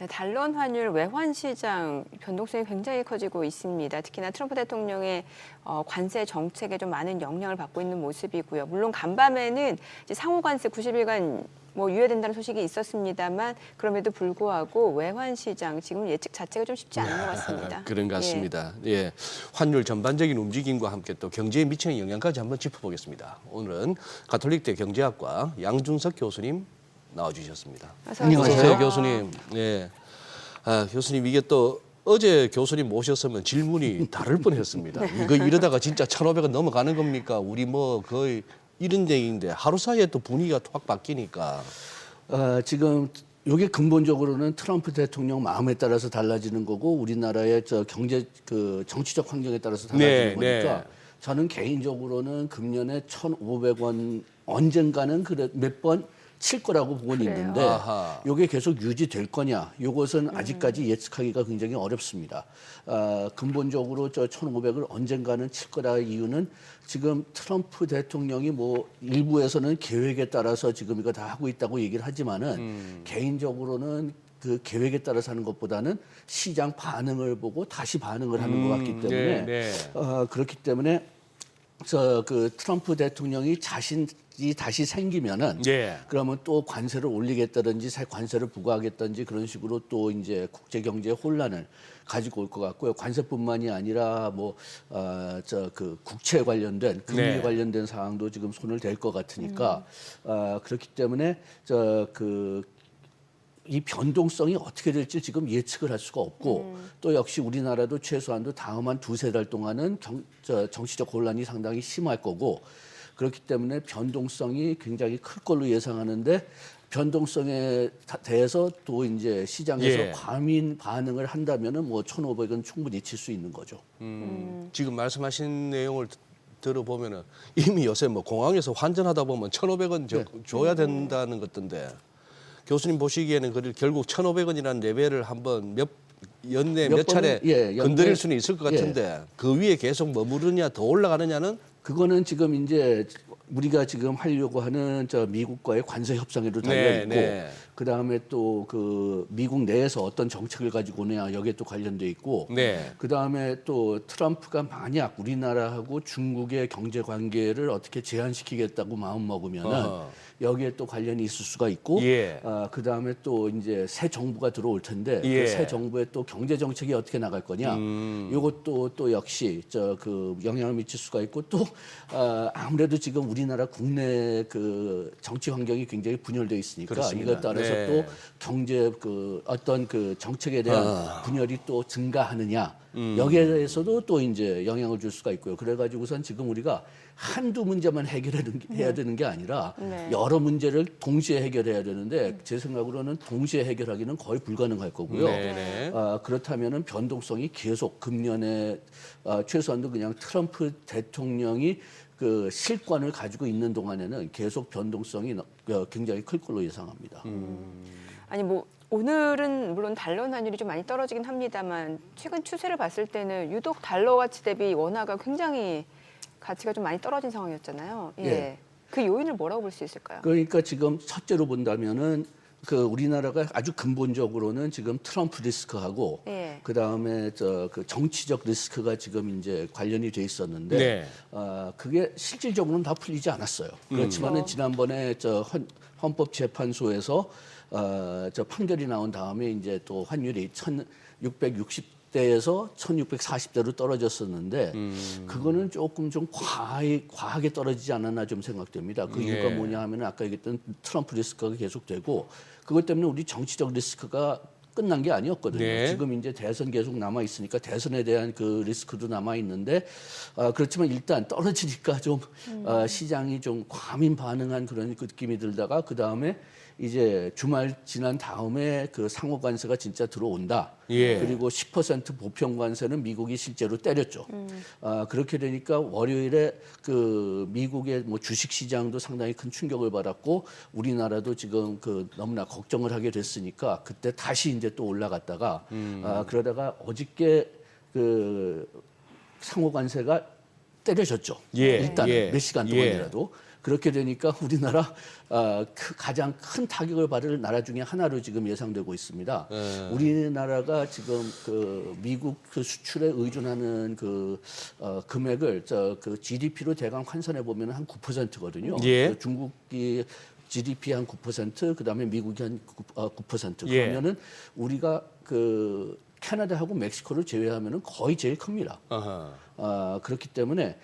달러 환율 외환 시장 변동성이 굉장히 커지고 있습니다. 특히나 트럼프 대통령의 관세 정책에 좀 많은 영향을 받고 있는 모습이고요. 물론 간밤에는 이제 상호 관세 90일간 유예된다는 소식이 있었습니다만 그럼에도 불구하고 외환 시장 지금 예측 자체가 좀 쉽지 않은 것 같습니다. 그런 것 같습니다. 예. 환율 전반적인 움직임과 함께 또 경제에 미치는 영향까지 한번 짚어보겠습니다. 오늘은 가톨릭대 경제학과 양준석 교수님 나와주셨습니다. 안녕하세요, 교수님. 예. 교수님 이게 또 어제 교수님 모셨으면 질문이 다를 뻔했습니다. 이거 이러다가 진짜 1,500원 넘어가는 겁니까? 우리 거의 이런 얘기인데 하루 사이에 또 분위기가 확 바뀌니까. 지금 이게 근본적으로는 트럼프 대통령 마음에 따라서 달라지는 거고 우리나라의 경제 정치적 환경에 따라서 달라지는 거니까 저는 개인적으로는 금년에 1,500원 언젠가는 몇 번 칠 거라고 보고는 있는데 이게 계속 유지될 거냐 이것은 아직까지 예측하기가 굉장히 어렵습니다. 근본적으로 1,500을 언젠가는 칠 거라 이유는 지금 트럼프 대통령이 일부에서는 계획에 따라서 지금 이거 다 하고 있다고 얘기를 하지만은 개인적으로는 그 계획에 따라서 하는 것보다는 시장 반응을 보고 다시 반응을 하는 것 같기 때문에 그렇기 때문에 트럼프 대통령이 다시 생기면은 그러면 또 관세를 올리겠다든지 새 관세를 부과하겠다든지 그런 식으로 또 이제 국제 경제 혼란을 가지고 올 것 같고요. 관세뿐만이 아니라 국채 관련된 금리 관련된 사항도 지금 손을 댈 것 같으니까 그렇기 때문에 이 변동성이 어떻게 될지 지금 예측을 할 수가 없고 또 역시 우리나라도 최소한도 다음 한 2-3달 동안은 정치적 혼란이 상당히 심할 거고 그렇기 때문에 변동성이 굉장히 클 걸로 예상하는데 변동성에 대해서 또 이제 시장에서 과민 반응을 한다면은 1,500은 충분히 칠 수 있는 거죠. 지금 말씀하신 내용을 들어보면은 이미 요새 공항에서 환전하다 보면 1,500원 줘야 된다는 것던데 교수님 보시기에는 결국 1,500원이라는 레벨을 한번 연내 몇 차례 건드릴 수는 있을 것 같은데 그 위에 계속 머무르냐 더 올라가느냐는 그거는 지금 이제 우리가 지금 하려고 하는 미국과의 관세 협상에도 달려 있고 그다음에 또 그 미국 내에서 어떤 정책을 가지고 오느냐 여기에 또 관련돼 있고 네. 그다음에 또 트럼프가 만약 우리나라하고 중국의 경제 관계를 어떻게 제한시키겠다고 마음 먹으면은 여기에 또 관련이 있을 수가 있고 예. 그다음에 또 이제 새 정부가 들어올 텐데 예. 그 새 정부의 또 경제 정책이 어떻게 나갈 거냐 이것도 또 역시 그 영향을 미칠 수가 있고 또 아무래도 지금 우리나라 국내 그 정치 환경이 굉장히 분열돼 있으니까 그렇습니다. 이것 따라서 네. 또 경제 그 어떤 그 정책에 대한 분열이 또 증가하느냐 여기에 대해서도 또 이제 영향을 줄 수가 있고요. 그래가지고선 지금 우리가 한두 문제만 해야 되는 게 아니라 네. 여러 문제를 동시에 해결해야 되는데 제 생각으로는 동시에 해결하기는 거의 불가능할 거고요. 네네. 그렇다면은 변동성이 계속 금년에 최소한도 그냥 트럼프 대통령이 그 실권을 가지고 있는 동안에는 계속 변동성이 굉장히 클 걸로 예상합니다. 아니 뭐 오늘은 물론 달러 환율이 좀 많이 떨어지긴 합니다만 최근 추세를 봤을 때는 유독 달러 가치 대비 원화가 굉장히 가치가 좀 많이 떨어진 상황이었잖아요. 예. 예. 그 요인을 뭐라고 볼 수 있을까요? 그러니까 지금 첫째로 본다면은 그 우리나라가 아주 근본적으로는 지금 트럼프 리스크하고 예. 그다음에 그 정치적 리스크가 지금 이제 관련이 돼 있었는데 네. 그게 실질적으로는 다 풀리지 않았어요. 그렇지만은 지난번에 헌법재판소에서 저 판결이 나온 다음에 이제 또 환율이 1660대에서 1640대로 떨어졌었는데 그거는 조금 좀 과하게 떨어지지 않았나 좀 생각됩니다. 그 이유가 뭐냐 하면 아까 얘기했던 트럼프 리스크가 계속되고 그것 때문에 우리 정치적 리스크가 끝난 게 아니었거든요. 네. 지금 이제 대선 계속 남아 있으니까 대선에 대한 그 리스크도 남아 있는데 그렇지만 일단 떨어지니까 좀 시장이 좀 과민 반응한 그런 그 느낌이 들다가 그 다음에 이제 주말 지난 다음에 그 상호 관세가 진짜 들어온다. 예. 그리고 10% 보편 관세는 미국이 실제로 때렸죠. 그렇게 되니까 월요일에 그 미국의 뭐 주식 시장도 상당히 큰 충격을 받았고 우리나라도 지금 그 너무나 걱정을 하게 됐으니까 그때 다시 이제 또 올라갔다가 그러다가 어저께 그 상호 관세가 때려졌죠. 예, 일단 예, 몇 시간 동안이라도. 그렇게 되니까 우리나라 가장 큰 타격을 받을 나라 중에 하나로 지금 예상되고 있습니다. 우리나라가 지금 그 미국 그 수출에 의존하는 그 금액을 그 GDP로 대강 환산해 보면 한 9%거든요. 예. 그 중국이 GDP 한 9%, 그다음에 미국이 한 9%. 예. 그러면은 우리가 그 캐나다하고 멕시코를 제외하면은 거의 제일 큽니다. 그렇기 때문에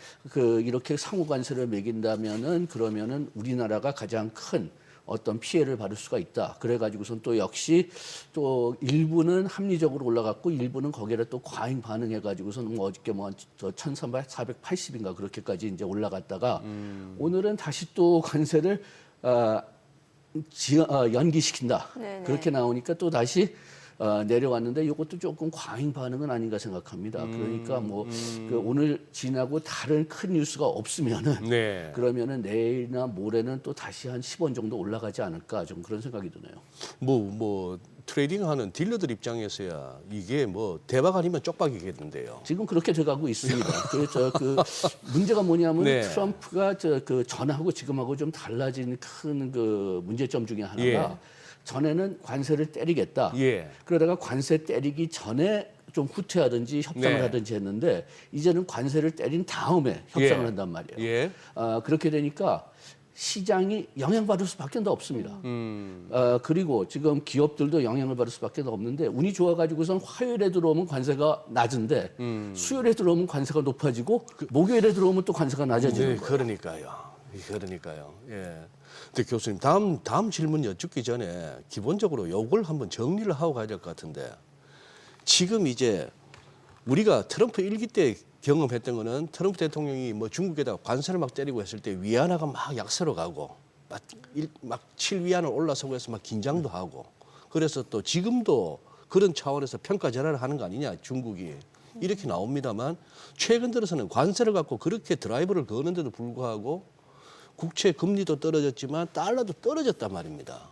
이렇게 상호 관세를 매긴다면은 그러면은 우리나라가 가장 큰 어떤 피해를 받을 수가 있다. 그래가지고선 또 역시 또 일부는 합리적으로 올라갔고 일부는 거기에 또 과잉 반응해가지고선 뭐 어저께 뭐 1,480인가 그렇게까지 이제 올라갔다가 오늘은 다시 또 관세를 연기시킨다. 네네. 그렇게 나오니까 또 다시 내려왔는데 이것도 조금 과잉 반응은 아닌가 생각합니다. 그러니까 뭐 그 오늘 지나고 다른 큰 뉴스가 없으면은 네. 그러면은 내일이나 모레는 또 다시 한 10원 정도 올라가지 않을까 좀 그런 생각이 드네요. 뭐 트레이딩하는 딜러들 입장에서야 이게 뭐 대박 아니면 쪽박이겠는데요. 지금 그렇게 돼가고 있습니다. 그래서 그 문제가 뭐냐면 네. 트럼프가 그 전하고 지금하고 좀 달라진 큰 그 문제점 중에 하나가 예. 전에는 관세를 때리겠다. 예. 그러다가 관세 때리기 전에 좀 후퇴하든지 협상을 네. 하든지 했는데 이제는 관세를 때린 다음에 협상을 예. 한단 말이에요. 예. 그렇게 되니까 시장이 영향받을 수밖에 없습니다. 그리고 지금 기업들도 영향을 받을 수밖에 없는데 운이 좋아가지고선 화요일에 들어오면 관세가 낮은데 수요일에 들어오면 관세가 높아지고 목요일에 들어오면 또 관세가 낮아지는 네, 거예요. 그러니까요. 예. 근데 교수님 다음 질문 여쭙기 전에 기본적으로 요걸 한번 정리를 하고 가야 될 것 같은데 지금 이제 우리가 트럼프 일기 때 경험했던 거는 트럼프 대통령이 뭐 중국에다가 관세를 막 때리고 했을 때 위안화가 막 약세로 가고 막 7위안을 올라서고 해서 막 긴장도 하고 그래서 또 지금도 그런 차원에서 평가 전환을 하는 거 아니냐 중국이 이렇게 나옵니다만 최근 들어서는 관세를 갖고 그렇게 드라이브를 거는데도 불구하고 국채 금리도 떨어졌지만 달러도 떨어졌단 말입니다.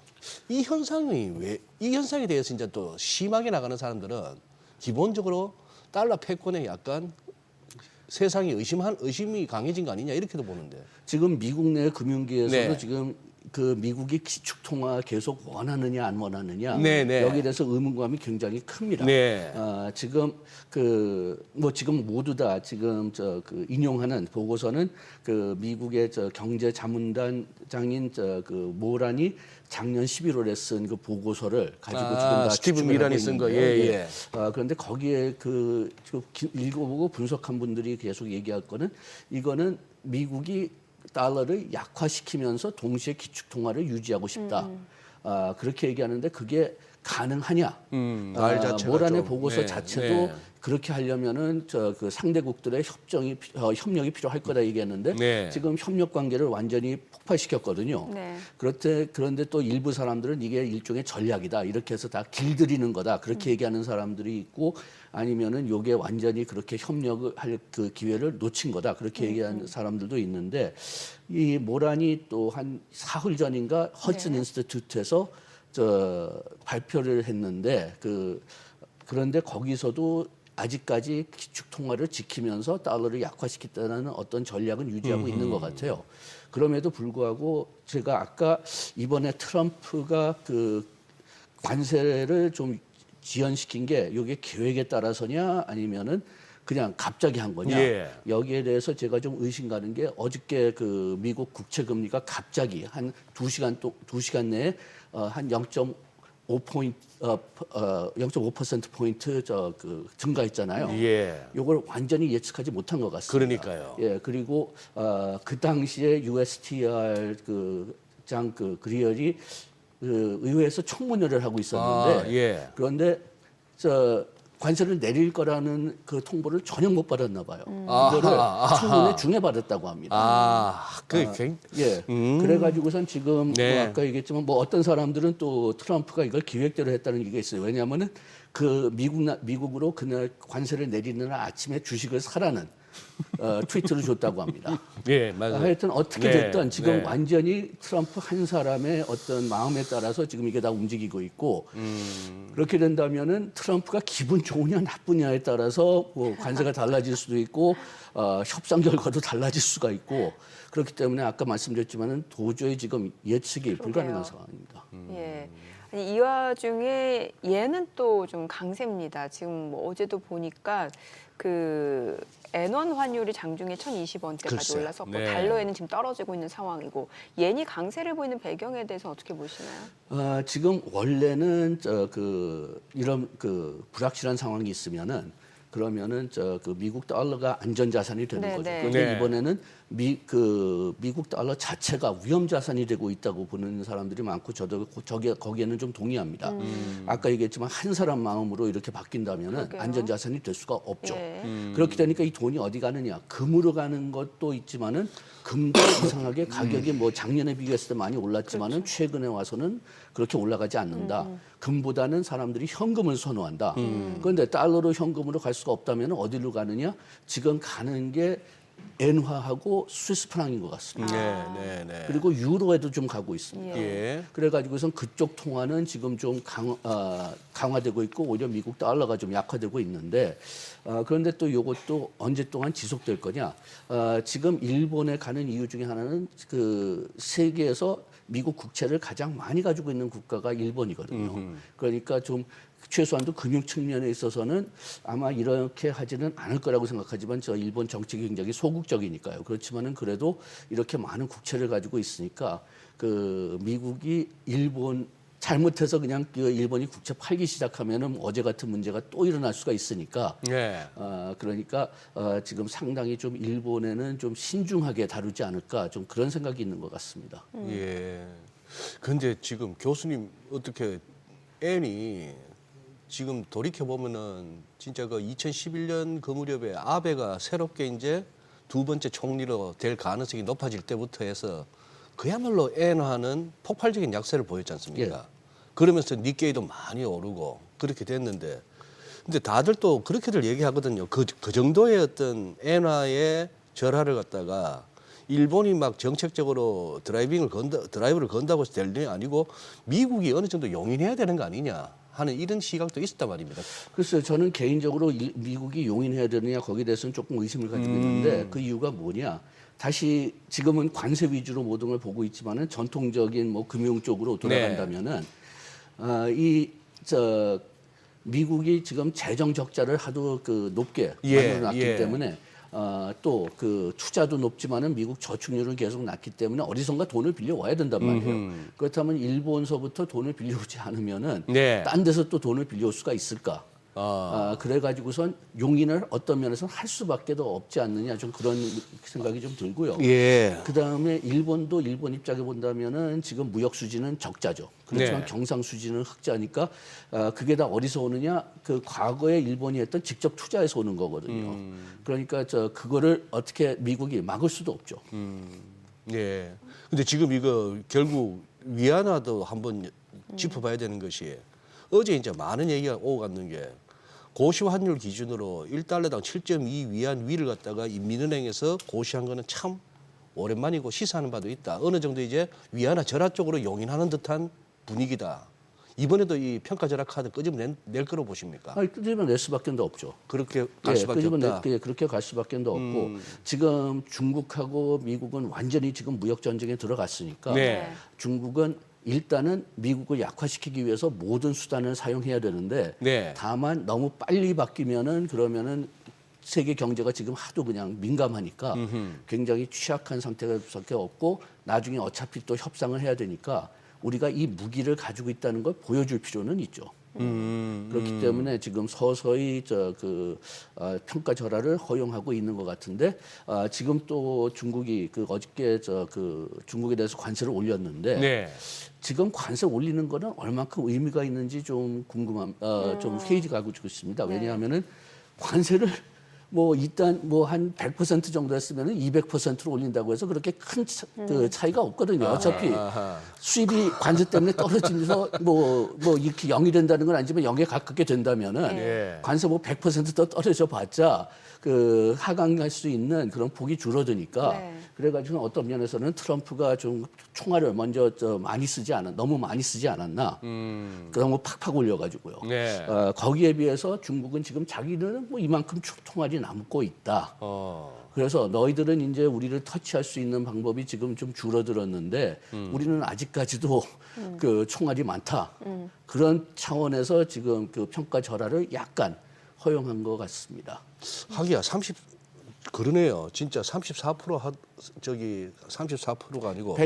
이 현상에 대해서 이제 또 심하게 나가는 사람들은 기본적으로 달러 패권에 약간 세상이 의심이 강해진 거 아니냐 이렇게도 보는데. 지금 미국 내 금융계에서도 네. 지금 그 미국이 기축 통화 계속 원하느냐 안 원하느냐 네, 네. 여기에 대해서 의문감이 굉장히 큽니다. 네. 지금 지금 모두 다 지금 그 인용하는 보고서는 그 미국의 경제 자문단장인 그 모란이 작년 11월에 쓴 그 보고서를 가지고 지금 다 스티븐 추측을 미란이 하고 쓴 거, 있는데요. 예, 예. 그런데 거기에 읽어보고 분석한 분들이 계속 얘기할 거는 이거는 미국이 달러를 약화시키면서 동시에 기축 통화를 유지하고 싶다. 그렇게 얘기하는데 그게 가능하냐? 말 자체가 모란의 좀, 보고서 네, 자체도 네. 그렇게 하려면은 그 상대국들의 협력이 필요할 거다 얘기했는데 네. 지금 협력 관계를 완전히 폭발시켰거든요. 네. 그런데 또 일부 사람들은 이게 일종의 전략이다 이렇게 해서 다 길들이는 거다 그렇게 얘기하는 사람들이 있고 아니면은 요게 완전히 그렇게 협력을 할 그 기회를 놓친 거다 그렇게 얘기하는 사람들도 있는데 이 모란이 또 한 사흘 전인가 허슨 인스티튜트에서 발표를 했는데 그런데 거기서도 아직까지 기축 통화를 지키면서 달러를 약화시켰다는 어떤 전략은 유지하고 있는 것 같아요. 그럼에도 불구하고 제가 아까 이번에 트럼프가 그 관세를 좀 지연시킨 게 이게 계획에 따라서냐 아니면은 그냥 갑자기 한 거냐 예. 여기에 대해서 제가 좀 의심 가는 게 어저께 그 미국 국채 금리가 갑자기 한 2시간 내에 한 0.5포인트 0.5% 포인트 증가했잖아요. 예. 요걸 완전히 예측하지 못한 것 같습니다. 그러니까요. 예, 그리고 그 당시에 USTR 장 그리얼이 의회에서 청문회를 하고 있었는데 예. 그런데 관세를 내릴 거라는 그 통보를 전혀 못 받았나 봐요. 아하, 이거를 아하. 청문회 중에 받았다고 합니다. 예. 그래가지고선 지금 네. 뭐 아까 얘기했지만 뭐 어떤 사람들은 또 트럼프가 이걸 기획대로 했다는 얘기가 있어요. 왜냐하면은 그 미국으로 그날 관세를 내리는 날 아침에 주식을 사라는 트위트를 줬다고 합니다. 예, 맞아요. 하여튼 어떻게 네, 됐든 지금 네. 완전히 트럼프 한 사람의 어떤 마음에 따라서 지금 이게 다 움직이고 있고 그렇게 된다면은 트럼프가 기분 좋으냐 나쁘냐에 따라서 뭐 관세가 달라질 수도 있고 협상 결과도 달라질 수가 있고 그렇기 때문에 아까 말씀드렸지만은 도저히 지금 예측이 불가능한 상황입니다. 예. 아니, 이 와중에 얘는 또 좀 강세입니다. 지금 뭐 어제도 보니까 그 엔원 환율이 장중에 1,020원대까지 글쎄. 올라섰고 네. 달러에는 지금 떨어지고 있는 상황이고 yen이 강세를 보이는 배경에 대해서 어떻게 보시나요? 지금 원래는 이런 불확실한 상황이 있으면은 그러면은 그 미국 달러가 안전 자산이 되는 네, 거죠. 네. 그런데 네. 이번에는 미국 달러 자체가 위험 자산이 되고 있다고 보는 사람들이 많고 저도 거기에는 좀 동의합니다. 아까 얘기했지만 한 사람 마음으로 이렇게 바뀐다면은 그러게요. 안전 자산이 될 수가 없죠. 예. 그렇게 되니까 이 돈이 어디 가느냐? 금으로 가는 것도 있지만은 금도 이상하게 가격이 뭐 작년에 비교했을 때 많이 올랐지만은 최근에 와서는 그렇게 올라가지 않는다. 금보다는 사람들이 현금을 선호한다. 그런데 달러로 현금으로 갈 수가 없다면 어디로 가느냐? 지금 가는 게 엔화하고 스위스 프랑인 것 같습니다. 네, 네. 그리고 유로에도 좀 가고 있습니다. 예. 그래가지고선 그쪽 통화는 지금 좀 강화되고 있고 오히려 미국 달러가 좀 약화되고 있는데 그런데 또 이것도 언제 동안 지속될 거냐? 지금 일본에 가는 이유 중에 하나는 그 세계에서 미국 국채를 가장 많이 가지고 있는 국가가 일본이거든요. 그러니까 좀 최소한도 금융 측면에 있어서는 아마 이렇게 하지는 않을 거라고 생각하지만 저 일본 정책이 굉장히 소극적이니까요. 그렇지만은 그래도 이렇게 많은 국채를 가지고 있으니까 그 미국이 일본 잘못해서 그냥 그 일본이 국채 팔기 시작하면은 어제 같은 문제가 또 일어날 수가 있으니까 네. 그러니까 지금 상당히 좀 일본에는 좀 신중하게 다루지 않을까 좀 그런 생각이 있는 것 같습니다. 예. 근데 지금 교수님 어떻게 엔이 지금 돌이켜 보면은 진짜 그 2011년 그 무렵에 아베가 새롭게 이제 두 번째 총리로 될 가능성이 높아질 때부터 해서 그야말로 엔화는 폭발적인 약세를 보였지 않습니까? 예. 그러면서 니케이도 많이 오르고 그렇게 됐는데 근데 다들 또 그렇게들 얘기하거든요. 그 정도의 어떤 엔화의 절하를 갖다가 일본이 막 정책적으로 드라이브를 건다고 해서 될 일이 아니고 미국이 어느 정도 용인해야 되는 거 아니냐 하는 이런 시각도 있었단 말입니다. 글쎄요, 저는 개인적으로 미국이 용인해야 되느냐 거기에 대해서는 조금 의심을 가지고 있는데 그 이유가 뭐냐? 다시 지금은 관세 위주로 모든 걸 보고 있지만은 전통적인 뭐 금융 쪽으로 돌아간다면은 미국이 지금 재정 적자를 하도 그 높게 만들어놨기 때문에 또 그 투자도 높지만은 미국 저축률은 계속 낮기 때문에 어디선가 돈을 빌려 와야 된단 말이에요. 그렇다면 일본서부터 돈을 빌려오지 않으면은 딴 데서 또 돈을 빌려올 수가 있을까? 그래가지고선 용인을 어떤 면에서는 할 수밖에 더 없지 않느냐 좀 그런 생각이 좀 들고요. 그 다음에 일본도 일본 입장에 본다면은 지금 무역 수지는 적자죠. 그렇지만 경상 수지는 흑자니까 그게 다 어디서 오느냐? 그 과거에 일본이 했던 직접 투자에서 오는 거거든요. 그러니까 그거를 어떻게 미국이 막을 수도 없죠. 네. 근데 지금 이거 결국 위안화도 한번 짚어봐야 되는 것이 어제 이제 많은 얘기가 오고 갔는 게 고시 환율 기준으로 1달러당 7.2 위안 위를 갖다가 인민은행에서 고시한 거는 참 오랜만이고 시사하는 바도 있다. 어느 정도 이제 위안화 절하 쪽으로 용인하는 듯한 분위기다. 이번에도 이 평가절하 카드 끄집어낼 거로 보십니까? 끄집어낼 수밖에 없죠. 그렇게 갈 수밖에 없다. 그렇게 갈 수밖에 없고 지금 중국하고 미국은 완전히 지금 무역 전쟁에 들어갔으니까 중국은 일단은 미국을 약화시키기 위해서 모든 수단을 사용해야 되는데 다만 너무 빨리 바뀌면은 그러면은 세계 경제가 지금 하도 그냥 민감하니까 굉장히 취약한 상태가 수밖에 없고 나중에 어차피 또 협상을 해야 되니까 우리가 이 무기를 가지고 있다는 걸 보여줄 필요는 있죠. 그렇기 때문에 지금 서서히 평가 절하를 허용하고 있는 것 같은데 지금 또 중국이 어저께 중국에 대해서 관세를 올렸는데 지금 관세 올리는 거는 얼마큼 의미가 있는지 좀 좀 회의가 가고 있습니다. 왜냐하면은 관세를 뭐 일단 뭐 한 100% 정도 했으면은 200%로 올린다고 해서 그렇게 큰 차이가 없거든요. 어차피 수입이 관세 때문에 떨어지면서 뭐 이렇게 0이 된다는 건 아니지만 0에 가깝게 된다면은 관세 뭐 100%더 떨어져 봤자 그 하강할 수 있는 그런 폭이 줄어드니까 그래가지고 어떤 면에서는 트럼프가 좀 총알을 먼저 너무 많이 쓰지 않았나. 너무 팍팍 올려가지고요. 거기에 비해서 중국은 지금 자기들은 뭐 이만큼 총알이 남고 있다. 그래서 너희들은 이제 우리를 터치할 수 있는 방법이 지금 좀 줄어들었는데 우리는 아직까지도 그 총알이 많다. 그런 차원에서 지금 그 평가 절하를 약간 허용한 것 같습니다. 하기야 그러네요. 진짜 34%가 아니고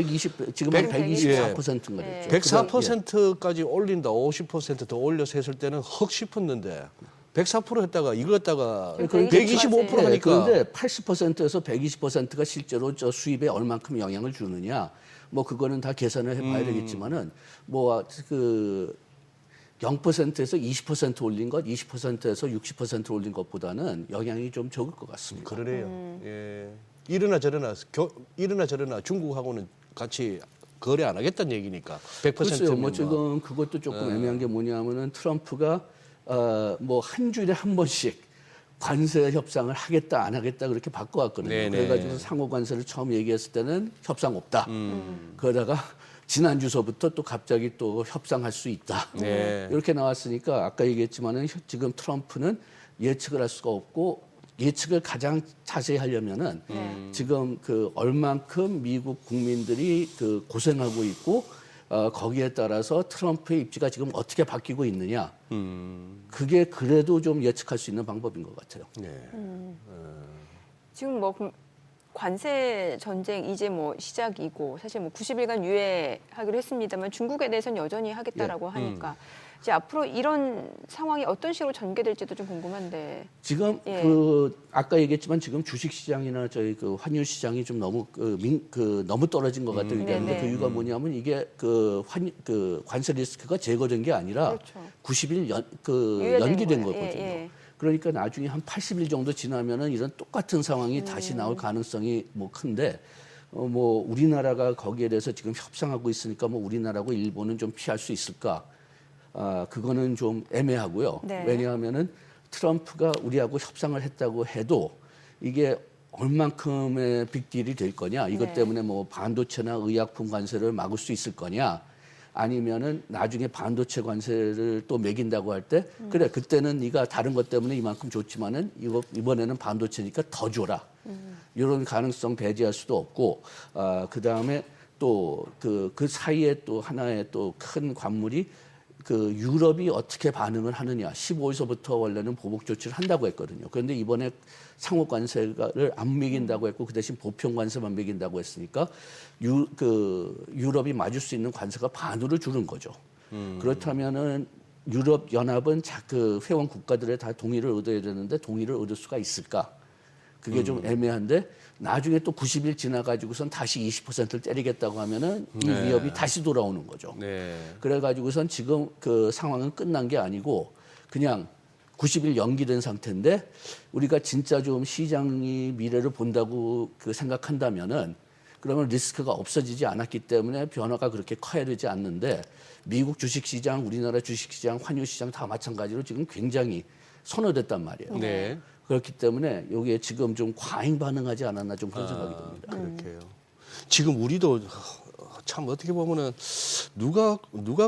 지금은 124%인 거죠. 104%까지 올린다. 50% 더 올려서 했을 때는 헉 싶었는데 104% 했다가 이거 했다가 125% 하니까 그런데 80%에서 120%가 실제로 수입에 얼만큼 영향을 주느냐 뭐 그거는 다 계산을 해봐야 되겠지만은 뭐 0%에서 20% 올린 것, 20%에서 60% 올린 것보다는 영향이 좀 적을 것 같습니다. 그러네요. 이러나 저러나 중국하고는 같이 거래 안 하겠다는 얘기니까 100%면 뭐 지금 그것도 조금 애매한 게 뭐냐면은 트럼프가 뭐 한 주일에 한 번씩 관세 협상을 하겠다 안 하겠다 그렇게 바꿔왔거든요. 그래가지고 상호 관세를 처음 얘기했을 때는 협상 없다. 그러다가 지난주서부터 또 갑자기 또 협상할 수 있다. 이렇게 나왔으니까 아까 얘기했지만은 지금 트럼프는 예측을 할 수가 없고 예측을 가장 자세히 하려면은 지금 그 얼만큼 미국 국민들이 그 고생하고 있고 거기에 따라서 트럼프의 입지가 지금 어떻게 바뀌고 있느냐. 그게 그래도 좀 예측할 수 있는 방법인 것 같아요. 지금 뭐 관세 전쟁 이제 뭐 시작이고 사실 뭐 90일간 유예하기로 했습니다만 중국에 대해서는 여전히 하겠다라고 하니까 이제 앞으로 이런 상황이 어떤 식으로 전개될지도 좀 궁금한데. 지금 아까 얘기했지만 지금 주식 시장이나 저희 그 환율 시장이 좀 너무 너무 떨어진 것 같아요. 그런데 그 이유가 뭐냐면 이게 관세 리스크가 제거된 게 아니라 90일 연기된 거거든요. 그러니까 나중에 한 80일 정도 지나면은 이런 똑같은 상황이 다시 나올 가능성이 뭐 큰데 뭐 우리나라가 거기에 대해서 지금 협상하고 있으니까 뭐 우리나라하고 일본은 좀 피할 수 있을까? 그거는 좀 애매하고요. 왜냐하면은 트럼프가 우리하고 협상을 했다고 해도 이게 얼만큼의 빅딜이 될 거냐? 이것 때문에 뭐 반도체나 의약품 관세를 막을 수 있을 거냐? 아니면은 나중에 반도체 관세를 또 매긴다고 할 때 그래 그때는 네가 다른 것 때문에 이만큼 줬지만은 이번에는 반도체니까 더 줘라. 이런 가능성 배제할 수도 없고 그 다음에 또 그 사이에 또 하나의 또 큰 관물이 그 유럽이 어떻게 반응을 하느냐. 15에서부터 원래는 보복 조치를 한다고 했거든요. 그런데 이번에 상호 관세를 안 매긴다고 했고 그 대신 보편 관세만 매긴다고 했으니까 유럽이 맞을 수 있는 관세가 반으로 줄은 거죠. 그렇다면은 유럽 연합은 그 회원 국가들의 다 동의를 얻어야 되는데 동의를 얻을 수가 있을까? 그게 좀 애매한데 나중에 또 90일 지나가지고선 다시 20%를 때리겠다고 하면은 이 위협이 다시 돌아오는 거죠. 네. 그래가지고선 지금 그 상황은 끝난 게 아니고 그냥 90일 연기된 상태인데 우리가 진짜 좀 시장이 미래를 본다고 생각한다면은 그러면 리스크가 없어지지 않았기 때문에 변화가 그렇게 커야 되지 않는데 미국 주식시장, 우리나라 주식시장, 환율시장 다 마찬가지로 지금 굉장히 선호됐단 말이에요. 네. 그렇기 때문에 여기에 지금 좀 과잉 반응하지 않았나 좀 그런 생각이 듭니다. 그렇게요. 지금 우리도 참 어떻게 보면은 누가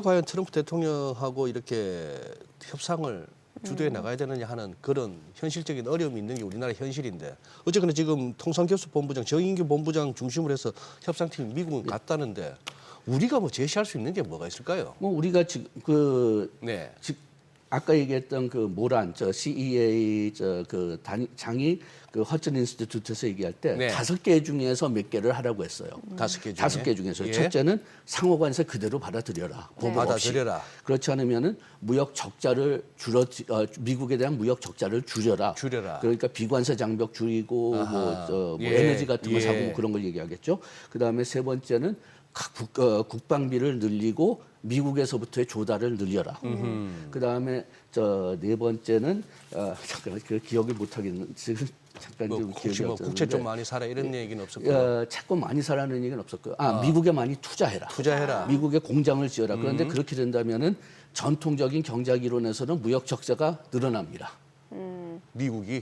과연 트럼프 대통령하고 이렇게 협상을 주도해 나가야 되느냐 하는 그런 현실적인 어려움이 있는 게 우리나라 현실인데 어쨌거나 지금 통상교섭본부장 정인규 본부장 중심으로 해서 협상팀이 미국은 갔다는데 우리가 뭐 제시할 수 있는 게 뭐가 있을까요? 뭐 우리가 지금 네. 아까 얘기했던 그 모란 CEA 장이 그 허튼 인스티튜트에서 얘기할 때 네. 5개 중에서 몇 개를 하라고 했어요. 5개 중에. 5개 중에서 예. 첫째는 상호관세 그대로 받아들여라. 보복 없이. 받아들여라. 그렇지 않으면은 무역 적자를 미국에 대한 무역 적자를 줄여라. 그러니까 비관세 장벽 줄이고 뭐 예. 에너지 같은 거 예. 사고 그런 걸 얘기하겠죠. 그다음에 세 번째는 국방비를 늘리고 미국에서부터의 조달을 늘려라. 그다음에 네 번째는 잠깐 그 기억을 못 하겠는 지금 잠깐 좀 혹시 기억이 뭐 없었는데 국채 좀 많이 사라 이런 얘기는 없었고요. 채권 많이 사라는 얘기는 없었고요. 미국에 많이 투자해라. 미국에 공장을 지어라. 그런데 그렇게 된다면은 전통적인 경제학 이론에서는 무역 적자가 늘어납니다. 미국이.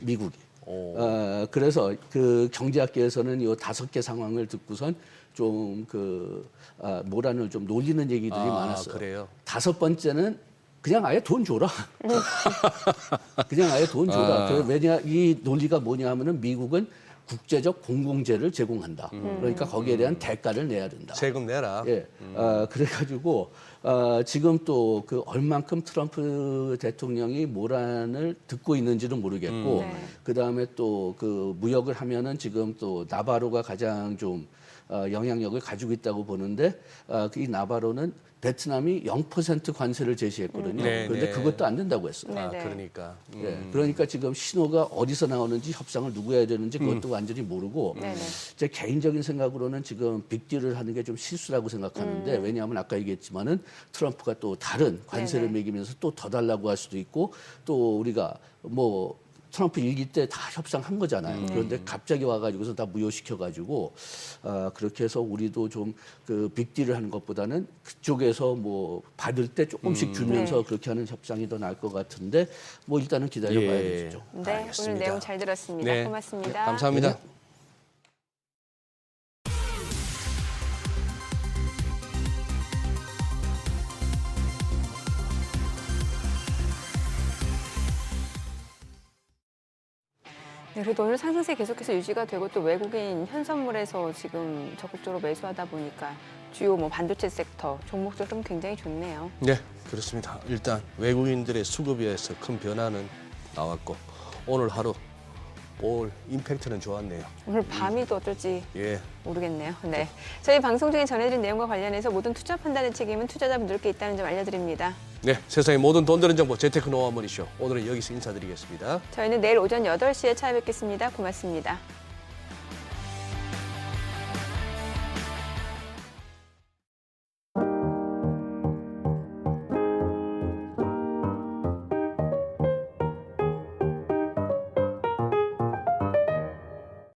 그래서 그 경제학계에서는 이 5개 상황을 듣고선 좀 모란을 좀 놀리는 얘기들이 많았어요. 그래요? 5번째는 그냥 아예 돈 줘라. 그냥 아예 돈 줘라. 왜냐 이 논리가 뭐냐 하면은 미국은 국제적 공공재를 제공한다. 그러니까 거기에 대한 대가를 내야 된다. 세금 내라. 예. 그래가지고 지금 또 그 얼만큼 트럼프 대통령이 모란을 듣고 있는지는 모르겠고, 그 다음에 또 그 무역을 하면은 지금 또 나바로가 가장 좀 영향력을 가지고 있다고 보는데 이 나바로는 베트남이 0% 관세를 제시했거든요. 그런데 그것도 안 된다고 했어요. 그러니까. 그러니까 지금 신호가 어디서 나오는지 협상을 누구 해야 되는지 그것도 완전히 모르고 제 개인적인 생각으로는 지금 빅딜을 하는 게 좀 실수라고 생각하는데 왜냐하면 아까 얘기했지만은 트럼프가 또 다른 관세를 매기면서 또 더 달라고 할 수도 있고 또 우리가 뭐 트럼프 일기 때 다 협상한 거잖아요. 그런데 갑자기 와가지고서 다 무효시켜가지고 그렇게 해서 우리도 좀 그 빅딜을 하는 것보다는 그쪽에서 뭐 받을 때 조금씩 주면서 그렇게 하는 협상이 더 나을 것 같은데 뭐 일단은 기다려봐야 되죠. 네, 알겠습니다. 오늘 내용 잘 들었습니다. 네. 고맙습니다. 감사합니다. 네, 그래도 오늘 상승세 계속해서 유지가 되고 또 외국인 현선물에서 지금 적극적으로 매수하다 보니까 주요 뭐 반도체 섹터 종목들 좀 굉장히 좋네요. 네, 그렇습니다. 일단 외국인들의 수급에서 큰 변화는 나왔고 오늘 하루 올 임팩트는 좋았네요. 오늘 밤이 또 어떨지 예. 모르겠네요. 네, 저희 방송 중에 전해드린 내용과 관련해서 모든 투자 판단의 책임은 투자자분들께 있다는 점 알려드립니다. 네, 세상의 모든 돈 되는 정보 재테크 노하우 머니쇼 오늘은 여기서 인사드리겠습니다. 저희는 내일 오전 8시에 찾아뵙겠습니다. 고맙습니다.